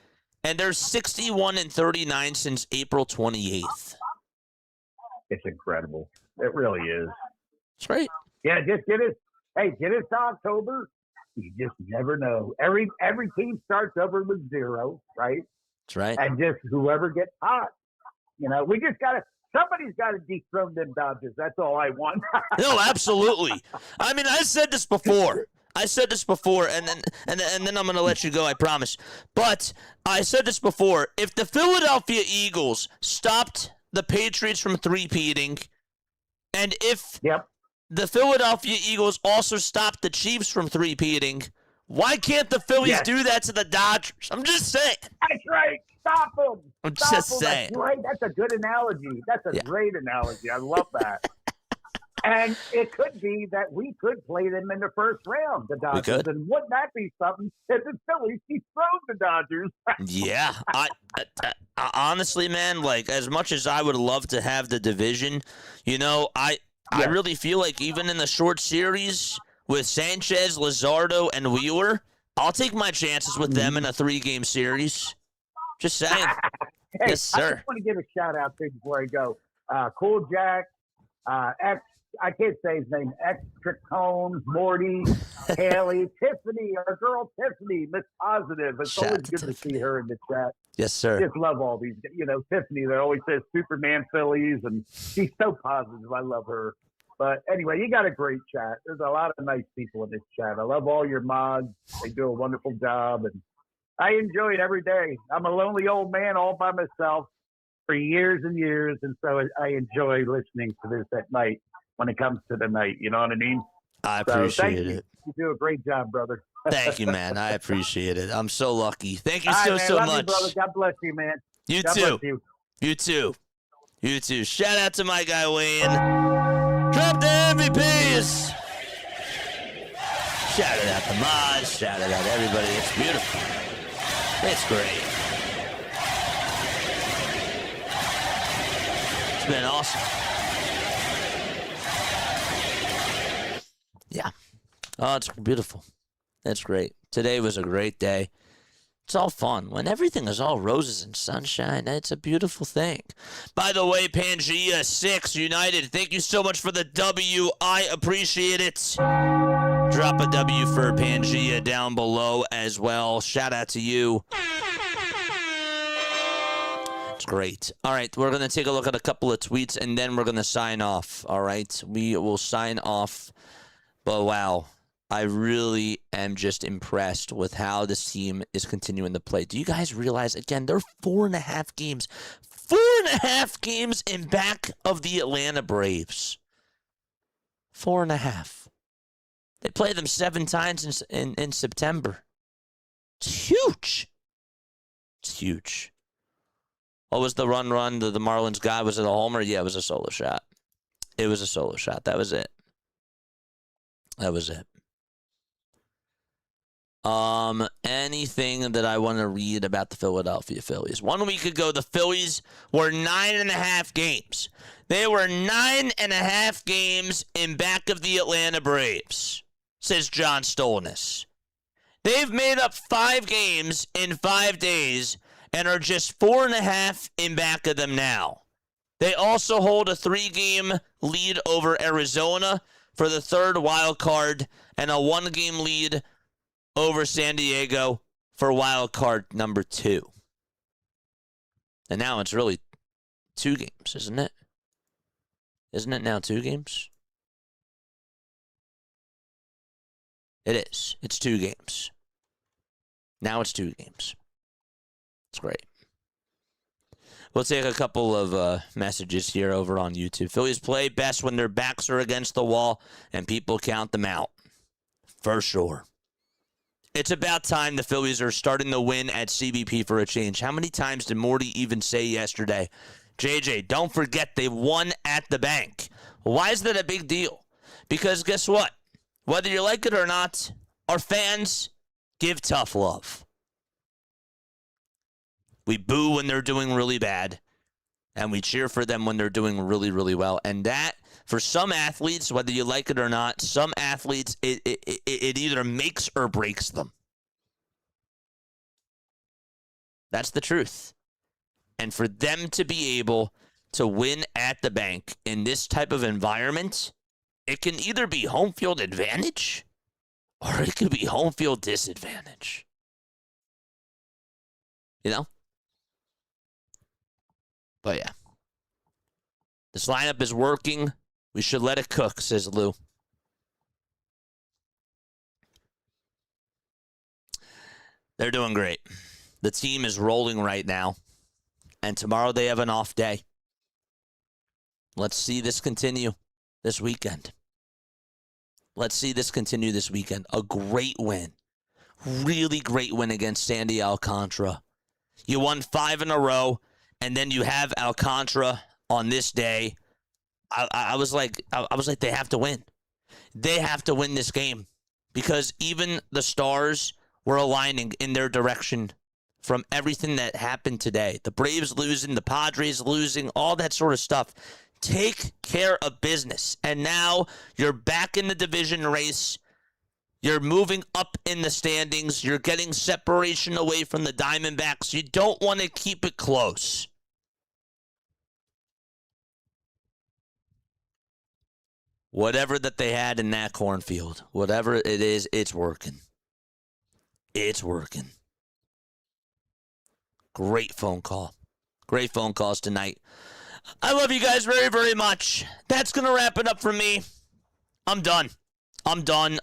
and they're 61-39 since April 28th. It's incredible. It really is. That's right. Yeah, just get us. Hey, get us to October. You just never know. Every team starts over with 0, right? That's right. And just whoever gets hot. You know, we just got to. Somebody's got to dethrone them Dodgers. That's all I want. No, absolutely. I mean, I said this before, and then I'm going to let you go, I promise. But I said this before. If the Philadelphia Eagles stopped the Patriots from three-peating, and if the Philadelphia Eagles also stopped the Chiefs from three-peating, why can't the Phillies do that to the Dodgers? I'm just saying. That's right. Stop them. I'm just saying. That's right. That's a good analogy. That's a great analogy. I love that. And it could be that we could play them in the first round, the Dodgers. We could. And wouldn't that be something if the Phillies dethroned the Dodgers? Yeah. I honestly, man, like, as much as I would love to have the division, you know, I really feel like even in the short series with Sanchez, Luzardo, and Wheeler, I'll take my chances with them in a 3-game series. Just saying. Hey, yes, sir. I just want to give a shout out to before I go. Cool Jack, I can't say his name, Extra Combs, Morty, Haley, Tiffany, our girl Tiffany, Miss Positive. It's Shout always to good to Tiffany. see her in the chat. Yes, sir. Just love all these, you know, Tiffany that always says Superman Phillies, and she's so positive. I love her. But anyway, you got a great chat. There's a lot of nice people in this chat. I love all your mods. They do a wonderful job, and I enjoy it every day. I'm a lonely old man all by myself for years and years, and so I enjoy listening to this at night when it comes to the night. You know what I mean? I appreciate it. You do a great job, brother. Thank you, man. I appreciate it. I'm so lucky. Thank you All right, man. so Love much. you, brother. God bless you, man. You God too. bless you. You too. You too. Shout out to my guy Wayne. Drop the MVPs. Shout it out to mods. Shout it out to everybody. It's beautiful. It's great. It's been awesome. Yeah. Oh, it's beautiful. That's great. Today was a great day. It's all fun. When everything is all roses and sunshine, it's a beautiful thing. By the way, Pangea 6 United, thank you so much for the W. I appreciate it. Drop a W for Pangea down below as well. Shout out to you. It's great. All right, we're going to take a look at a couple of tweets, and then we're going to sign off. All right, we will sign off. But wow. I really am just impressed with how this team is continuing to play. Do you guys realize, again, they're 4.5 games. 4.5 games in back of the Atlanta Braves. 4.5. They play them 7 times in September. It's huge. It's huge. What was the run the Marlins got? Was it a homer? Yeah, it was a solo shot. It was a solo shot. That was it. That was it. Anything that I want to read about the Philadelphia Phillies. 1 week ago, the Phillies were 9.5 games. They were 9.5 games in back of the Atlanta Braves, says John Stolness. They've made up 5 games in 5 days and are just 4.5 in back of them now. They also hold a 3-game lead over Arizona for the 3rd wild card and a 1-game lead over San Diego for wild card number 2. And now it's really 2 games, isn't it? Isn't it now 2 games? It is. It's 2 games. Now it's 2 games. It's great. We'll take a couple of messages here over on YouTube. Phillies play best when their backs are against the wall and people count them out. For sure. It's about time the Phillies are starting to win at CBP for a change. How many times did Morty even say yesterday, JJ, don't forget they won at the bank. Why is that a big deal? Because guess what? Whether you like it or not, our fans give tough love. We boo when they're doing really bad, and we cheer for them when they're doing really, really well. And that, for some athletes, whether you like it or not, some athletes, it either makes or breaks them. That's the truth. And for them to be able to win at the bank in this type of environment, it can either be home field advantage or it could be home field disadvantage. You know? But yeah. This lineup is working. We should let it cook, says Lou. They're doing great. The team is rolling right now. And tomorrow they have an off day. Let's see this continue this weekend. Let's see this continue this weekend. A great win. Really great win against Sandy Alcantara. You won 5 in a row, and then you have Alcantara on this day. I was like, they have to win. They have to win this game because even the stars were aligning in their direction from everything that happened today. The Braves losing, the Padres losing, all that sort of stuff. Take care of business. And now you're back in the division race. You're moving up in the standings. You're getting separation away from the Diamondbacks. You don't want to keep it close. Whatever that they had in that cornfield, whatever it is, it's working. It's working. Great phone call. Great phone calls tonight. I love you guys very, very much. That's going to wrap it up for me. I'm done. I'm going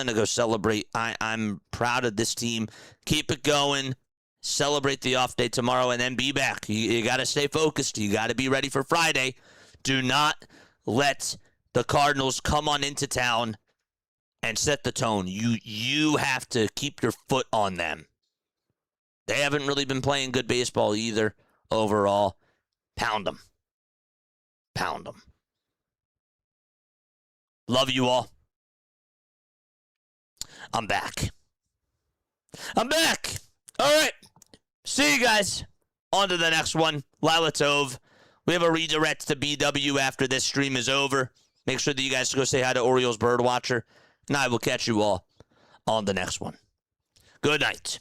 to go celebrate. I'm proud of this team. Keep it going. Celebrate the off day tomorrow and then be back. You got to stay focused. You got to be ready for Friday. Do not let the Cardinals come on into town and set the tone. You have to keep your foot on them. They haven't really been playing good baseball either overall. Pound them. Pound them. Love you all. I'm back. All right. See you guys. On to the next one. Lila Tove. We have a redirect to BW after this stream is over. Make sure that you guys go say hi to Orioles Birdwatcher. And I will catch you all on the next one. Good night.